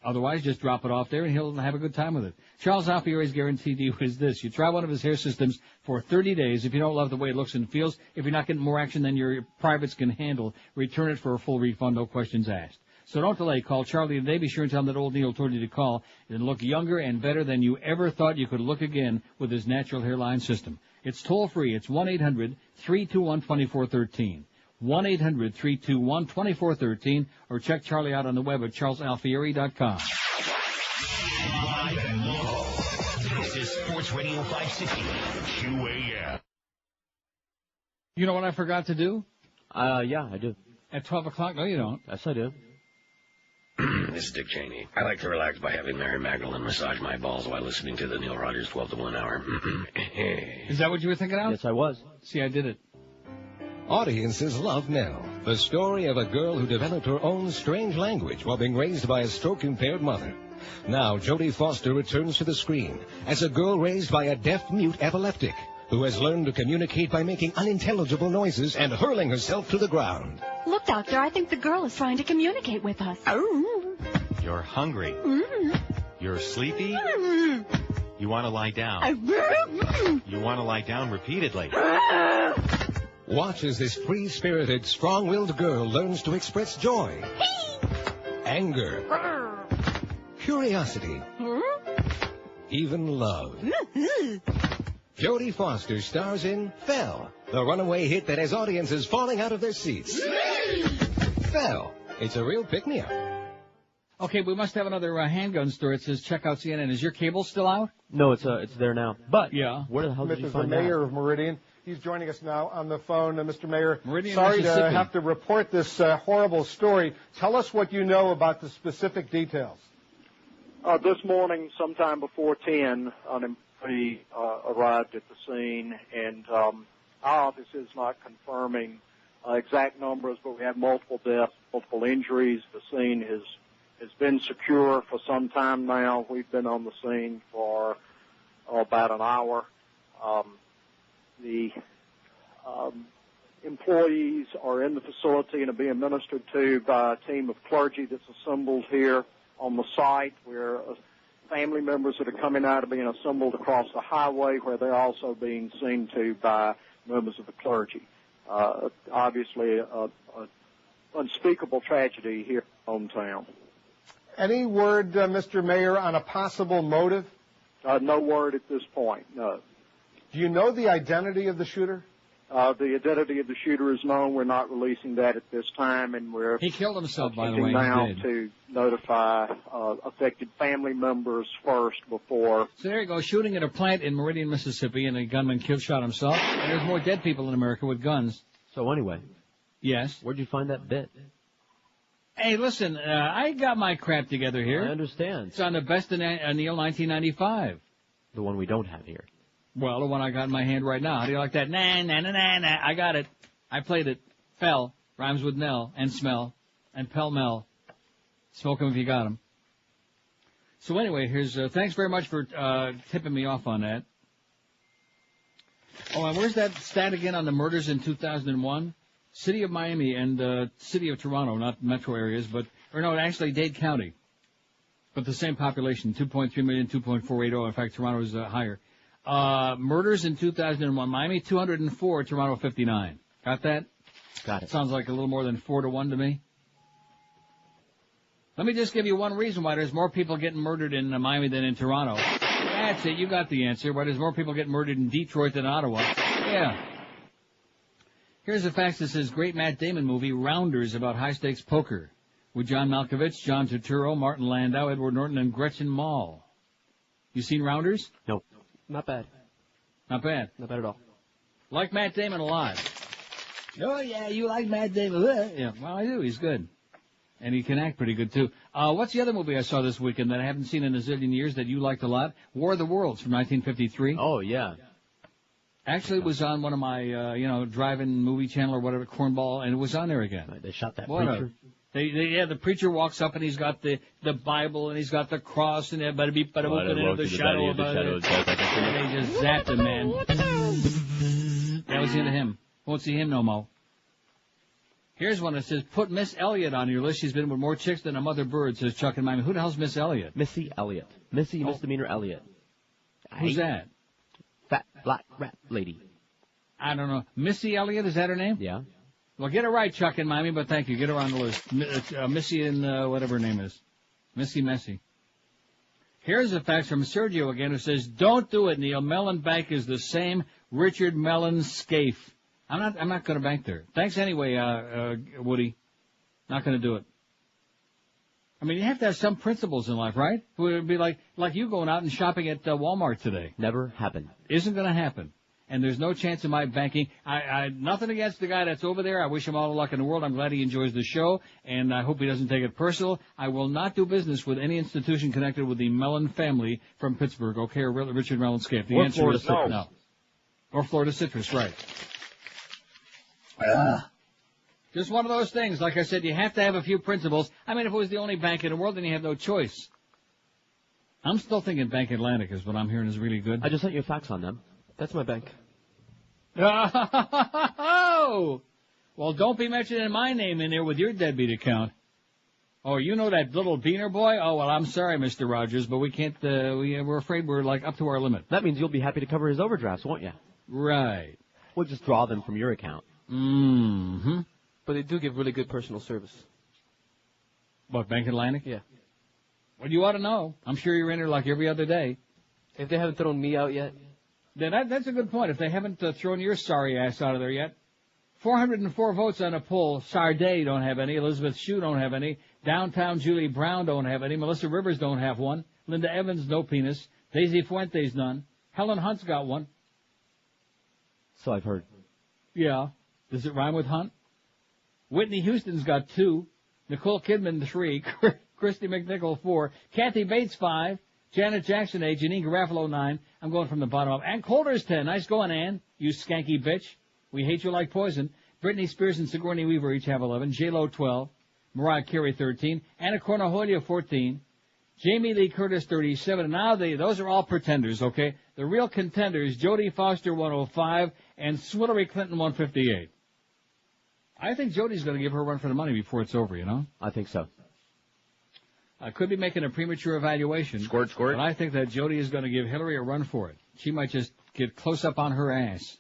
Otherwise, just drop it off there and he'll have a good time with it. Charles Alfieri's guarantee to you is this. You try one of his hair systems for 30 days. If you don't love the way it looks and feels, if you're not getting more action than your privates can handle, return it for a full refund, no questions asked. So don't delay. Call Charlie today. Be sure and tell him that old Neil told you to call and look younger and better than you ever thought you could look again with his natural hairline system. It's toll-free. It's 1-800-321-2413. 1-800-321-2413, or check Charlie out on the web at charlesalfieri.com. Live and local. This is Sports Radio 560, QAM. You know what I forgot to do? Yeah, I do. At 12 o'clock? No, you don't. Yes, I do. This is Dick Cheney. I like to relax by having Mary Magdalene massage my balls while listening to the Neil Rogers 12 to 1 hour. Is that what you were thinking of? Yes, I was. See, I did it. Audiences love Nell, the story of a girl who developed her own strange language while being raised by a stroke-impaired mother. Now, Jodie Foster returns to the screen as a girl raised by a deaf-mute epileptic who has learned to communicate by making unintelligible noises and hurling herself to the ground. Look, Doctor, I think the girl is trying to communicate with us. You're hungry. You're sleepy. You want to lie down. You want to lie down repeatedly. Watch as this free-spirited, strong-willed girl learns to express joy, anger, curiosity, even love. Jodie Foster stars in Fell, the runaway hit that has audiences falling out of their seats. Fell. It's a real pick-me-up. Okay, we must have another handgun story. It says check out CNN. Is your cable still out? No, it's there now. But yeah, where the hell did you This is find the mayor that? of Meridian. He's joining us now on the phone. Mr. Mayor, Meridian, sorry to Mississippi. have to report this horrible story. Tell us what you know about the specific details. This morning, sometime before 10, an employee arrived at the scene, and our office is not confirming exact numbers, but we have multiple deaths, multiple injuries. The scene has been secure for some time now. We've been on the scene for about an hour. The employees are in the facility and are being ministered to by a team of clergy that's assembled here on the site, where family members that are coming out are being assembled across the highway, where they're also being seen to by members of the clergy. Obviously, an unspeakable tragedy here in hometown. Any word, Mr. Mayor, on a possible motive? No word at this point, no. Do you know the identity of the shooter? The identity of the shooter is known. We're not releasing that at this time, and we're He killed himself, by the way. now He did. to notify affected family members first before. So there you go, shooting at a plant in Meridian, Mississippi, and a gunman shot himself. And there's more dead people in America with guns. So anyway. Yes? Where'd you find that bit? Hey, listen, I got my crap together here. I understand. It's on the Best of Neil 1995. The one we don't have here. Well, the one I got in my hand right now. How do you like that? Nah, nah, nah, nah, nah. I got it. I played it. Fell. Rhymes with Nell and smell and pell-mell. Smoke 'em if you got 'em. So anyway, here's, thanks very much for tipping me off on that. Oh, and where's that stat again on the murders in 2001? City of Miami and City of Toronto, not metro areas, actually Dade County. But the same population, 2.3 million, 2.480. In fact, Toronto is higher. Murders in 2001, Miami 204, Toronto 59. Got that? Got it. Sounds like a little more than 4-1 to me. Let me just give you one reason why there's more people getting murdered in Miami than in Toronto. That's it. You got the answer. Why there's more people getting murdered in Detroit than Ottawa. Yeah. Here's a fact that says great Matt Damon movie, Rounders, about high-stakes poker. With John Malkovich, John Turturro, Martin Landau, Edward Norton, and Gretchen Mol. You seen Rounders? No. Not bad. Not bad. Not bad at all. Like Matt Damon a lot. Oh, yeah, you like Matt Damon. Yeah, well, I do. He's good. And he can act pretty good, too. What's the other movie I saw this weekend that I haven't seen in a zillion years that you liked a lot? War of the Worlds from 1953. Oh, yeah. Actually, it was on one of my, drive-in movie channel or whatever, Cornball, and it was on there again. Right, they shot that preacher. The preacher walks up and he's got the Bible and he's got the cross and everybody but open the shadow of the death. And they just zapped him, man. That was the end of him. Won't see him no more. Here's one that says, put Miss Elliott on your list. She's been with more chicks than a mother bird, says Chuck in Miami. Who the hell's Miss Elliott? Missy Elliott. Missy Misdemeanor Elliott. Who's that? Fat, black, rat lady. I don't know. Missy Elliott, is that her name? Yeah. Well, get it right, Chuck in Miami, but thank you. Get her on the list. Missy and whatever her name is. Messy. Here's a fax from Sergio again who says, don't do it, Neil. Mellon Bank is the same Richard Mellon scaife. I'm not going to bank there. Thanks anyway, Woody. Not going to do it. I mean, you have to have some principles in life, right? It would be like you going out and shopping at Walmart today. Never happened. Isn't going to happen. And there's no chance of my banking. I nothing against the guy that's over there. I wish him all the luck in the world. I'm glad he enjoys the show, and I hope he doesn't take it personal. I will not do business with any institution connected with the Mellon family from Pittsburgh, okay, or Richard Mellon scaife. The answer is no. Or Florida Citrus, right. Just one of those things. Like I said, you have to have a few principles. I mean, if it was the only bank in the world, then you have no choice. I'm still thinking Bank Atlantic is what I'm hearing is really good. I just sent you a fax on them. That's my bank. Oh! Well, don't be mentioning my name in there with your deadbeat account. Oh, you know that little beaner boy? Oh, well, I'm sorry, Mr. Rogers, but we can't, we're afraid we're, up to our limit. That means you'll be happy to cover his overdrafts, won't you? Right. We'll just draw them from your account. Mm-hmm. But they do give really good personal service. What, Bank Atlantic? Yeah. Well, you ought to know. I'm sure you're in there like every other day. If they haven't thrown me out yet. Then that's a good point. If they haven't thrown your sorry ass out of there yet. 404 votes on a poll. Sarday don't have any. Elizabeth Shue don't have any. Downtown Julie Brown don't have any. Melissa Rivers don't have one. Linda Evans, no penis. Daisy Fuentes, none. Helen Hunt's got one. So I've heard. Yeah. Does it rhyme with Hunt? Whitney Houston's got 2. Nicole Kidman, 3. Christy McNichol, 4. Kathy Bates, 5. Janet Jackson, 8. Janine Garofalo, 9. I'm going from the bottom up. Ann Coulter's 10. Nice going, Ann. You skanky bitch. We hate you like poison. Britney Spears and Sigourney Weaver each have 11. J-Lo, 12. Mariah Carey, 13. Anna Cornajolia, 14. Jamie Lee Curtis, 37. Now those are all pretenders, okay? The real contenders, Jodie Foster, 105, and Hillary Clinton, 158. I think Jodie's going to give her a run for the money before it's over, you know? I think so. I could be making a premature evaluation. Squirt. But I think that Jodie is going to give Hillary a run for it. She might just get close up on her ass.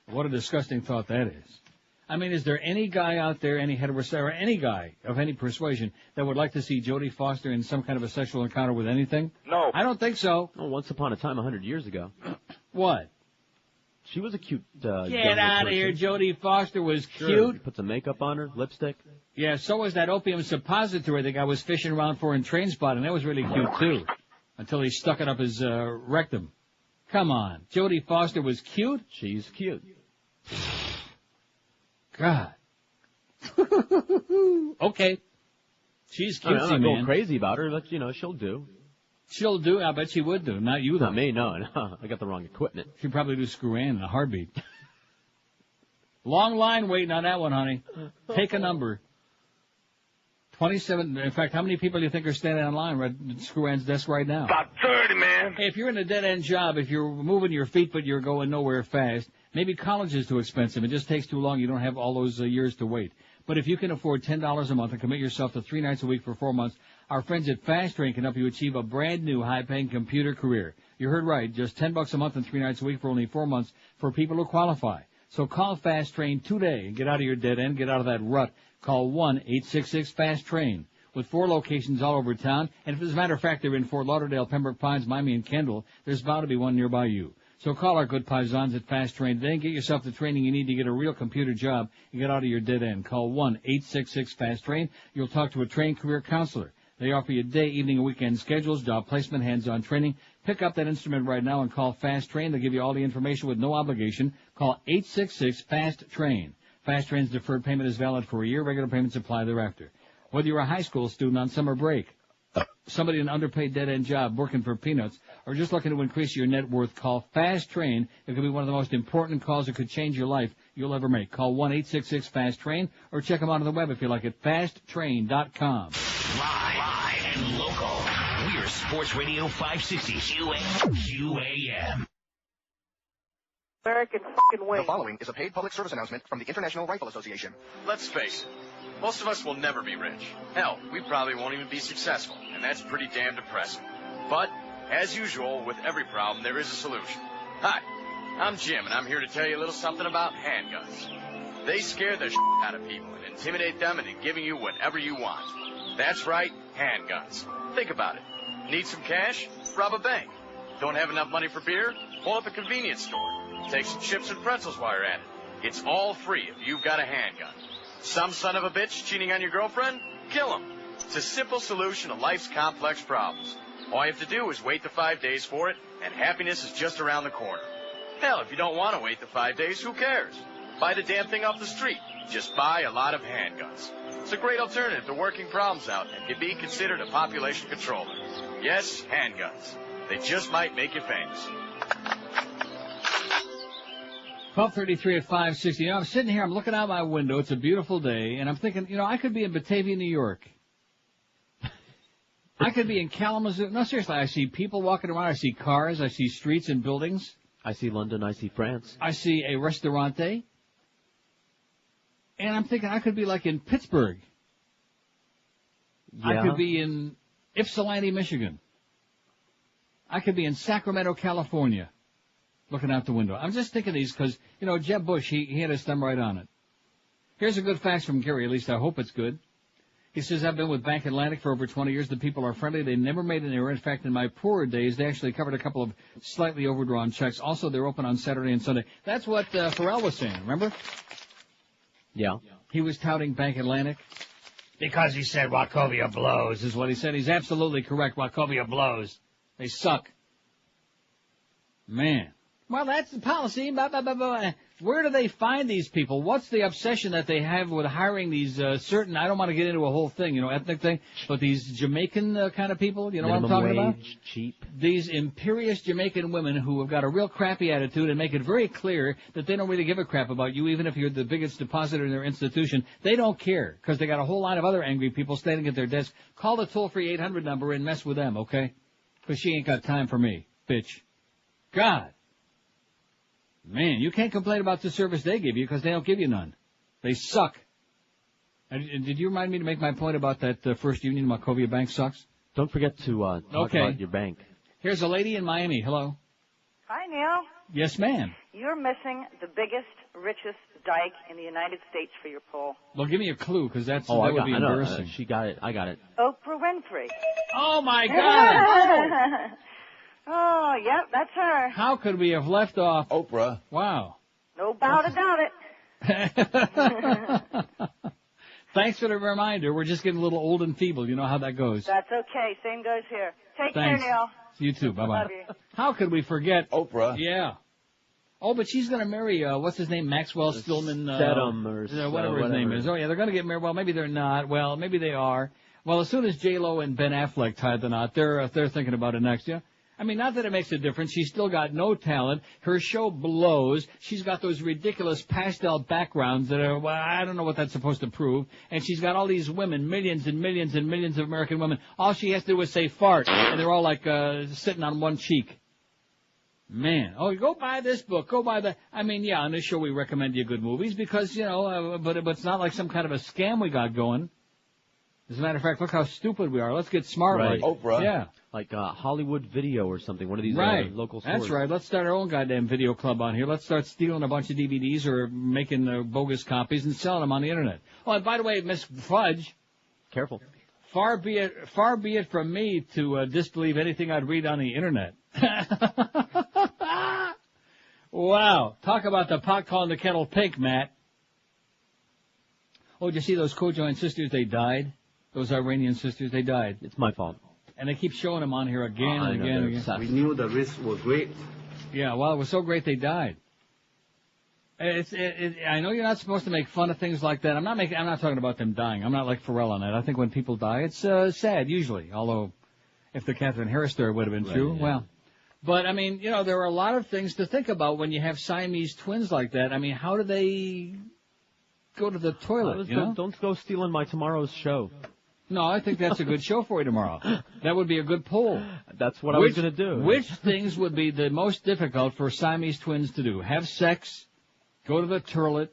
What a disgusting thought that is. I mean, is there any guy out there, any heterosexual, or any guy of any persuasion that would like to see Jodie Foster in some kind of a sexual encounter with anything? No. I don't think so. Oh, once upon a time, 100 years ago. What? She was a cute, Get out of here, Jodie Foster was cute. Put some makeup on her, lipstick. Yeah, so was that opium suppository the guy was fishing around for in Trainspotting. That was really cute, too. Until he stuck it up his rectum. Come on. Jodie Foster was cute? She's cute. God. Okay. She's cutesy, I'm not going man. crazy about her, but, she'll do. She'll do? I bet she would do. Not you, though. Not me, no. I got the wrong equipment. She'd probably do screw Ann in a heartbeat. Long line waiting on that one, honey. Take a number. 27. In fact, how many people do you think are standing in line right at Screw Ann's desk right now? About 30, man. Hey, if you're in a dead-end job, if you're moving your feet but you're going nowhere fast, maybe college is too expensive. It just takes too long. You don't have all those years to wait. But if you can afford $10 a month and commit yourself to 3 nights a week for 4 months, our friends at Fast Train can help you achieve a brand new high-paying computer career. You heard right, just $10 a month and 3 nights a week for only 4 months for people who qualify. So call Fast Train today and get out of your dead end, get out of that rut. Call 1-866-FAST-TRAIN. With 4 locations all over town, and if as a matter of fact they're in Fort Lauderdale, Pembroke Pines, Miami, and Kendall, there's bound to be one nearby you. So call our good paisans at Fast Train today and get yourself the training you need to get a real computer job and get out of your dead end. Call 1-866-FAST-TRAIN. You'll talk to a trained career counselor. They offer you day, evening, and weekend schedules, job placement, hands-on training. Pick up that instrument right now and call Fast Train. They'll give you all the information with no obligation. Call 866-FAST-TRAIN. Fast Train's deferred payment is valid for a year. Regular payments apply thereafter. Whether you're a high school student on summer break, somebody in an underpaid dead-end job working for peanuts, or just looking to increase your net worth, call Fast Train. It could be one of the most important calls that could change your life you'll ever make. Call 1-866-FAST-TRAIN or check them out on the web if you like at fasttrain.com. Live and local. We're Sports Radio 560 QAM. American fucking way. The following is a paid public service announcement from the International Rifle Association. Let's face it, most of us will never be rich. Hell, we probably won't even be successful, and that's pretty damn depressing. But, as usual, with every problem, there is a solution. Hi, I'm Jim, and I'm here to tell you a little something about handguns. They scare the shit out of people and intimidate them into giving you whatever you want. That's right, handguns. Think about it. Need some cash? Rob a bank. Don't have enough money for beer? Pull up a convenience store. Take some chips and pretzels while you're at it. It's all free if you've got a handgun. Some son of a bitch cheating on your girlfriend? Kill him. It's a simple solution to life's complex problems. All you have to do is wait the 5 days for it, and happiness is just around the corner. Hell, if you don't want to wait the 5 days, who cares? Buy the damn thing off the street. Just buy a lot of handguns. It's a great alternative to working problems out and can be considered a population controller. Yes, handguns. They just might make you famous. 12:33 at 560. You know, I'm sitting here, I'm looking out my window. It's a beautiful day, and I'm thinking, you know, I could be in Batavia, New York. I could be in Kalamazoo. No, seriously, I see people walking around. I see cars. I see streets and buildings. I see London. I see France. I see a restaurante. And I'm thinking I could be like in Pittsburgh. Yeah. I could be in Ypsilanti, Michigan. I could be in Sacramento, California. Looking out the window. I'm just thinking these because, you know, Jeb Bush, he had his thumb right on it. Here's a good fact from Gary, at least I hope it's good. He says, I've been with Bank Atlantic for over 20 years. The people are friendly. They never made an error. In fact, in my poorer days, they actually covered a couple of slightly overdrawn checks. Also, they're open on Saturday and Sunday. That's what Pharrell was saying, remember? Yeah. He was touting Bank Atlantic. Because he said Wachovia blows, is what he said. He's absolutely correct. Wachovia blows. They suck. Man. Well, that's the policy. Blah, blah, blah, blah. Where do they find these people? What's the obsession that they have with hiring these certain, I don't want to get into a whole thing, you know, ethnic thing, but these Jamaican kind of people, you know minimum what I'm talking wage, about? Cheap. These imperious Jamaican women who have got a real crappy attitude and make it very clear that they don't really give a crap about you, even if you're the biggest depositor in their institution. They don't care, because they got a whole line of other angry people standing at their desk. Call the toll-free 800 number and mess with them, okay? Because she ain't got time for me, bitch. God. Man, you can't complain about the service they give you because they don't give you none. They suck. And did you remind me to make my point about that First Union Wachovia Bank sucks? Don't forget to talk about your bank. Here's a lady in Miami. Hello. Hi, Neil. Yes, ma'am. You're missing the biggest, richest dike in the United States for your poll. Well, give me a clue, because that would be embarrassing. She got it. I got it. Oprah Winfrey. Oh, my God. Oh, yep, that's her. How could we have left off Oprah? Wow. No doubt about it. Thanks for the reminder. We're just getting a little old and feeble. You know how that goes. That's okay. Same goes here. Take Thanks. care, Neil. You too. Bye-bye. Love you. How could we forget Oprah? Yeah. Oh, but she's going to marry, what's his name, Maxwell Stillman? Stedham or whatever his name is. Oh, yeah, they're going to get married. Well, maybe they're not. Well, maybe they are. Well, as soon as J-Lo and Ben Affleck tied the knot, they're thinking about it next, yeah? I mean, not that it makes a difference. She's still got no talent. Her show blows. She's got those ridiculous pastel backgrounds that are, well, I don't know what that's supposed to prove. And she's got all these women, millions and millions and millions of American women. All she has to do is say fart, and they're all like sitting on one cheek. Man, go buy this book, go buy that. I mean, yeah, on this show we recommend you good movies because, but it's not like some kind of a scam we got going. As a matter of fact, look how stupid we are. Let's get smart. Right. Like Oprah. Yeah. Like Hollywood Video or something, one of these local stores. That's right. Let's start our own goddamn video club on here. Let's start stealing a bunch of DVDs or making bogus copies and selling them on the internet. Oh, and by the way, Miss Fudge. Careful. Far be it from me to disbelieve anything I'd read on the internet. Wow. Talk about the pot calling the kettle pink, Matt. Oh, did you see those co-joined sisters? They died. Those Iranian sisters, they died. It's my fault. And they keep showing them on here again and again and again. We knew the risk was great. Yeah, well, it was so great they died. I know you're not supposed to make fun of things like that. I'm not talking about them dying. I'm not like Pharrell on that. I think when people die, it's sad usually. Although, if the Katherine Harris story would have been true, yeah. well. But I mean, there are a lot of things to think about when you have Siamese twins like that. I mean, how do they go to the toilet? Don't go stealing my tomorrow's show. No, I think that's a good show for you tomorrow. That would be a good poll. That's what I was going to do. Which things would be the most difficult for Siamese twins to do? Have sex, go to the toilet,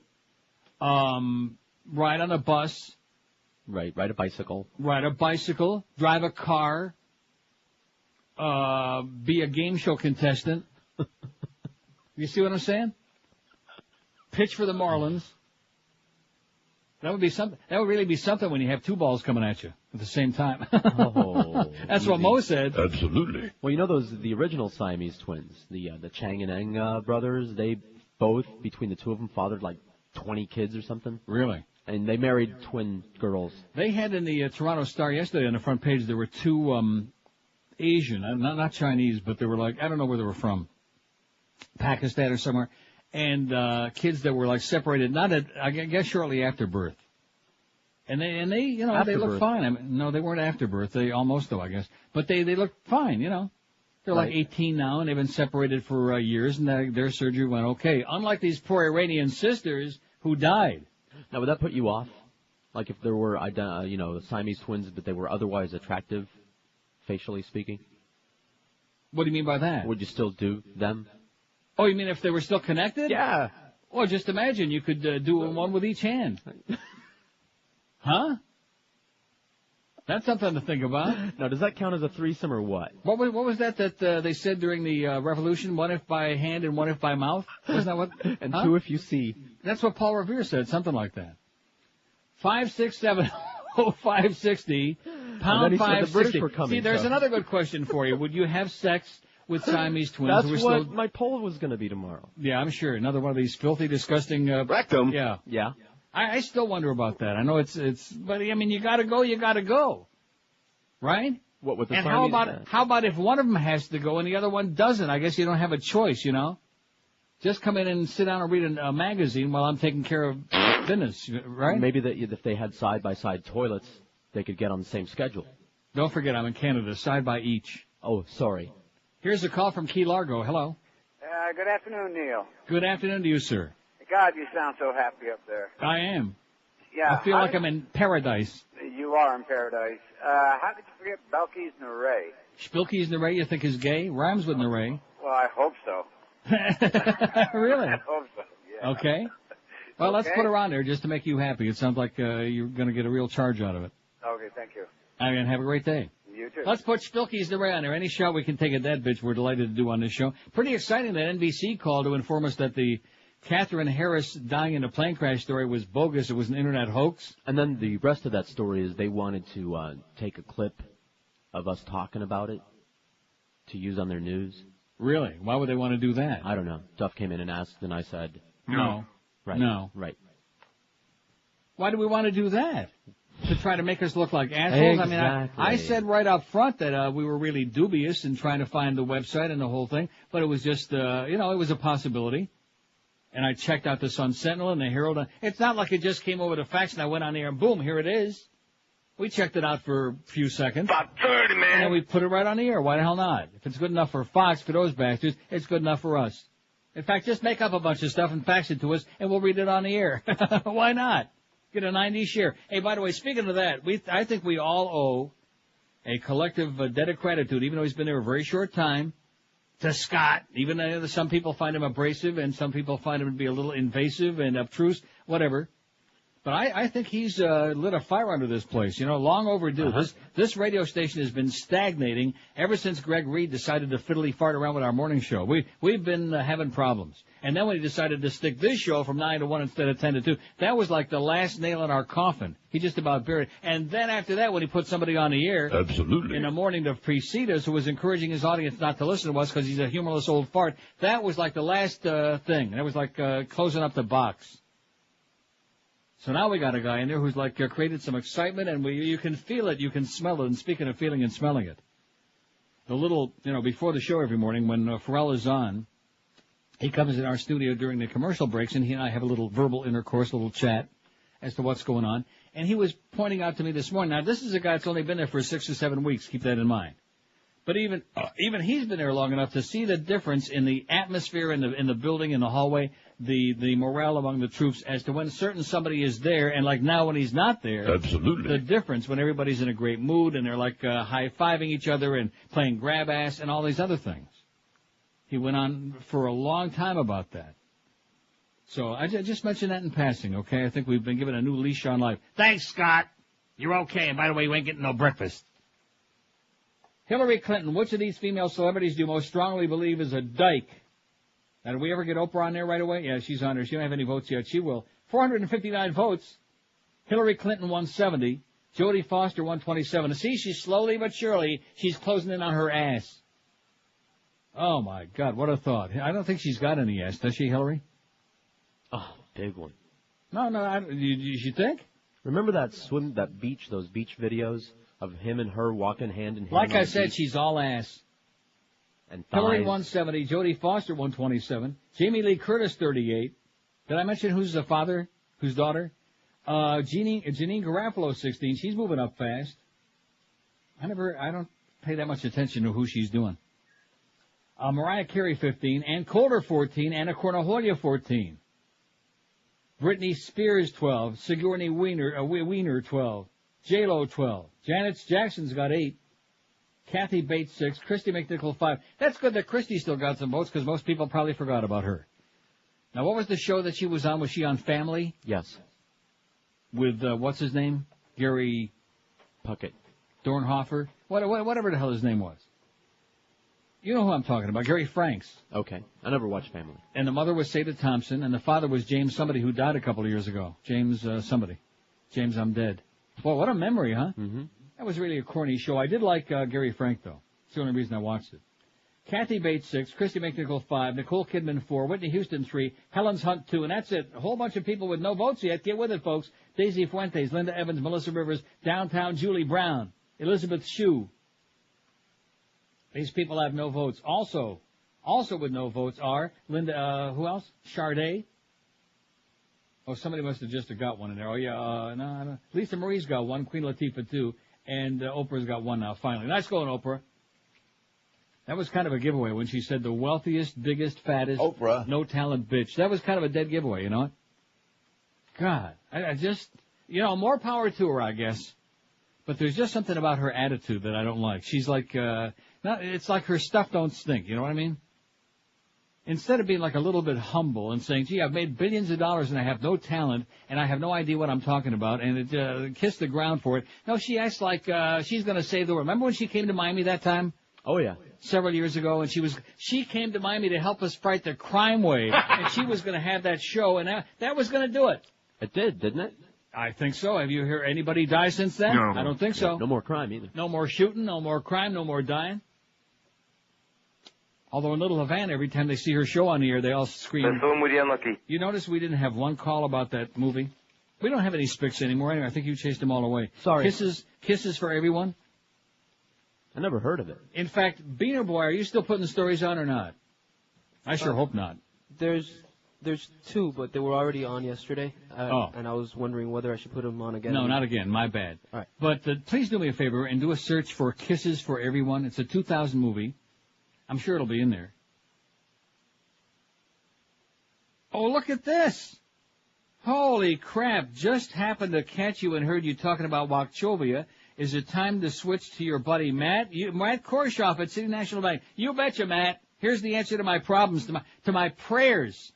ride on a bus. Right, ride a bicycle. Drive a car, be a game show contestant. You see what I'm saying? Pitch for the Marlins. That would be something. That would really be something when you have two balls coming at you at the same time. That's what Mo said. Absolutely. Well, the original Siamese twins, the Chang and Eng brothers. They both, between the two of them, fathered like 20 kids or something. Really? And they married twin girls. They had in the Toronto Star yesterday on the front page. There were two Asian, not Chinese, but they were like, I don't know where they were from, Pakistan or somewhere. And kids that were like separated, I guess shortly after birth. And they they looked fine. I mean, no, they weren't after birth. They almost though, I guess. But they looked fine, They're like 18 now, and they've been separated for years, and their surgery went okay. Unlike these poor Iranian sisters who died. Now, would that put you off? Like if there were, Siamese twins, but they were otherwise attractive, facially speaking? What do you mean by that? Would you still do them? Oh, you mean if they were still connected? Yeah. Well, just imagine you could do one with each hand. Huh? That's something to think about. Now, does that count as a threesome or what? What was that they said during the revolution? One if by hand and one if by mouth? Wasn't that what? And two if you see. That's what Paul Revere said, something like that. 5670560 pound 560. See, there's another good question for you. Would you have sex with Siamese twins? That's what my poll was going to be tomorrow. Yeah, I'm sure. Another one of these filthy, disgusting rectum. Yeah. Yeah. I still wonder about that. I know it's, but I mean, you gotta go. Right? What with the and Siamese? how about if one of them has to go and the other one doesn't? I guess you don't have a choice, Just come in and sit down and read a magazine while I'm taking care of business, right? Maybe if they had side-by-side toilets, they could get on the same schedule. Don't forget, I'm in Canada, side by each. Oh, sorry. Here's a call from Key Largo. Hello. Good afternoon, Neil. Good afternoon to you, sir. God, you sound so happy up there. I am. Yeah. I feel like I'm in paradise. You are in paradise. How could you forget Belkys Neray? Spilkies Neray, you think is gay? Rhymes with Neray. Well, I hope so. Really? I hope so, yeah. Okay. Well, let's put her on there just to make you happy. It sounds like you're going to get a real charge out of it. Okay, thank you. And have a great day. You too. Let's put Spilkies Neray on there. Any shot we can take at that bitch, we're delighted to do on this show. Pretty exciting that NBC called to inform us that the Katherine Harris dying in a plane crash story was bogus. It was an internet hoax. And then the rest of that story is they wanted to take a clip of us talking about it to use on their news. Really? Why would they want to do that? I don't know. Duff came in and asked, and I said, no. Right. No. Right. Why do we want to do that? To try to make us look like assholes? Exactly. I mean, I said right up front that we were really dubious in trying to find the website and the whole thing, but it was just, it was a possibility. And I checked out the Sun Sentinel and the Herald. It's not like it just came over the fax and I went on there and boom, here it is. We checked it out for a few seconds. About 30, man. And then we put it right on the air. Why the hell not? If it's good enough for Fox, for those bastards, it's good enough for us. In fact, just make up a bunch of stuff and fax it to us and we'll read it on the air. Why not? Get a 90 share. Hey, by the way, speaking of that, I think we all owe a collective debt of gratitude, even though he's been there a very short time, to Scott. Even some people find him abrasive, and some people find him to be a little invasive and obtruse, whatever. But I think he's lit a fire under this place, long overdue. This radio station has been stagnating ever since Greg Reed decided to fiddly fart around with our morning show. We've been having problems. And then when he decided to stick this show from 9 to 1 instead of 10 to 2, that was like the last nail in our coffin. He just about buried. And then after that, when he put somebody on the air in the morning to precede us, who was encouraging his audience not to listen to us because he's a humorless old fart, that was like the last thing. That was like closing up the box. So now we got a guy in there who's like created some excitement, and you can feel it, you can smell it. And speaking of feeling and smelling it, the little, before the show every morning when Pharrell is on, he comes in our studio during the commercial breaks, and he and I have a little verbal intercourse, a little chat as to what's going on. And he was pointing out to me this morning. Now, this is a guy that's only been there for 6 or 7 weeks. Keep that in mind. But even he's been there long enough to see the difference in the atmosphere in the building, in the hallway, the morale among the troops as to when somebody is there, and like now when he's not there. Absolutely. The difference when everybody's in a great mood and they're like high-fiving each other and playing grab ass and all these other things. He went on for a long time about that. So I just mentioned that in passing, okay? I think we've been given a new leash on life. Thanks, Scott. You're okay. And by the way, you ain't getting no breakfast. Hillary Clinton, which of these female celebrities do you most strongly believe is a dyke? Now, did we ever get Oprah on there right away? Yeah, she's on there. She don't have any votes yet. She will. 459 votes. Hillary Clinton, 170. Jodie Foster, 127. See, she's slowly but surely, she's closing in on her ass. Oh, my God, what a thought. I don't think she's got any ass, does she, Hillary? Oh, big one. No, you think? Remember those beach videos of him and her walking hand in hand? Like I said, she's all ass. And Hillary, 170. Jodie Foster, 127. Jamie Lee Curtis, 38. Did I mention who's the father? Whose daughter? Janine Garofalo, 16. She's moving up fast. I don't pay that much attention to who she's doing. Mariah Carey, 15. Ann Coulter, 14. Anna Cornaholia, 14. Britney Spears, 12. Sigourney Weiner, 12. J-Lo, 12. Janet Jackson's got 8. Kathy Bates, 6. Christy McNichol, 5. That's good that Christy still got some votes because most people probably forgot about her. Now, what was the show that she was on? Was she on Family? Yes. With, what's his name? Gary Puckett. Dornhofer? Whatever the hell his name was. You know who I'm talking about, Gary Franks. Okay. I never watched Family. And the mother was Seda Thompson, and the father was James somebody who died a couple of years ago. James somebody. James I'm Dead. Well, what a memory, huh? Mm-hmm. That was really a corny show. I did like Gary Frank, though. It's the only reason I watched it. Kathy Bates, 6. Christy McNichol, 5. Nicole Kidman, 4. Whitney Houston, 3. Helen's Hunt, 2. And that's it. A whole bunch of people with no votes yet. Get with it, folks. Daisy Fuentes, Linda Evans, Melissa Rivers, Downtown Julie Brown, Elizabeth Shue. These people have no votes. Also with no votes are Linda, who else? Sade. Oh, somebody must have just got one in there. Oh, yeah, no, I don't. Lisa Marie's got one, Queen Latifah, 2, and Oprah's got one now, finally. Nice going, Oprah. That was kind of a giveaway when she said the wealthiest, biggest, fattest, Oprah, no talent bitch. That was kind of a dead giveaway, you know what? God, I just, more power to her, I guess. But there's just something about her attitude that I don't like. She's like, it's like her stuff don't stink, you know what I mean? Instead of being like a little bit humble and saying, gee, I've made billions of dollars and I have no talent and I have no idea what I'm talking about and kiss the ground for it. No, she acts like she's going to save the world. Remember when she came to Miami that time? Oh, yeah. Several years ago, and she came to Miami to help us fight the crime wave, and she was going to have that show, and that was going to do it. It did, didn't it? I think so. Have you heard anybody die since then? No. I don't think so. No more crime either. No more shooting, no more crime, no more dying. Although in Little Havana, every time they see her show on the air, they all scream. You notice we didn't have one call about that movie? We don't have any spics anymore anyway. I think you chased them all away. Sorry. Kisses for everyone? I never heard of it. In fact, Beaner Boy, are you still putting the stories on or not? I sure hope not. There's 2, but they were already on yesterday. And I was wondering whether I should put them on again. No, not again. My bad. All right. But please do me a favor and do a search for Kisses for Everyone. It's a 2000 movie. I'm sure it'll be in there. Oh, look at this. Holy crap. Just happened to catch you and heard you talking about Wachovia. Is it time to switch to your buddy Matt? Matt Korshoff at City National Bank. You betcha, Matt. Here's the answer to my problems, to my prayers.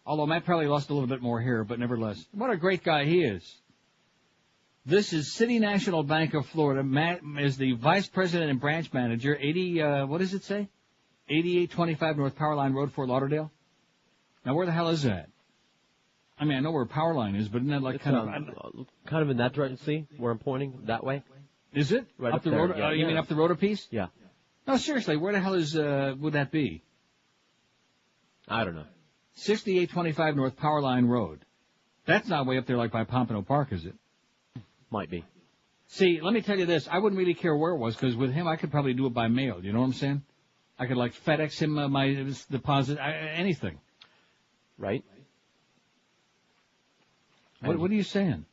Although Matt probably lost a little bit more hair, but nevertheless. What a great guy he is. This is City National Bank of Florida. Matt is the vice president and branch manager, what does it say? 8825 North Powerline Road, Fort Lauderdale. Now, where the hell is that? I mean, I know where Powerline is, but isn't that like kind of in that direction? See where I'm pointing? That way? Is it? Right up the there, road? yeah. You mean up the road a piece? Yeah. No, seriously, where the hell is would that be? I don't know. 6825 North Powerline Road. That's not way up there like by Pompano Park, is it? Might be. See, let me tell you this. I wouldn't really care where it was, because with him, I could probably do it by mail. You know what I'm saying? I could, like, FedEx him my deposit, anything. Right. What are you saying?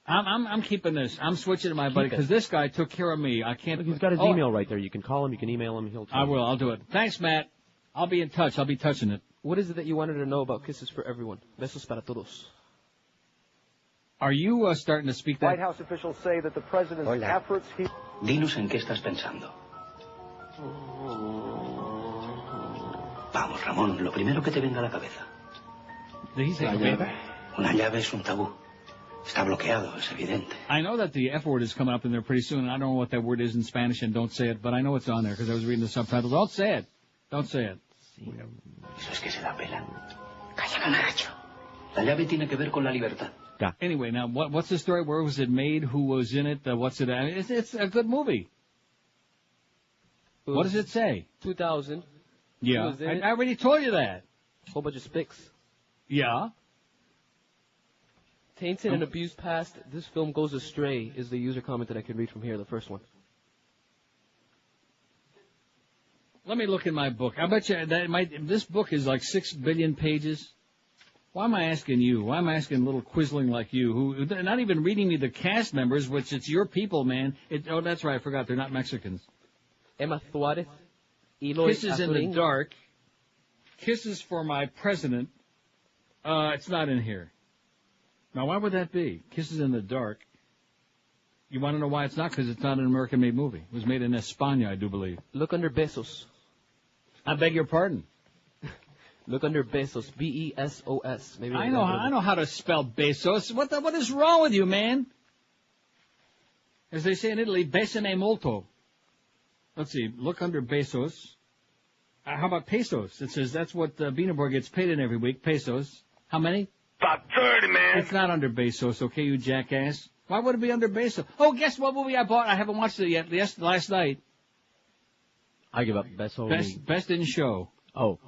I'm keeping this. I'm switching to my buddy, because this guy took care of me. I can't... He's got his email right there. You can call him, you can email him, he'll tell you. I will. I'll do it. Thanks, Matt. I'll be in touch. I'll be touching it. What is it that you wanted to know about Kisses for Everyone? Besos para todos. Are you starting to speak that? White House officials say that the president's efforts... Dinos en qué estás pensando. Vamos, Ramón, lo primero que te venga a la cabeza. Una llave es un tabú. Está bloqueado, es evidente. I know that the F word is coming up in there pretty soon, and I don't know what that word is in Spanish, and don't say it, but I know it's on there because I was reading the subtitle. Don't say it. Don't say it. Eso es que se la pelan. Calla, canaracho. La llave tiene que ver con la libertad. Anyway, now, what's the story? Where was it made? Who was in it? What's it? It's a good movie. What does it say? 2000. Yeah, I already told you that. Whole bunch of spics. Yeah. Tainted and abused past, this film goes astray, is the user comment that I can read from here, the first one. Let me look in my book. I bet you this book is like 6 billion pages. Why am I asking you? Why am I asking a little quisling like you, who they're not even reading me the cast members, which it's your people, man. Oh, that's right, I forgot, they're not Mexicans. Emma Suarez, Eloy Kisses in the Azurin. Dark. Kisses for My President. It's not in here. Now, why would that be? Kisses in the Dark. You want to know why it's not? Because it's not an American-made movie. It was made in España, I do believe. Look under Besos. I beg your pardon. Look under Besos. B-E-S-O-S. Maybe I know how to spell Besos. What is wrong with you, man? As they say in Italy, besane molto. Let's see. Look under Besos. How about pesos? It says that's what Beanerbor gets paid in every week. Pesos. How many? About 30, man. It's not under Besos, okay, you jackass? Why would it be under Besos? Oh, guess what movie I bought? I haven't watched it yet. Last night. I give up. Best in Show. Oh.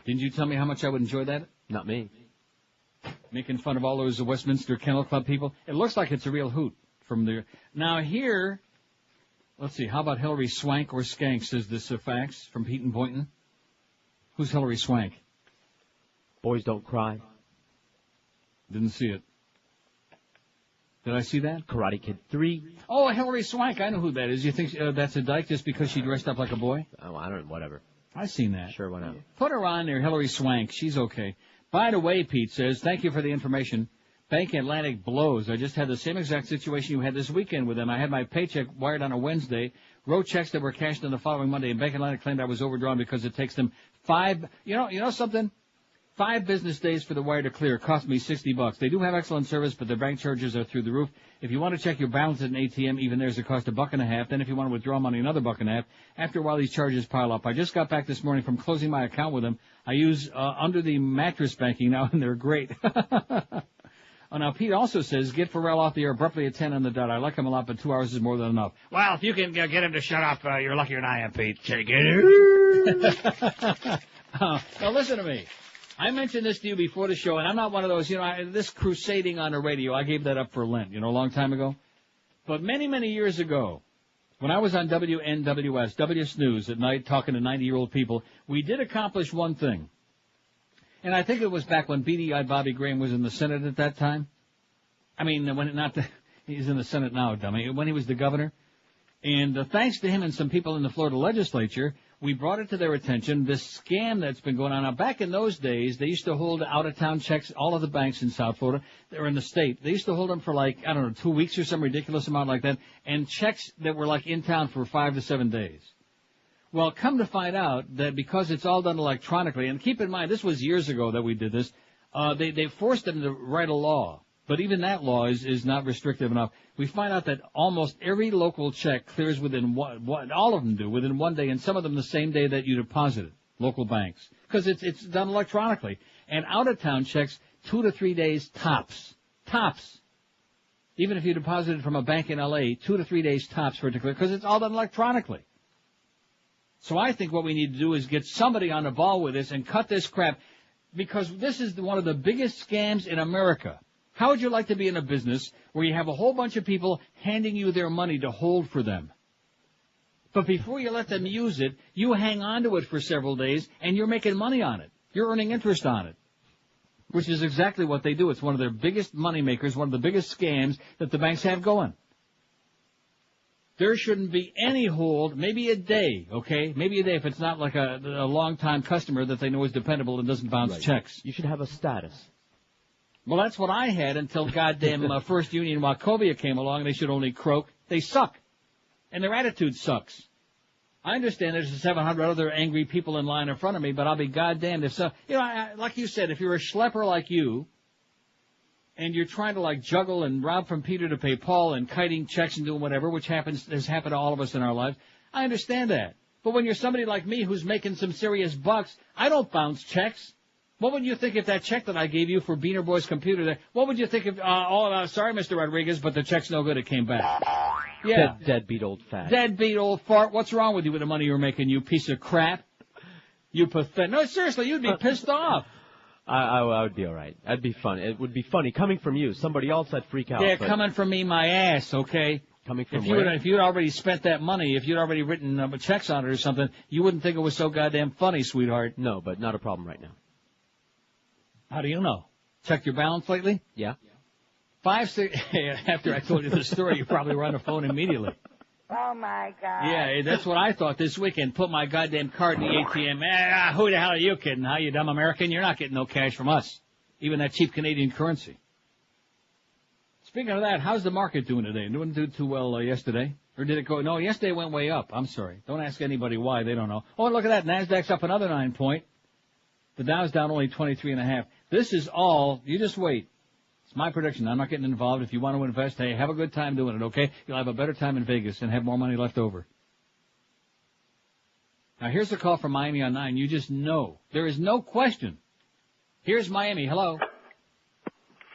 Didn't you tell me how much I would enjoy that? Not me. Making fun of all those Westminster Kennel Club people. It looks like it's a real hoot from there. Now here, let's see, how about Hillary Swank or Skank, says this fax from Pete and Boynton. Who's Hillary Swank? Boys Don't Cry. Didn't see it. Did I see that? Karate Kid 3. Oh, Hillary Swank, I know who that is. You think that's a dyke just because she dressed up like a boy? Oh, I don't know, whatever. I've seen that. Sure, why not? Put her on there, Hillary Swank. She's okay. By the way, Pete says, thank you for the information. Bank Atlantic blows. I just had the same exact situation you had this weekend with them. I had my paycheck wired on a Wednesday, wrote checks that were cashed on the following Monday, and Bank Atlantic claimed I was overdrawn because it takes them you know something? 5 business days for the wire to clear. Cost me $60. They do have excellent service, but their bank charges are through the roof. If you want to check your balance at an ATM, even there's a cost $1.50. Then if you want to withdraw money, another $1.50. After a while, these charges pile up. I just got back this morning from closing my account with them. I use under the mattress banking now, and they're great. Oh, now, Pete also says, get Pharrell off the air abruptly at 10 on the dot. I like him a lot, but 2 hours is more than enough. Well, if you can get him to shut up, you're luckier than I am, Pete. Take it. Now, listen to me. I mentioned this to you before the show, and I'm not one of those, this crusading on the radio, I gave that up for Lent, a long time ago. But many, many years ago, when I was on WNWS, WS News at night, talking to 90-year-old people, we did accomplish one thing. And I think it was back when beady-eyed Bobby Graham was in the Senate at that time. I mean, he's in the Senate now, dummy, when he was the governor. And thanks to him and some people in the Florida legislature, we brought it to their attention, this scam that's been going on. Now, back in those days, they used to hold out-of-town checks, all of the banks in South Florida, that were in the state. They used to hold them for 2 weeks or some ridiculous amount like that, and checks that were in town for 5 to 7 days. Well, come to find out that because it's all done electronically, and keep in mind, this was years ago that we did this, they forced them to write a law. But even that law is not restrictive enough. We find out that almost every local check clears within all of them do, within 1 day, and some of them the same day that you deposit it, local banks. Because it's done electronically. And out-of-town checks, 2 to 3 days tops. Tops. Even if you deposit it from a bank in L.A., 2 to 3 days tops for it to clear, because it's all done electronically. So I think what we need to do is get somebody on the ball with this and cut this crap, because this is one of the biggest scams in America. How would you like to be in a business where you have a whole bunch of people handing you their money to hold for them? But before you let them use it, you hang on to it for several days, and you're making money on it. You're earning interest on it, which is exactly what they do. It's one of their biggest money makers, one of the biggest scams that the banks have going. There shouldn't be any hold, maybe a day, okay? Maybe a day if it's not like a long-time customer that they know is dependable and doesn't bounce checks. You should have a status. Well, that's what I had until goddamn First Union Wachovia came along, and they should only croak. They suck. And their attitude sucks. I understand there's 700 other angry people in line in front of me, but I'll be goddamned if so. You know, like you said, if you're a schlepper like you, and you're trying to like juggle and rob from Peter to pay Paul and kiting checks and doing whatever, which has happened to all of us in our lives, I understand that. But when you're somebody like me who's making some serious bucks, I don't bounce checks. What would you think if that check that I gave you for Beaner Boy's computer there, what would you think if, sorry, Mr. Rodriguez, but the check's no good, it came back? Yeah. Deadbeat old fat. Deadbeat old fart. What's wrong with you with the money you're making, you piece of crap? You pathetic. No, seriously, you'd be pissed off. I would be all right. That'd be fun. It would be funny coming from you. Somebody else, I'd freak out. Yeah, coming from me, my ass, okay? Coming from if you'd already spent that money, if you'd already written checks on it or something, you wouldn't think it was so goddamn funny, sweetheart. No, but not a problem right now. How do you know? Checked your balance lately? Yeah. 5, 6, after I told you the story, you probably were on the phone immediately. Oh, my God. Yeah, that's what I thought this weekend. Put my goddamn card in the ATM. Who the hell are you kidding? How, you dumb American? You're not getting no cash from us. Even that cheap Canadian currency. Speaking of that, how's the market doing today? It didn't do too well yesterday. Or did it go? No, yesterday it went way up. I'm sorry. Don't ask anybody why. They don't know. Oh, look at that. NASDAQ's up another 9 points. The Dow's down only 23.5. This is all, you just wait. It's my prediction. I'm not getting involved. If you want to invest, hey, have a good time doing it, okay? You'll have a better time in Vegas and have more money left over. Now, here's a call from Miami on 9. You just know. There is no question. Here's Miami. Hello.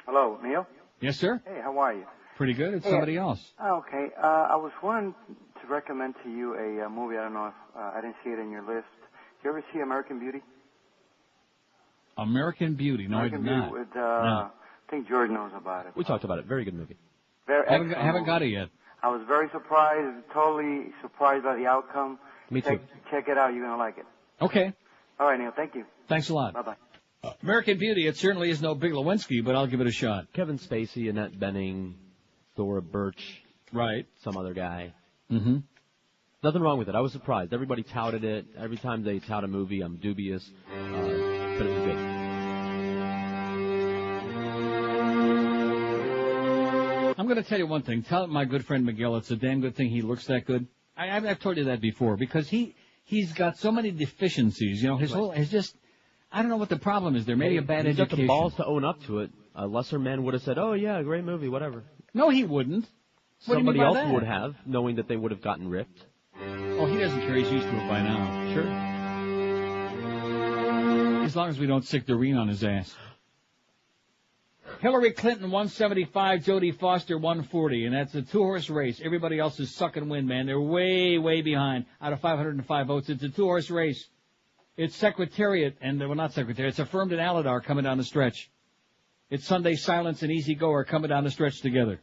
Hello, Neil? Yes, sir? Hey, how are you? Pretty good. It's somebody else. Okay. I was wanting to recommend to you a movie. I don't know if I didn't see it in your list. Did you ever see American Beauty? American Beauty. No, American I did Beauty not. with, No. I think George knows about it. We talked about it. Very good movie. Haven't got it yet. I was very surprised, totally surprised by the outcome. Me too. Check it out. You're going to like it. Okay. All right, Neil. Thank you. Thanks a lot. Bye-bye. American Beauty, it certainly is no Big Lewinsky, but I'll give it a shot. Kevin Spacey, Annette Bening, Thora Birch. Right. Some other guy. Mm-hmm. Nothing wrong with it. I was surprised. Everybody touted it. Every time they tout a movie, I'm dubious. But it was good. I'm going to tell you one thing. Tell my good friend Miguel it's a damn good thing he looks that good. I've told you that before because he's got so many deficiencies. You know, his whole is just. I don't know what the problem is. There may be a bad He's education. got the balls to own up to it. A lesser man would have said, "Oh yeah, great movie, whatever." No, he wouldn't. What Somebody do you mean by else that? would have, knowing that they would have gotten ripped. Oh, he doesn't care. He's used to it by now. Sure. As long as we don't sick Doreen on his ass. Hillary Clinton 175, Jodie Foster 140, and that's a 2-horse race. Everybody else is suck and win, man. They're way, way behind. Out of 505 votes, it's a 2-horse race. It's Secretariat, and well, not Secretariat. It's Affirmed and Aladar coming down the stretch. It's Sunday Silence and Easy Goer coming down the stretch together.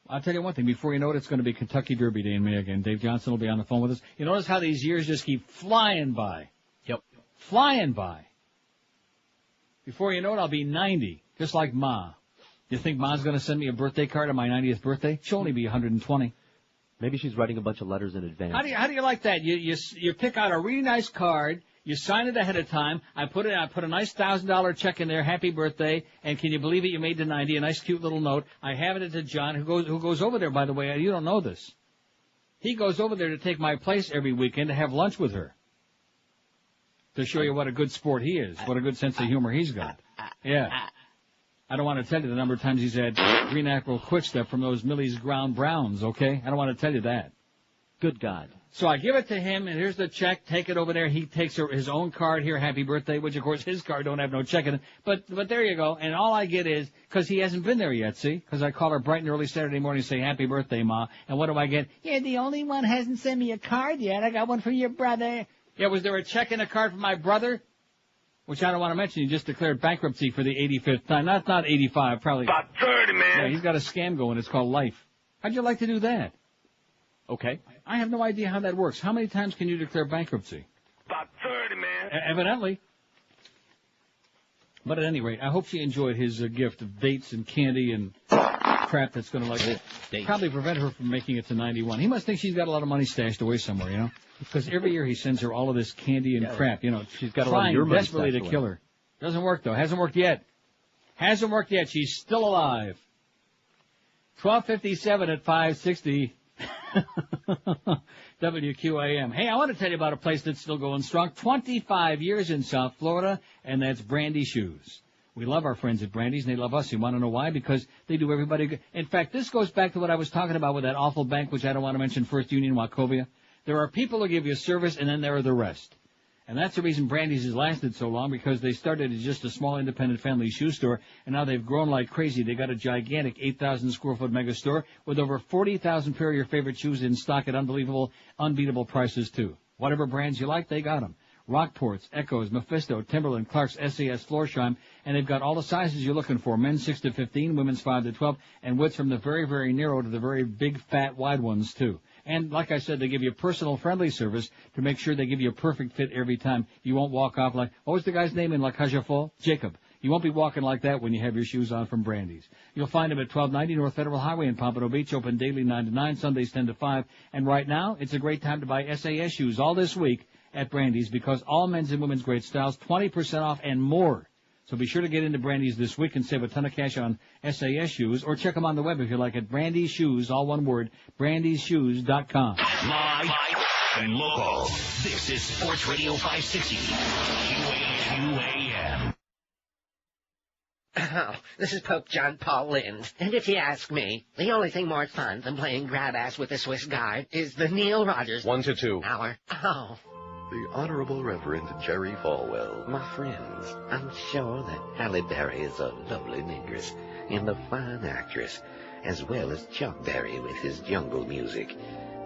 I'll tell you one thing. Before you know it, it's going to be Kentucky Derby Day in May again. Dave Johnson will be on the phone with us. You notice how these years just keep flying by? Yep. Flying by. Before you know it, I'll be 90, just like Ma. You think Ma's going to send me a birthday card on my 90th birthday? She'll only be 120. Maybe she's writing a bunch of letters in advance. How do you like that? You pick out a really nice card. You sign it ahead of time. I put a nice $1,000 check in there. Happy birthday! And can you believe it? You made the 90. A nice, cute little note. I have it to John, who goes over there. By the way, you don't know this. He goes over there to take my place every weekend to have lunch with her. To show you what a good sport he is, what a good sense of humor he's got. Yeah. I don't want to tell you the number of times he's had green apple quick step from those Millie's ground browns, okay? I don't want to tell you that. Good God. So I give it to him, and here's the check. Take it over there. He takes his own card here, happy birthday, which, of course, his card don't have no check in it. But there you go. And all I get is, because he hasn't been there yet, see? Because I call her bright and early Saturday morning and say, happy birthday, Ma. And what do I get? You're the only one who hasn't sent me a card yet. I got one for your brother. Yeah, was there a check and a card for my brother? Which I don't want to mention. He just declared bankruptcy for the 85th time. Not 85, probably. About 30, man. Yeah, he's got a scam going. It's called Life. How'd you like to do that? Okay. I have no idea how that works. How many times can you declare bankruptcy? About 30, man. Evidently. But at any rate, I hope she enjoyed his gift of dates and candy and crap that's going to probably prevent her from making it to 91. He must think she's got a lot of money stashed away somewhere, you know? Because every year he sends her all of this candy and crap, you know. She's got a lot of your money desperately to kill her. Doesn't work, though. Hasn't worked yet. Hasn't worked yet. She's still alive. 12:57 at 560. WQAM. Hey, I want to tell you about a place that's still going strong. 25 years in South Florida, and that's Brandy Shoes. We love our friends at Brandy's, and they love us. You want to know why? Because they do everybody good. In fact, this goes back to what I was talking about with that awful bank, which I don't want to mention, First Union, Wachovia. There are people who give you service, and then there are the rest. And that's the reason Brandy's has lasted so long, because they started as just a small independent family shoe store, and now they've grown like crazy. They got a gigantic 8,000 square foot mega store with over 40,000 pair of your favorite shoes in stock at unbelievable, unbeatable prices too. Whatever brands you like, they got them. Rockports, Echoes, Mephisto, Timberland, Clark's, SAS, Florsheim, and they've got all the sizes you're looking for. Men's 6 to 15, women's 5 to 12, and widths from the very, very narrow to the very big, fat, wide ones too. And like I said, they give you personal friendly service to make sure they give you a perfect fit every time. You won't walk off like, what was the guy's name in La Cajafol? Jacob. You won't be walking like that when you have your shoes on from Brandy's. You'll find them at 1290 North Federal Highway in Pompano Beach, open daily 9 to 9, Sundays 10 to 5. And right now, it's a great time to buy SAS shoes all this week at Brandy's, because all men's and women's great styles, 20% off and more. So be sure to get into Brandy's this week and save a ton of cash on SAS shoes, or check them on the web if you like at Brandy's Shoes, all one word, brandyshoes.com. Live and local. This is Sports Radio 560. QAM. Oh, this is Pope John Paul Lind. And if you ask me, the only thing more fun than playing grab-ass with the Swiss Guard is the Neil Rogers 1 to 2 hour. Oh. The Honorable Reverend Jerry Falwell. My friends, I'm sure that Halle Berry is a lovely negress and a fine actress, as well as Chuck Berry with his jungle music.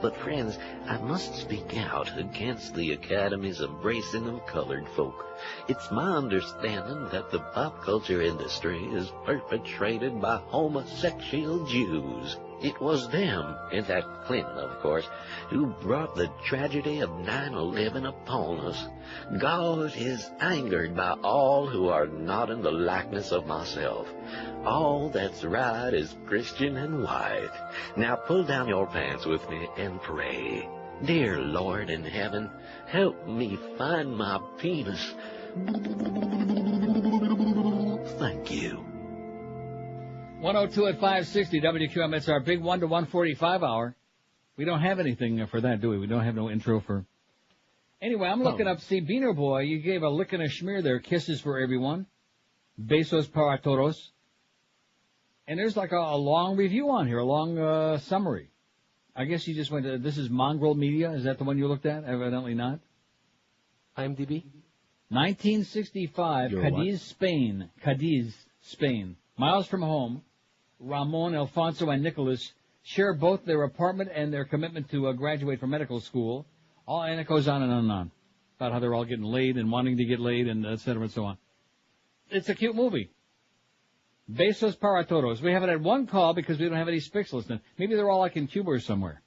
But friends, I must speak out against the Academy's embracing of colored folk. It's my understanding that the pop culture industry is perpetrated by homosexual Jews. It was them, and that Clinton, of course, who brought the tragedy of 9/11 upon us. God is angered by all who are not in the likeness of myself. All that's right is Christian and white. Now pull down your pants with me and pray. Dear Lord in heaven, help me find my penis. Thank you. 102 at 560 WQM. It's our big 1 to 145 hour. We don't have anything for that, do we? We don't have no intro for. Anyway, I'm looking up. See, Beaner Boy, you gave a lick and a schmear there. Kisses for everyone. Besos para todos. And there's like a long review on here, a long summary. I guess you just went to, this is Mongrel Media. Is that the one you looked at? Evidently not. IMDb? 1965, Cadiz, Spain. Cadiz, Spain. Miles from home. Ramon, Alfonso, and Nicholas share both their apartment and their commitment to graduate from medical school. And it goes on and on and on about how they're all getting laid and wanting to get laid and et cetera and so on. It's a cute movie. Besos para todos. We haven't had one call because we don't have any spics listening. Maybe they're all like in Cuba or somewhere.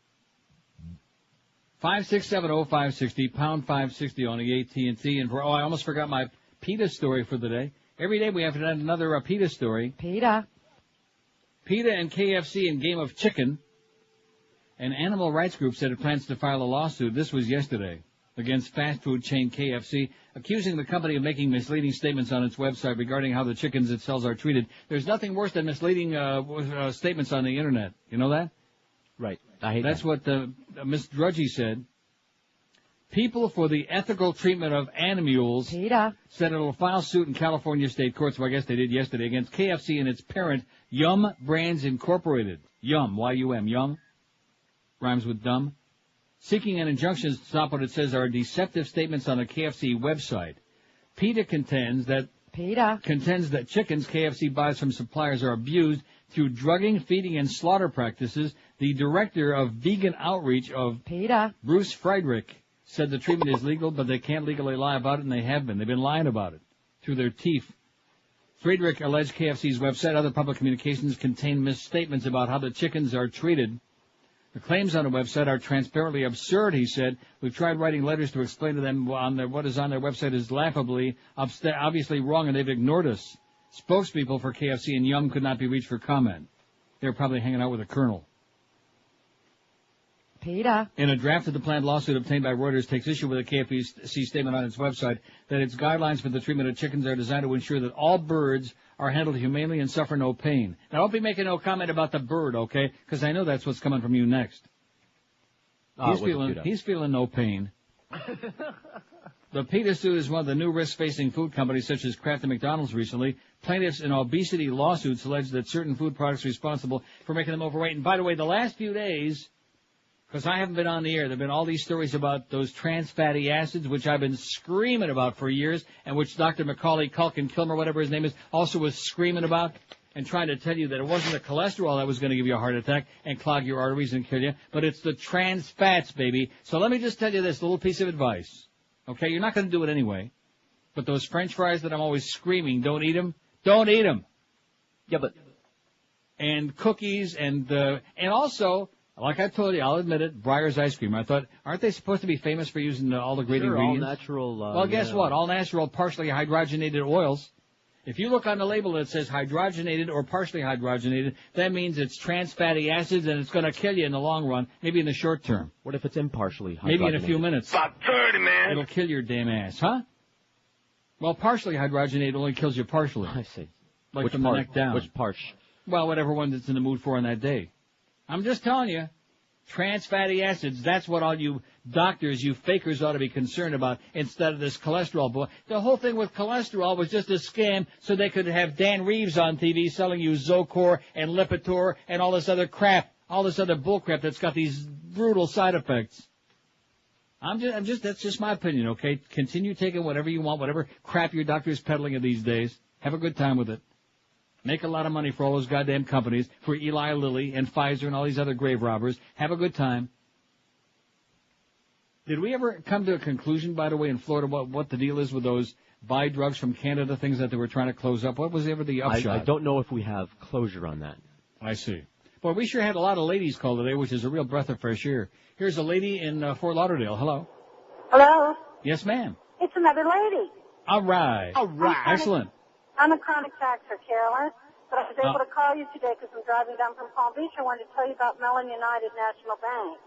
5670560, pound 560 on the AT&T. And I almost forgot my PETA story for the day. Every day we have to add another PETA story. PETA. PETA and KFC in game of chicken. An animal rights group said it plans to file a lawsuit. This was yesterday against fast food chain KFC, accusing the company of making misleading statements on its website regarding how the chickens it sells are treated. There's nothing worse than misleading statements on the Internet. You know that? Right. I hate That's what Miss Drudgy said. People for the Ethical Treatment of Animals said it'll file suit in California state courts, well, I guess they did yesterday, against KFC and its parent, Yum Brands Incorporated. Yum, Y-U-M, Yum. Rhymes with dumb. Seeking an injunction to stop what it says are deceptive statements on the KFC website. PETA contends that chickens KFC buys from suppliers are abused through drugging, feeding, and slaughter practices. The director of vegan outreach of Bruce Friedrich said the treatment is legal, but they can't legally lie about it, and they have been. They've been lying about it through their teeth. Friedrich alleged KFC's website and other public communications contain misstatements about how the chickens are treated. The claims on the website are transparently absurd, he said. We've tried writing letters to explain to them what is on their website is laughably, obviously wrong, and they've ignored us. Spokespeople for KFC and Yum could not be reached for comment. They're probably hanging out with a colonel. In a draft of the planned lawsuit obtained by Reuters takes issue with a KFC statement on its website that its guidelines for the treatment of chickens are designed to ensure that all birds are handled humanely and suffer no pain. Now, don't be making no comment about the bird, okay? Because I know that's what's coming from you next. He's feeling no pain. The PETA suit is one of the new risks facing food companies such as Kraft and McDonald's recently. Plaintiffs in obesity lawsuits allege that certain food products are responsible for making them overweight. And by the way, the last few days, because I haven't been on the air, there have been all these stories about those trans fatty acids, which I've been screaming about for years, and which Dr. Macaulay Culkin Kilmer, whatever his name is, also was screaming about and trying to tell you that it wasn't the cholesterol that was going to give you a heart attack and clog your arteries and kill you, but it's the trans fats, baby. So let me just tell you this little piece of advice. Okay, you're not going to do it anyway, but those French fries that I'm always screaming, don't eat them. Don't eat them. Yeah, but... And cookies and also... Like I told you, I'll admit it, Breyer's ice cream. I thought, aren't they supposed to be famous for using all the great ingredients? All natural. Well, guess what? All natural, partially hydrogenated oils. If you look on the label that says hydrogenated or partially hydrogenated, that means it's trans fatty acids and it's going to kill you in the long run, maybe in the short term. What if it's impartially hydrogenated? Maybe in a few minutes. About 30, man. It'll kill your damn ass, huh? Well, partially hydrogenated only kills you partially. I see. Like from the neck down. Which part? Well, whatever one that's in the mood for on that day. I'm just telling you, trans fatty acids, that's what all you doctors, you fakers ought to be concerned about instead of this cholesterol boy. The whole thing with cholesterol was just a scam so they could have Dan Reeves on TV selling you Zocor and Lipitor and all this other crap, all this other bullcrap that's got these brutal side effects. That's just my opinion, okay? Continue taking whatever you want, whatever crap your doctor's peddling these days. Have a good time with it. Make a lot of money for all those goddamn companies, for Eli Lilly and Pfizer and all these other grave robbers. Have a good time. Did we ever come to a conclusion, by the way, in Florida, what the deal is with those buy drugs from Canada things that they were trying to close up? What was ever the upshot? I don't know if we have closure on that. I see. Boy, we sure had a lot of ladies call today, which is a real breath of fresh air. Here's a lady in Fort Lauderdale. Hello. Hello. Yes, ma'am. It's another lady. All right. All right. Excellent. I'm a chronic taxer, Carolyn, but I was able to call you today because I'm driving down from Palm Beach. I wanted to tell you about Mellon United National Bank.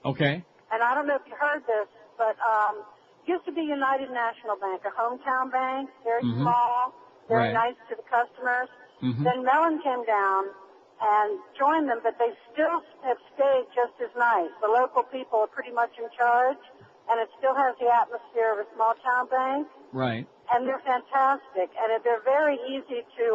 Okay. And I don't know if you heard this, but used to be United National Bank, a hometown bank, very small, very nice to the customers. Then Mellon came down and joined them, but they still have stayed just as nice. The local people are pretty much in charge, and it still has the atmosphere of a small town bank. Right. And they're fantastic, and they're very easy to,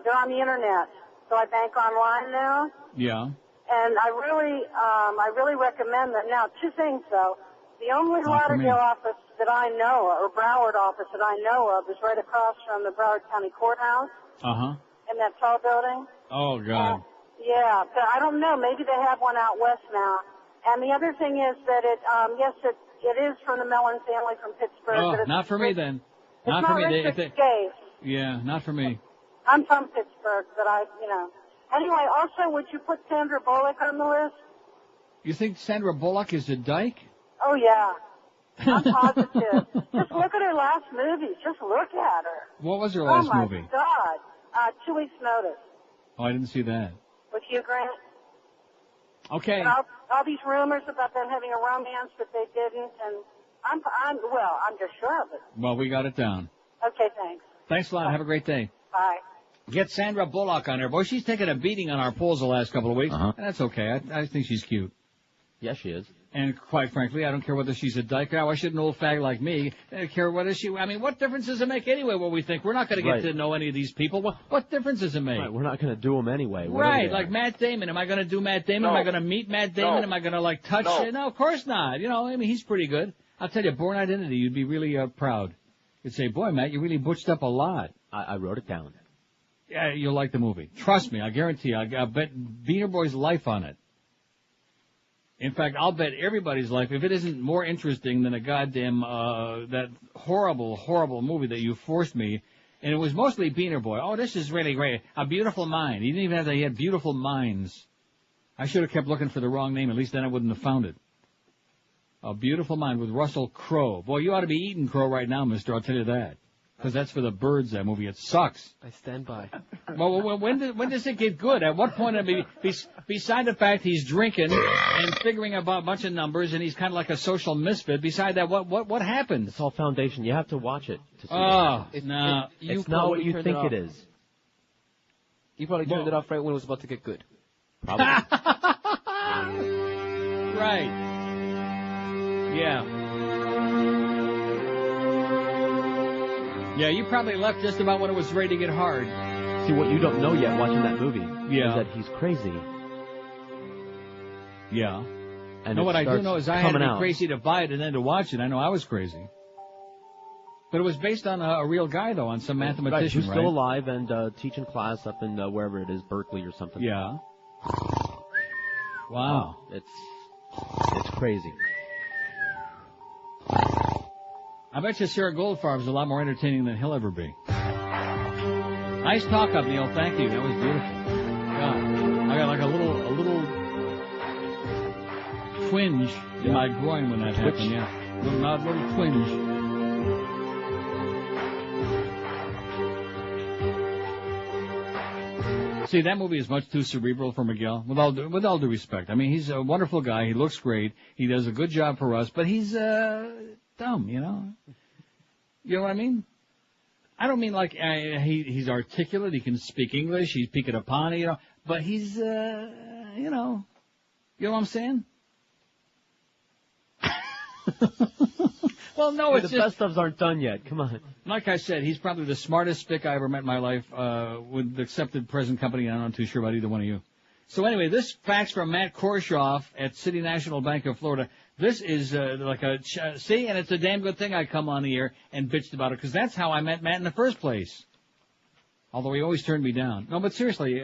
they're on the internet, so I bank online now. Yeah. And I really recommend them. Now, two things though. The only Lauderdale office that I know, or Broward office that I know of, is right across from the Broward County Courthouse. In that tall building. Oh, God. Yeah, but I don't know. Maybe they have one out west now. And the other thing is that it is from the Mellon family from Pittsburgh. Oh, but not for me then. Not for me. Richard Gay. Yeah, not for me. I'm from Pittsburgh, but Anyway, also, would you put Sandra Bullock on the list? You think Sandra Bullock is a dyke? Oh, yeah. I'm positive. Just look at her last movie. Just look at her. What was her last movie? Oh, my God. 2 Weeks' Notice. Oh, I didn't see that. With Hugh Grant. Okay. And all these rumors about them having a romance, but they didn't, and I'm just sure of it. Well, we got it down. Okay, thanks. Thanks a lot. Have a great day. Bye. Get Sandra Bullock on there. Boy, she's taken a beating on our polls the last couple of weeks. And that's okay. I think she's cute. Yeah, she is. And quite frankly, I don't care whether she's a dyke or why should an old fag like me care whether she... I mean, what difference does it make anyway what we think? We're not going to get to know any of these people. What difference does it make? Right, we're not going to do them anyway. Right, like Matt Damon. Am I going to do Matt Damon? No. Am I going to meet Matt Damon? No. Am I going to, like, touch it? No, of course not. You know, I mean, he's pretty good. I'll tell you, Bourne Identity, you'd be really proud. You'd say, boy, Matt, you really butched up a lot. I wrote it down. Yeah, you'll like the movie. Trust me, I guarantee you. I'll bet Beaner Boy's life on it. In fact, I'll bet everybody's life, if it isn't more interesting than a goddamn, that horrible, horrible movie that you forced me, and it was mostly Beaner Boy. Oh, this is really great. A Beautiful Mind. He didn't even have that. He had Beautiful Minds. I should have kept looking for the wrong name. At least then I wouldn't have found it. A Beautiful Mind with Russell Crowe. Boy, you ought to be eating crow right now, mister. I'll tell you that. Because that's for the birds, that movie. It sucks. I stand by. Well, when does it get good? At what point? I mean, beside the fact he's drinking and figuring about a bunch of numbers, and he's kind of like a social misfit. Beside that, what happens? It's all foundation. You have to watch it to see it. No. It's not what you think it is. You probably turned it off right when it was about to get good. Probably. Right. Yeah. Yeah, you probably left just about when it was ready to get hard. See, what you don't know yet watching that movie Yeah. is that he's crazy. Yeah. And no, what I do starts know is I had to be coming out. crazy to buy it and then to watch it. I know I was crazy. But it was based on a real guy, though, on some mathematician, Who's still alive and teaching class up in wherever it is, Berkeley or something. Yeah. Wow. It's crazy. I bet you Sarah Goldfarb's a lot more entertaining than he'll ever be. Nice talk up, Neil. Thank you. That was beautiful. God, I got like a little twinge in my groin when that happened. Yeah, little twinge. See, that movie is much too cerebral for Miguel. With all due respect, I mean, he's a wonderful guy. He looks great. He does a good job for us, but he's dumb, you know. You know what I mean? I don't mean like he's articulate. He can speak English. He's peeked upon it, you know. But he's, you know what I'm saying? Well, no, it's the best ofs aren't done yet. Come on. Like I said, he's probably the smartest spick I ever met in my life, with the accepted present company. I'm not too sure about either one of you. So anyway, this fax from Matt Korshoff at City National Bank of Florida. This is like see, and it's a damn good thing I come on the air and bitched about it, because that's how I met Matt in the first place. Although he always turned me down. No, but seriously,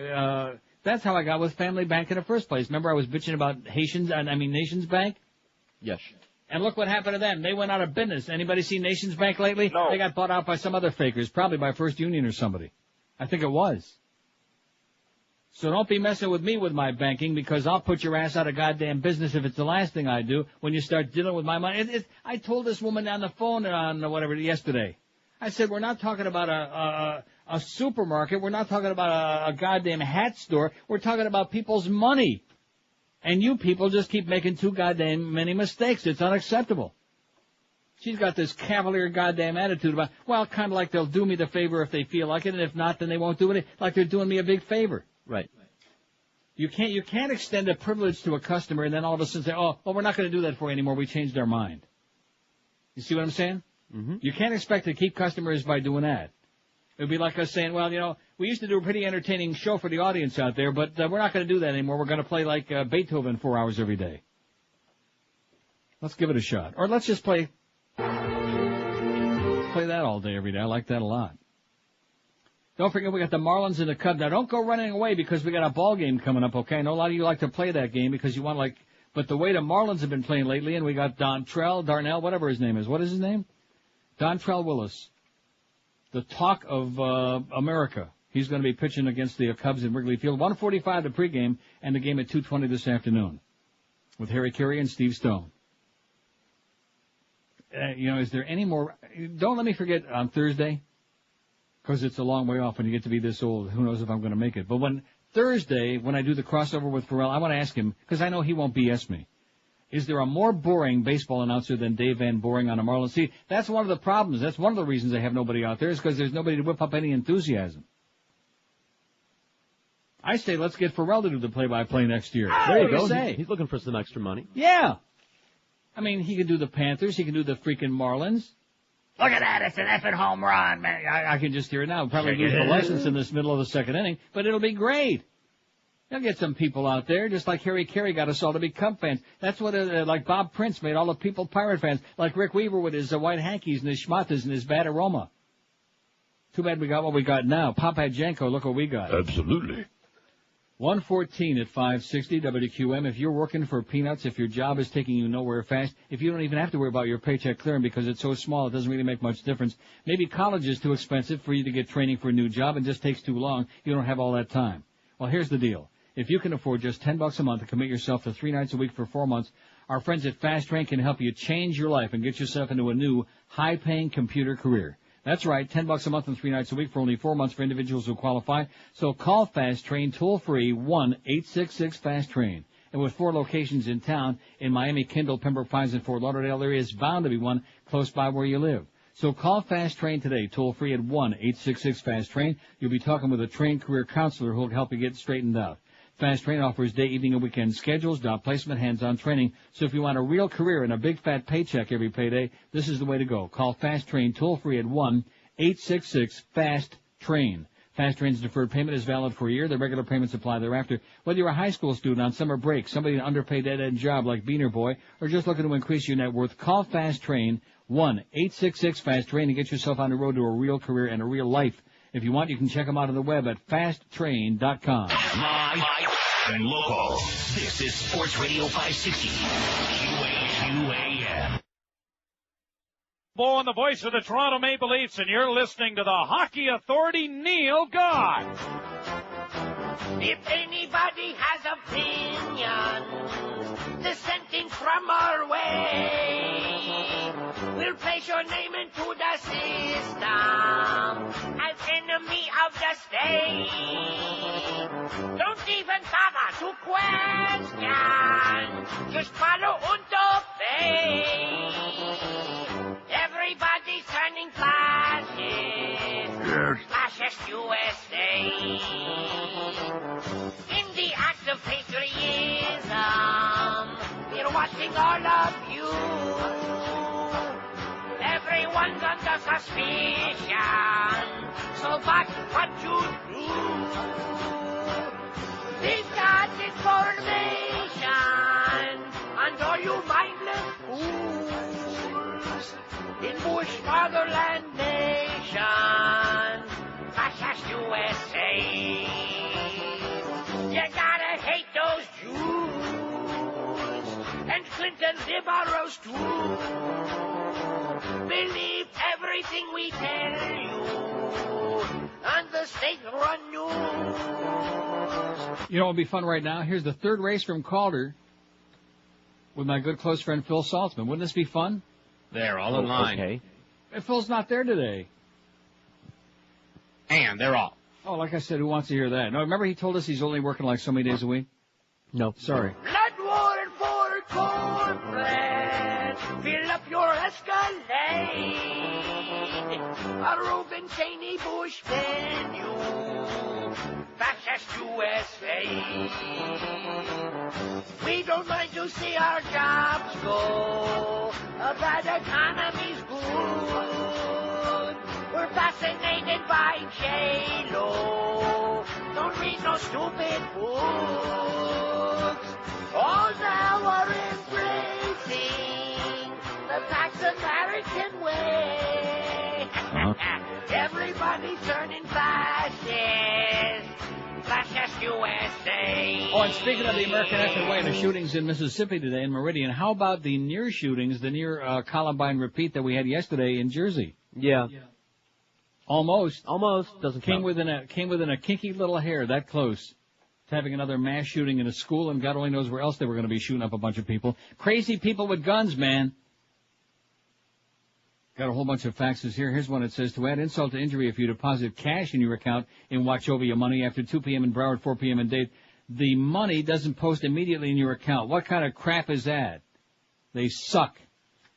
that's how I got with Family Bank in the first place. Remember I was bitching about Nations Bank? Yes. And look what happened to them. They went out of business. Anybody seen Nations Bank lately? No. They got bought out by some other fakers, probably by First Union or somebody. I think it was. So don't be messing with me with my banking, because I'll put your ass out of goddamn business if it's the last thing I do when you start dealing with my money. I told this woman on the phone on whatever yesterday. I said, we're not talking about a supermarket. We're not talking about a goddamn hat store. We're talking about people's money. And you people just keep making too goddamn many mistakes. It's unacceptable. She's got this cavalier goddamn attitude about, well, kind of like they'll do me the favor if they feel like it, and if not, then they won't do it. Like they're doing me a big favor. Right. You can't extend a privilege to a customer and then all of a sudden say, oh, well, we're not going to do that for you anymore. We changed our mind. You see what I'm saying? Mm-hmm. You can't expect to keep customers by doing that. It would be like us saying, well, you know, we used to do a pretty entertaining show for the audience out there, but we're not going to do that anymore. We're going to play like Beethoven 4 hours every day. Let's give it a shot. Or let's just play that all day, every day. I like that a lot. Don't forget we got the Marlins and the Cubs. Now, don't go running away because we got a ball game coming up, okay? I know a lot of you like to play that game because you want but the way the Marlins have been playing lately, and we got Darnell, whatever his name is. What is his name? Dontrell Willis. The talk of America. He's going to be pitching against the Cubs in Wrigley Field. 1:45 the pregame, and the game at 2:20 this afternoon with Harry Carey and Steve Stone. Is there any more? Don't let me forget on Thursday, because it's a long way off when you get to be this old. Who knows if I'm going to make it. But when I do the crossover with Pharrell, I want to ask him, because I know he won't BS me. Is there a more boring baseball announcer than Dave Van Boring on the Marlins? See, that's one of the problems. That's one of the reasons they have nobody out there, is because there's nobody to whip up any enthusiasm. I say let's get Pharrell to do the play-by-play next year. There you What do go. say? He's looking for some extra money. Yeah. I mean, he can do the Panthers. He can do the freaking Marlins. Look at that. It's an effing home run, man. I can just hear it now. Probably lose the license in this middle of the second inning, but it'll be great. They'll get some people out there, just like Harry Carey got us all to be Cub fans. That's what, like Bob Prince made all the people Pirate fans, like Rick Weaver with his white hankies and his schmatas and his bad aroma. Too bad we got what we got now. Papajenko, look what we got. Absolutely. 114 at 560 WQM. If you're working for peanuts, if your job is taking you nowhere fast, if you don't even have to worry about your paycheck clearing because it's so small, it doesn't really make much difference. Maybe college is too expensive for you to get training for a new job and just takes too long. You don't have all that time. Well, here's the deal. If you can afford just $10 a month to commit yourself to 3 nights a week for 4 months, our friends at Fast Train can help you change your life and get yourself into a new, high-paying computer career. That's right, $10 a month and 3 nights a week for only 4 months for individuals who qualify. So call Fast Train toll-free 1-866-FAST-TRAIN. And with 4 locations in town, in Miami, Kendall, Pembroke Pines, and Fort Lauderdale, there is bound to be one close by where you live. So call Fast Train today, toll-free at 1-866-FAST-TRAIN. You'll be talking with a trained career counselor who will help you get straightened out. Fast Train offers day, evening, and weekend schedules, job placement, hands-on training. So if you want a real career and a big fat paycheck every payday, this is the way to go. Call Fast Train toll-free at 1-866-FAST-TRAIN. Fast Train's deferred payment is valid for a year. The regular payments apply thereafter. Whether you're a high school student on summer break, somebody in an underpaid dead-end job like Beaner Boy, or just looking to increase your net worth, call Fast Train 1-866-FAST-TRAIN and get yourself on the road to a real career and a real life. If you want, you can check them out on the web at fasttrain.com. Live and local. This is Sports Radio 560. QAM. On the voice of the Toronto Maple Leafs, and you're listening to the Hockey Authority, Neil God. If anybody has opinions dissenting from our way, we'll place your name into the system as enemy of the state. Don't even bother to question, just follow und obey. Everybody's turning fascist. Yes. Fascist USA. In the act of patriotism, we're watching all of you. Everyone's under suspicion. So that's what you do. We've got information on all you mindless fools in Bush Fatherland Nation, fascist USA. You gotta hate those Jews and Clinton liberals too. Believe everything we tell you on the state-run news. You know what would be fun right now? Here's the third race from Calder with my good close friend Phil Saltzman. Wouldn't this be fun? They're all in line. Okay. Phil's not there today. And they're all. Oh, like I said, who wants to hear that? No, remember he told us he's only working like so many days a week? No. Sorry. Blood war for cornbread. Fill up your Escalade. A Reuben Cheney Bush venue. Fascist USA. We don't mind to see our jobs go. A bad economy's good. We're fascinated by J-Lo. Don't read no stupid books. All now are embracing the Pax American way. Everybody's turning fascist. Fascist USA. Oh, and speaking of the American effing way, the shootings in Mississippi today in Meridian, how about the near shootings, the near Columbine repeat that we had yesterday in Jersey? Yeah. Almost. Doesn't came count. Came within a kinky little hair, that close to having another mass shooting in a school, and God only knows where else they were going to be shooting up a bunch of people. Crazy people with guns, man. Got a whole bunch of faxes here. Here's one that says, to add insult to injury, if you deposit cash in your account in Wachovia Money after 2 p.m. in Broward, 4 p.m. in Dade, the money doesn't post immediately in your account. What kind of crap is that? They suck.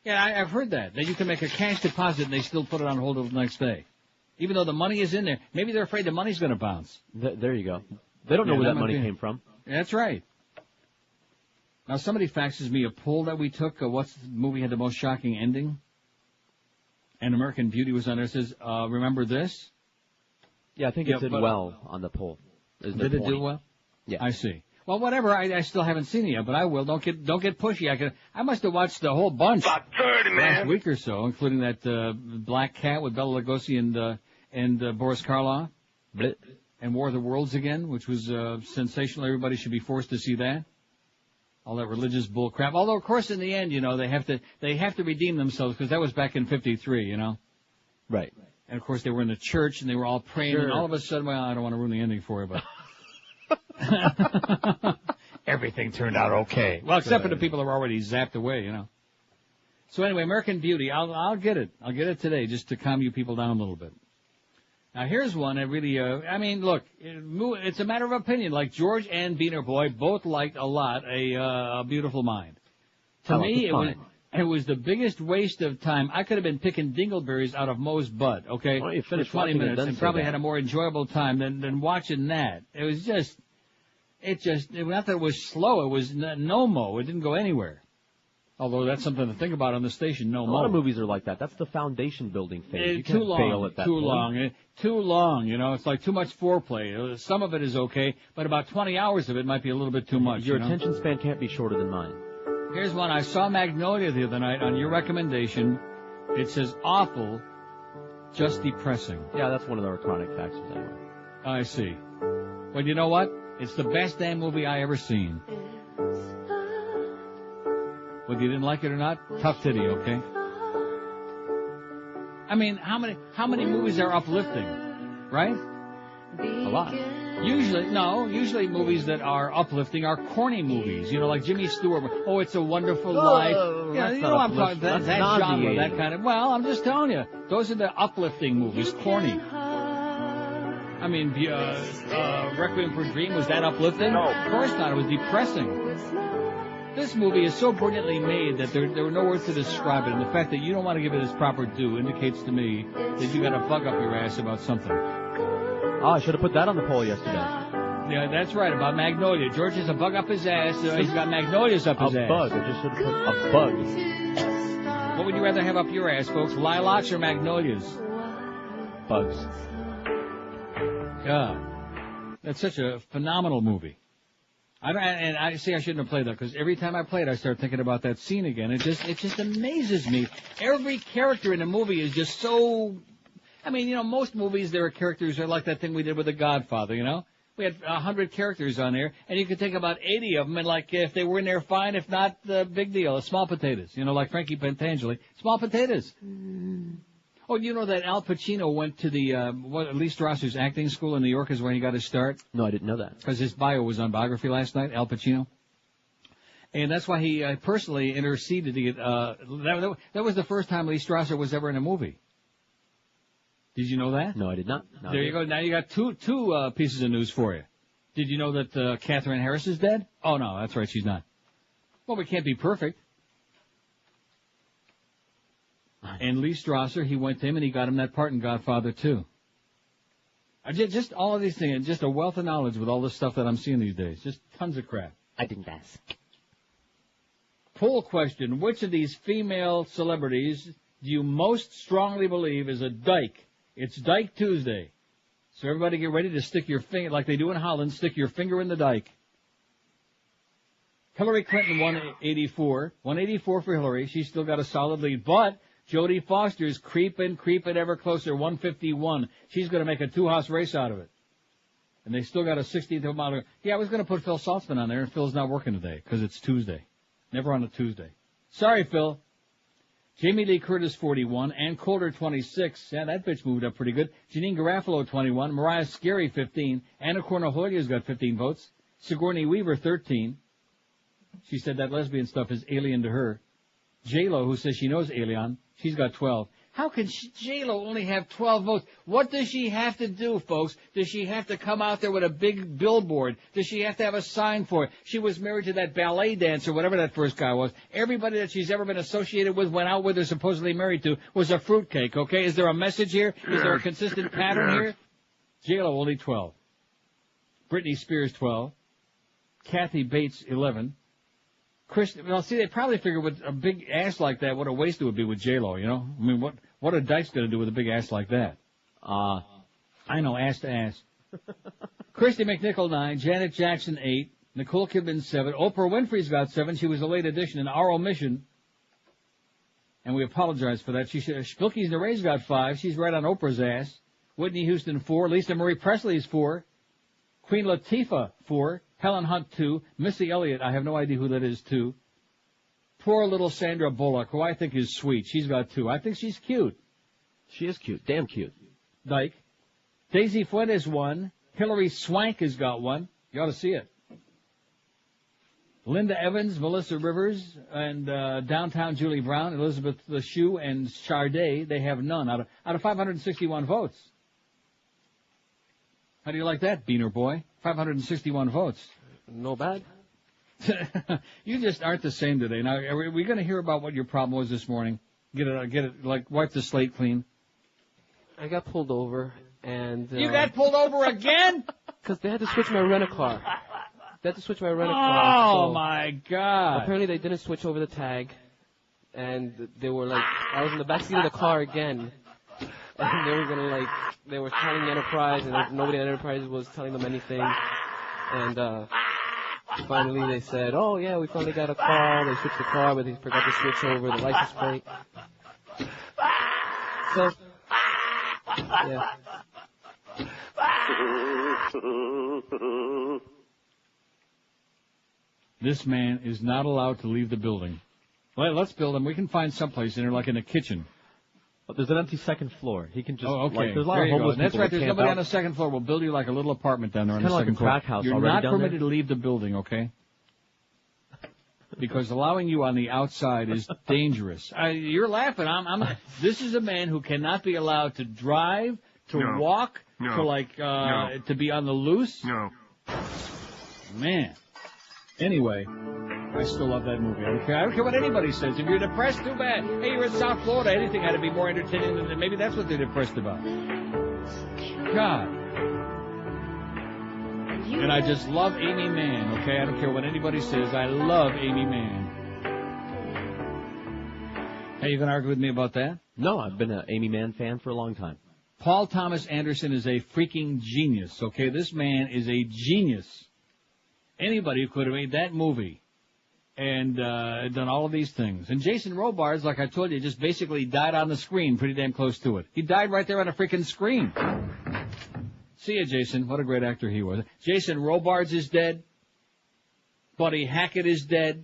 Yeah, I've heard that you can make a cash deposit and they still put it on hold until the next day. Even though the money is in there. Maybe they're afraid the money's going to bounce. There you go. They don't know where that money came from. That's right. Now, somebody faxes me a poll that we took. What's the movie had the most shocking ending? And American Beauty was on there. It says, remember this? Yeah, I think it did well on the poll. Did it do well? Yeah. I see. Well, whatever. I still haven't seen it yet, but I will. Don't get pushy. I must have watched the whole bunch About 30, man. last week or so, including that Black Cat with Bela Lugosi and Boris Karloff. Blit. And War of the Worlds again, which was sensational. Everybody should be forced to see that. All that religious bull crap. Although, of course, in the end, they have to redeem themselves because that was back in '53, Right. And of course, they were in the church and they were all praying, Sure. and all of a sudden, well, I don't want to ruin the ending for you, but everything turned out okay. Well, except for the people that were already zapped away, So anyway, American Beauty, I'll get it. I'll get it today just to calm you people down a little bit. Now, here's one that really, look, it's a matter of opinion. Like George and Beaner Boy both liked a lot A Beautiful Mind. To me, it was the biggest waste of time. I could have been picking dingleberries out of Moe's butt, okay, Well, you for finished 20 minutes and probably that. had a more enjoyable time than watching that. It was not that it was slow, it was no Moe. It didn't go anywhere. Although that's something to think about on the station, no A Moe. lot of movies are like that. That's the foundation building phase. You Too can't long, bail at that too point. long, too long. It's like too much foreplay. Some of it is okay, but about 20 hours of it might be a little bit too much. Your attention span can't be shorter than mine. Here's one. I saw Magnolia the other night on your recommendation. It says awful, just depressing. Yeah, that's one of our chronic factors anyway. I see. Well, you know what? It's the best damn movie I ever seen. Whether you didn't like it or not, tough titty, okay? I mean, how many movies are uplifting, right? A lot. Usually movies that are uplifting are corny movies, like Jimmy Stewart. Oh, It's a Wonderful Life. Yeah, that's I'm not talking that that's genre, nauseating. that kind of. Well, I'm just telling you, those are the uplifting movies. Corny. I mean, Requiem for a Dream, was that uplifting? No, of course not. It was depressing. This movie is so brilliantly made that there were no words to describe it, and the fact that you don't want to give it its proper due indicates to me that you got a bug up your ass about something. Oh, I should have put that on the poll yesterday. Yeah, that's right, about Magnolia. George has a bug up his ass. He's got Magnolias up his ass. A bug. I just should have put a bug. What would you rather have up your ass, folks? Lilacs or Magnolias? Bugs. Yeah. That's such a phenomenal movie. I shouldn't have played that, because every time I play it, I start thinking about that scene again. It just amazes me. Every character in the movie is just so. I mean, most movies, there are characters are like that thing we did with The Godfather. We had 100 characters on there, and you could take about 80 of them, and if they were in there, fine. If not, big deal. Small potatoes. Like Frankie Pentangeli. Small potatoes. Oh, you know that Al Pacino went to the Lee Strasser's acting school in New York is where he got his start? No, I didn't know that. Because his bio was on Biography last night, Al Pacino. And that's why he personally interceded to get, that was the first time Lee Strasser was ever in a movie. Did you know that? No, I did not. No, there you go. Now you got two pieces of news for you. Did you know that Katherine Harris is dead? Oh, no, that's right, she's not. Well, we can't be perfect. And Lee Strasser, he went to him and he got him that part in Godfather 2. Just all of these things, just a wealth of knowledge with all this stuff that I'm seeing these days. Just tons of crap. I didn't ask. Poll question: which of these female celebrities do you most strongly believe is a dyke? It's Dyke Tuesday. So everybody get ready to stick your finger, like they do in Holland, stick your finger in the dike. Hillary Clinton, 184. 184 for Hillary. She's still got a solid lead. But Jodie Foster's creeping ever closer, 151. She's going to make a two-horse race out of it. And they still got a 16th of a mile. Yeah, I was going to put Phil Saltzman on there, and Phil's not working today because it's Tuesday. Never on a Tuesday. Sorry, Phil. Jamie Lee Curtis, 41. Ann Coulter, 26. Yeah, that bitch moved up pretty good. Janine Garofalo, 21. Mariah Carey, 15. Anna Corneliu's got 15 votes. Sigourney Weaver, 13. She said that lesbian stuff is alien to her. J-Lo, who says she knows alien, she's got 12. How can J-Lo only have 12 votes? What does she have to do, folks? Does she have to come out there with a big billboard? Does she have to have a sign for it? She was married to that ballet dancer, whatever that first guy was. Everybody that she's ever been associated with, went out with her, supposedly married to, was a fruitcake, okay? Is there a message here? Is there a consistent pattern here? J-Lo only 12. Britney Spears, 12. Kathy Bates, 11. Well, see, they probably figure with a big ass like that, what a waste it would be with J-Lo, you know? I mean, what are dykes going to do with a big ass like that? I know, ass to ass. Christy McNichol, 9. Janet Jackson, 8. Nicole Kidman, 7. Oprah Winfrey's got 7. She was a late addition, an our omission. And we apologize for that. Spilky's Neray's got 5. She's right on Oprah's ass. Whitney Houston, 4. Lisa Marie Presley's 4. Queen Latifah, 4. Helen Hunt, 2. Missy Elliott, I have no idea who that is, 2. Poor little Sandra Bullock, who I think is sweet. She's got 2. I think she's cute. She is cute. Damn cute. Dyke. Daisy Fuentes, 1. Hilary Swank has got 1. You ought to see it. Linda Evans, Melissa Rivers, and Downtown Julie Brown, Elizabeth LeShoe, and Sade, they have none out of 561 votes. How do you like that, Beaner boy? 561 votes. No bad. You just aren't the same today. Now, are we going to hear about what your problem was this morning? Get it, like, wipe the slate clean? I got pulled over, and... You got pulled over again? Because they had to switch my rent-a-car. They had to switch my rent-a-car. Oh, my God. Apparently they didn't switch over the tag, and they were like, I was in the backseat of the car again, and they were going to, like, they were telling the Enterprise, and nobody at Enterprise was telling them anything, and finally they said, oh, yeah, we finally got a call. They switched the car, but they forgot to switch over the license plate. So, yeah. This man is not allowed to leave the building. Well, let's build him. We can find someplace in there, like in a kitchen. But there's an empty second floor. He can just, okay. like, there's a lot of homeless people. That's right, there's nobody on the second floor. We'll build you like a little apartment down there on the second floor. Kind of like a crack house. You're not permitted to leave the building, okay? Because allowing you on the outside is dangerous. You're laughing. This is a man who cannot be allowed to drive, to walk, to be on the loose. No. Man. Anyway, I still love that movie. I don't care what anybody says. If you're depressed, too bad. Hey, you're in South Florida. Anything had to be more entertaining than maybe that's what they're depressed about. God. And I just love Amy Mann, okay? I don't care what anybody says. I love Amy Mann. Hey, you going to argue with me about that? No, I've been an Amy Mann fan for a long time. Paul Thomas Anderson is a freaking genius, okay? This man is a genius. Anybody could have made that movie and done all of these things. And Jason Robards, like I told you, just basically died on the screen, pretty damn close to it. He died right there on a freaking screen. See ya, Jason. What a great actor he was. Jason Robards is dead. Buddy Hackett is dead.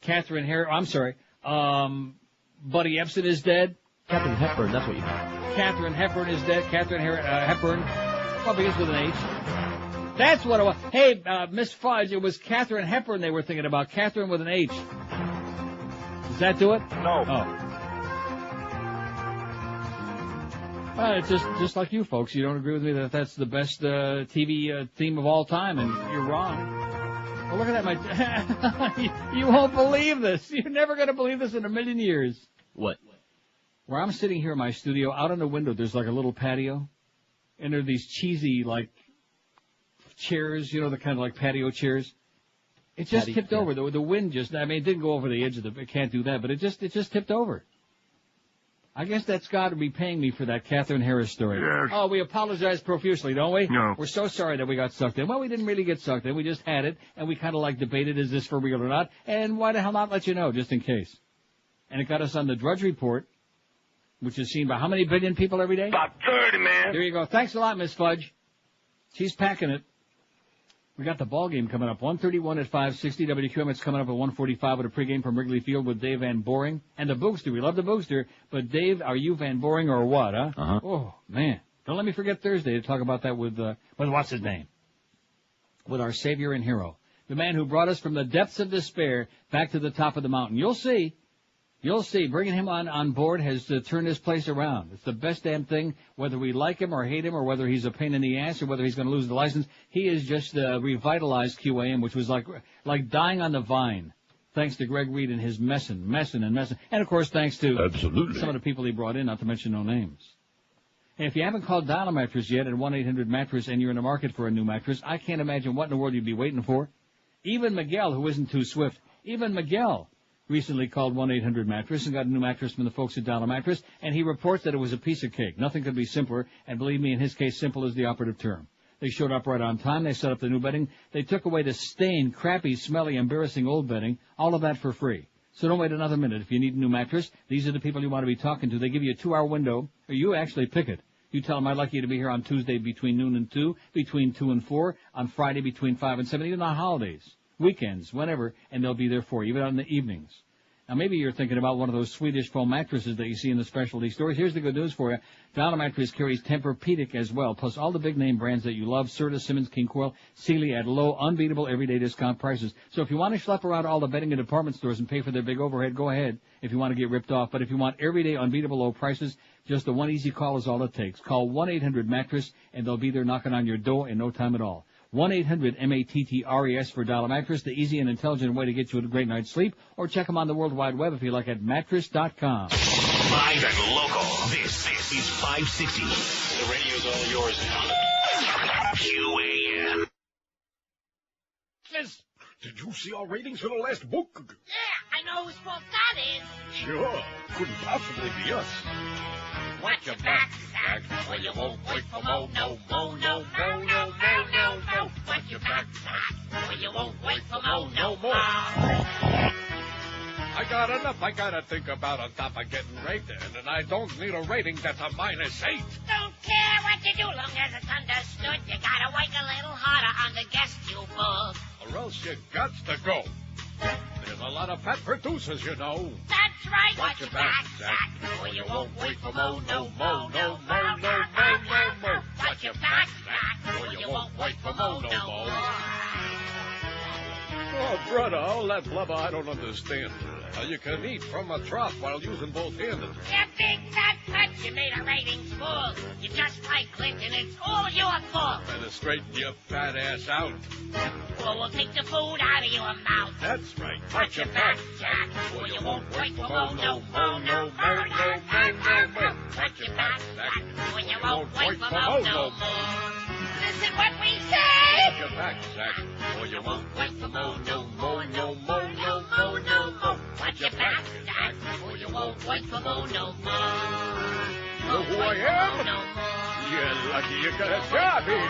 Katherine Harris, I'm sorry. Buddy Epson is dead. Katherine Hepburn, that's what you mean. Katherine Hepburn is dead. Katherine Hepburn probably is with an H. That's what it was. Hey, Miss Fudge, it was Katherine Hepburn they were thinking about. Katherine with an H. Does that do it? No. Oh. Well, it's just like you folks. You don't agree with me that that's the best TV theme of all time, and you're wrong. Well, look at that. You won't believe this. You're never going to believe this in a million years. What? Where I'm sitting here in my studio, out on the window, there's like a little patio, and there are these cheesy, like, chairs, you know, the kind of like patio chairs. It just tipped over. The wind just, I mean, it didn't go over the edge of it can't do that, but it just tipped over. I guess that's got to be paying me for that Katherine Harris story. Yes. Oh, we apologize profusely, don't we? No. We're so sorry that we got sucked in. Well, we didn't really get sucked in. We just had it, and we kind of like debated, is this for real or not? And why the hell not let you know, just in case? And it got us on the Drudge Report, which is seen by how many billion people every day? About 30, man. There you go. Thanks a lot, Miss Fudge. She's packing it. We got the ball game coming up. 1:31 at 560. WQM, coming up at 1:45 with a pregame from Wrigley Field with Dave Van Boring. And the Boogster. We love the Boogster. But, Dave, are you Van Boring or what, huh? Uh-huh. Oh, man. Don't let me forget Thursday to talk about that with what's his name? With our savior and hero. The man who brought us from the depths of despair back to the top of the mountain. You'll see. You'll see. Bringing him on board has turned this place around. It's the best damn thing, whether we like him or hate him or whether he's a pain in the ass or whether he's going to lose the license. He is just revitalized QAM, which was like dying on the vine. Thanks to Greg Reed and his messing. And, of course, thanks to some of the people he brought in, not to mention no names. And if you haven't called Dial Mattress yet at 1-800-Mattress and you're in the market for a new mattress, I can't imagine what in the world you'd be waiting for. Even Miguel, who isn't too swift, even Miguel recently called 1-800-Mattress and got a new mattress from the folks at Dial Mattress, and he reports that it was a piece of cake. Nothing could be simpler, and believe me, in his case, simple is the operative term. They showed up right on time. They set up the new bedding. They took away the stained, crappy, smelly, embarrassing old bedding. All of that for free. So don't wait another minute. If you need a new mattress, these are the people you want to be talking to. They give you a 2-hour window, or you actually pick it. You tell them I'd like you to be here on Tuesday between noon and 2, between 2 and 4, on Friday between 5 and 7, even on holidays, weekends, whenever, and they'll be there for you, even on the evenings. Now, maybe you're thinking about one of those Swedish foam mattresses that you see in the specialty stores. Here's the good news for you. Dial Mattress carries Tempur-Pedic as well, plus all the big-name brands that you love, Serta, Simmons, King Coil, Sealy, at low, unbeatable, everyday discount prices. So if you want to schlep around all the bedding in department stores and pay for their big overhead, go ahead if you want to get ripped off. But if you want everyday, unbeatable low prices, just the one easy call is all it takes. Call 1-800-Mattress, and they'll be there knocking on your door in no time at all. 1-800-MATTRES for Dial Mattress, the easy and intelligent way to get you a great night's sleep, or check them on the World Wide Web if you like at mattress.com. Live and local. This is 560. The radio's all yours now. QAM. Did you see our ratings for the last book? Yeah, I know whose fault that is. Sure. Couldn't possibly be us. Watch your back, Zach, or you won't wait for more. No, no, no, no, no, no, no, no. Watch your back, Zach, or you won't wait for more. No more. I got enough I gotta think about on top of getting raped, and I don't need a rating that's a -8. Don't care what you do, long as it's understood. You gotta work a little harder on the guest you book. Or else you got to go. There's a lot of fat producers, you know. That's right. Watch your back, Zach, or you won't wait for more. No, no, no, no, no, no, no. Watch your back, Zach, or you won't wait for more. No more. Oh, brother, all that blubber I don't understand. How you can eat from a trough while using both hands. You big fat putz, you made a ratings fool. You're just like Clinton, it's all your fault. Better straighten your fat ass out. Or we'll take the food out of your mouth. That's right. Watch your back, Jack, or you won't wait for more. No, no, no, no, no, no, no. Watch your back, Jack, or you won't wait for more. No more. Listen what we say. Watch your back, Jack, or you won't wait for more. No more, no more, no more, no more. Watch your back, Jack, or you won't wait for more. No more. You know who I am? No more. You're lucky you got a job here.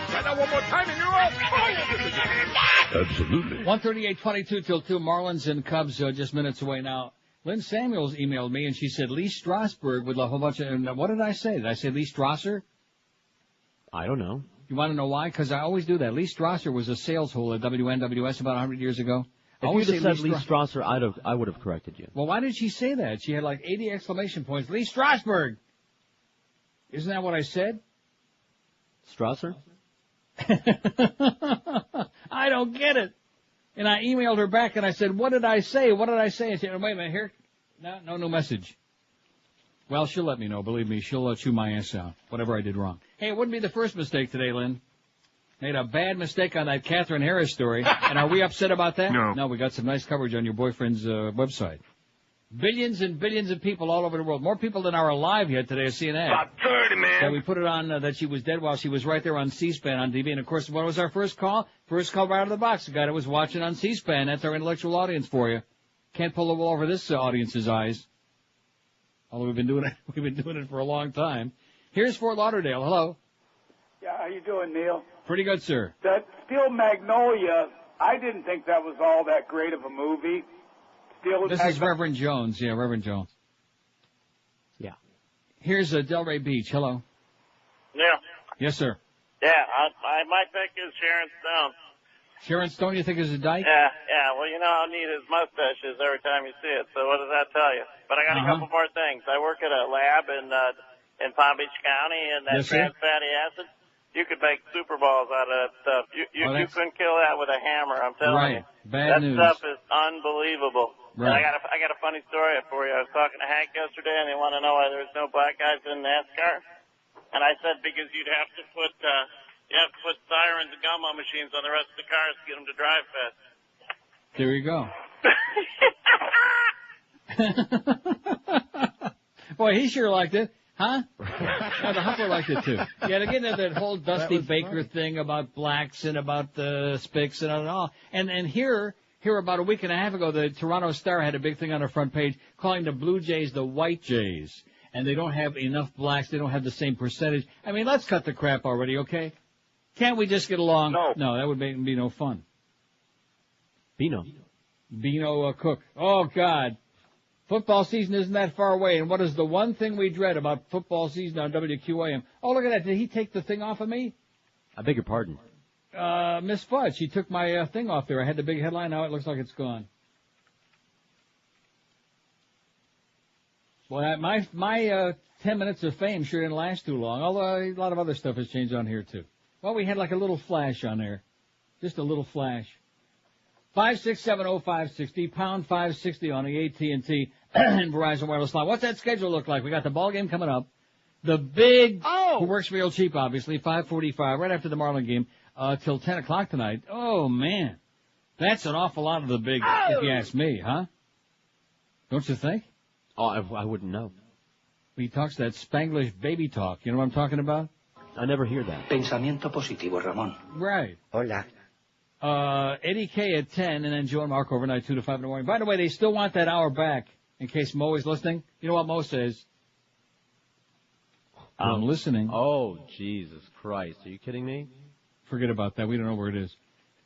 Try that one more time and you're all fired. Absolutely. 138-22 till 2. Marlins and Cubs just minutes away now. Lynn Samuels emailed me and she said Lee Strasberg with a whole bunch of... What did I say? Did I say Lee Strasser? I don't know. You want to know why? Because I always do that. Lee Strasser was a sales hole at WNWS about 100 years ago. If you had said Lee Strasser, I would have corrected you. Well, why did she say that? She had like 80 exclamation points. Lee Strasberg! Isn't that what I said? Strasser? I don't get it. And I emailed her back and I said, what did I say? What did I say? And she said, wait a minute, here. No message. Well, she'll let me know. Believe me, she'll chew my ass out. Whatever I did wrong. Hey, it wouldn't be the first mistake today, Lynn. Made a bad mistake on that Katherine Harris story. And are we upset about that? No. No, we got some nice coverage on your boyfriend's website. Billions and billions of people all over the world. More people than are alive yet today are seeing that. About 30, man. So we put it on that she was dead while she was right there on C-SPAN on TV. And, of course, what was our first call? First call right out of the box. The guy that was watching on C-SPAN. That's our intellectual audience for you. Can't pull the wool over this audience's eyes. Although we've been doing it for a long time. Here's Fort Lauderdale. Hello. Yeah, how you doing, Neil? Pretty good, sir. That Steel Magnolia, I didn't think that was all that great of a movie. This is Reverend Jones. Yeah, Reverend Jones. Yeah. Here's Delray Beach. Hello. Yeah. Yes, sir. Yeah, my pick is Sharon Stone. Sharon Stone, you think is a dyke? Yeah. Well, you know how neat his mustache is every time you see it. So what does that tell you? But I got a couple more things. I work at a lab in Palm Beach County, and that trans fatty acid, you could make super balls out of that stuff. You couldn't kill that with a hammer. I'm telling you. Bad news. That stuff is unbelievable. Right. And I got a funny story for you. I was talking to Hank yesterday, and they want to know why there's no black guys in NASCAR. And I said because you'd have to put sirens and gumball machines on the rest of the cars to get them to drive fast. There you go. Boy, he sure liked it. Huh? Yeah, the Huffler liked it too. Yeah, they're getting that whole Dusty Baker thing about blacks and about the Spicks and all. And here about a week and a half ago, the Toronto Star had a big thing on their front page calling the Blue Jays the White Jays. And they don't have enough blacks. They don't have the same percentage. I mean, let's cut the crap already, okay? Can't we just get along? No, that would be no fun. Bino Cook. Oh, God. Football season isn't that far away, and what is the one thing we dread about football season on WQAM? Oh, look at that. Did he take the thing off of me? I beg your pardon. Miss Fudge, she took my thing off there. I had the big headline. Now it looks like it's gone. Well, my 10 minutes of fame sure didn't last too long, although a lot of other stuff has changed on here, too. Well, we had like a little flash on there. Just a little flash. 5670560, pound 560 on the AT&T and Verizon Wireless line. What's that schedule look like? We got the ball game coming up. The big, who works real cheap, obviously, 5:45, right after the Marlin game, till 10 o'clock tonight. Oh, man. That's an awful lot of the big, if you ask me, huh? Don't you think? Oh, I wouldn't know. He talks that Spanglish baby talk. You know what I'm talking about? I never hear that. Pensamiento positivo, Ramon. Right. Hola. Eddie K at 10, and then Joe and Mark overnight, 2 to 5 in the morning. By the way, they still want that hour back, in case Mo is listening. You know what Mo says? I'm listening. Oh, Jesus Christ. Are you kidding me? Forget about that. We don't know where it is.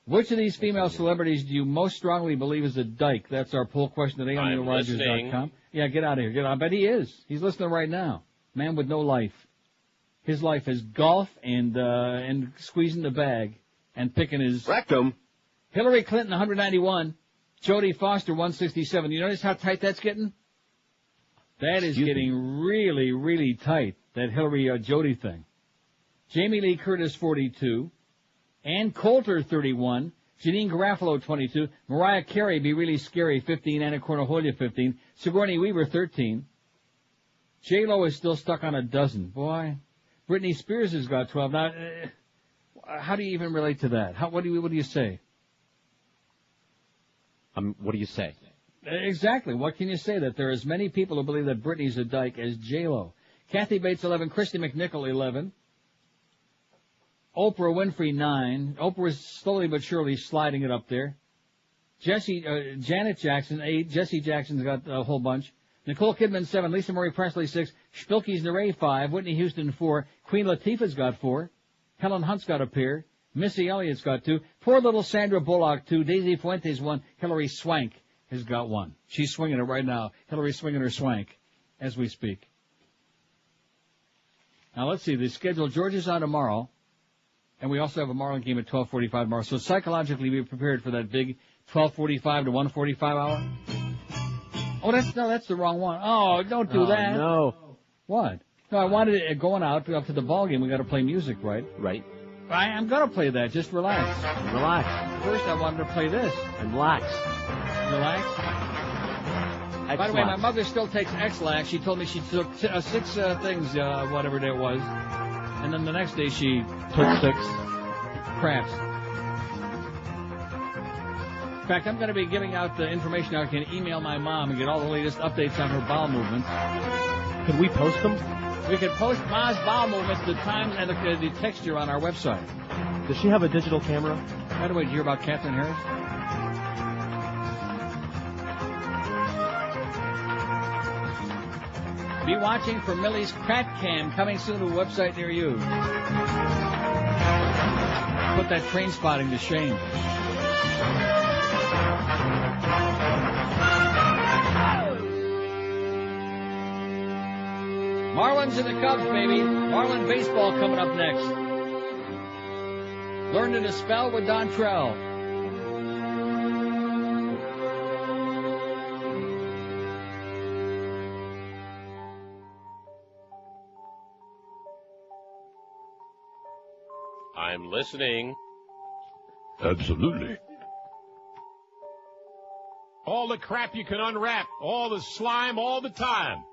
Which of these female celebrities do you most strongly believe is a dyke? That's our poll question today on NeilRogers.com. Yeah, get out of here. I bet he is. He's listening right now. Man with no life. His life is golf and squeezing the bag and picking his rectum. Hillary Clinton, 191. Jodie Foster, 167. You notice how tight that's getting? That is getting really, really tight, that Hillary Jodie thing. Jamie Lee Curtis, 42. Ann Coulter, 31. Janine Garofalo, 22. Mariah Carey, Be Really Scary, 15. Anna Cornajolia, 15. Sigourney Weaver, 13. J-Lo is still stuck on a dozen. Boy. Britney Spears has got 12. Now, how do you even relate to that? What do you say? What do you say? Exactly. What can you say? That there are as many people who believe that Britney's a dyke as J-Lo. Kathy Bates, 11. Christy McNichol, 11. Oprah Winfrey, 9. Oprah's slowly but surely sliding it up there. Janet Jackson, 8. Jesse Jackson's got a whole bunch. Nicole Kidman, 7. Lisa Marie Presley, 6. Spilky's Neray, 5. Whitney Houston, 4. Queen Latifah's got 4. Helen Hunt's got a pair. Missy Elliott's got 2. Poor little Sandra Bullock, 2. Daisy Fuentes, 1. Hillary Swank has got 1. She's swinging it right now. Hillary's swinging her swank as we speak. Now, let's see. The schedule, George is on tomorrow. And we also have a Marlin game at 12:45 tomorrow. So psychologically, we're prepared for that big 12:45 to 1:45 hour. Oh, that's the wrong one. Oh, don't do that. No. What? No, I wanted it going out up to the ball game. We got to play music, right? Right. I'm gonna play that. Just relax. Relax. First, I wanted to play this. And relax. Relax. X-lax. By the way, my mother still takes X-Lax. She told me she took 6 things, whatever that was. And then the next day she took 6 craps. In fact, I'm going to be giving out the information. I can email my mom and get all the latest updates on her bowel movements. Could we post them? We could post Ma's bowel movements, the times, and the texture on our website. Does she have a digital camera? By the way, did you hear about Katherine Harris? Be watching for Millie's Crack Cam coming soon to a website near you. Put that train spotting to shame. Marlins and the Cubs, baby. Marlin baseball coming up next. Learning to spell with Dontrell. I'm listening. Absolutely. All the crap you can unwrap, all the slime, all the time.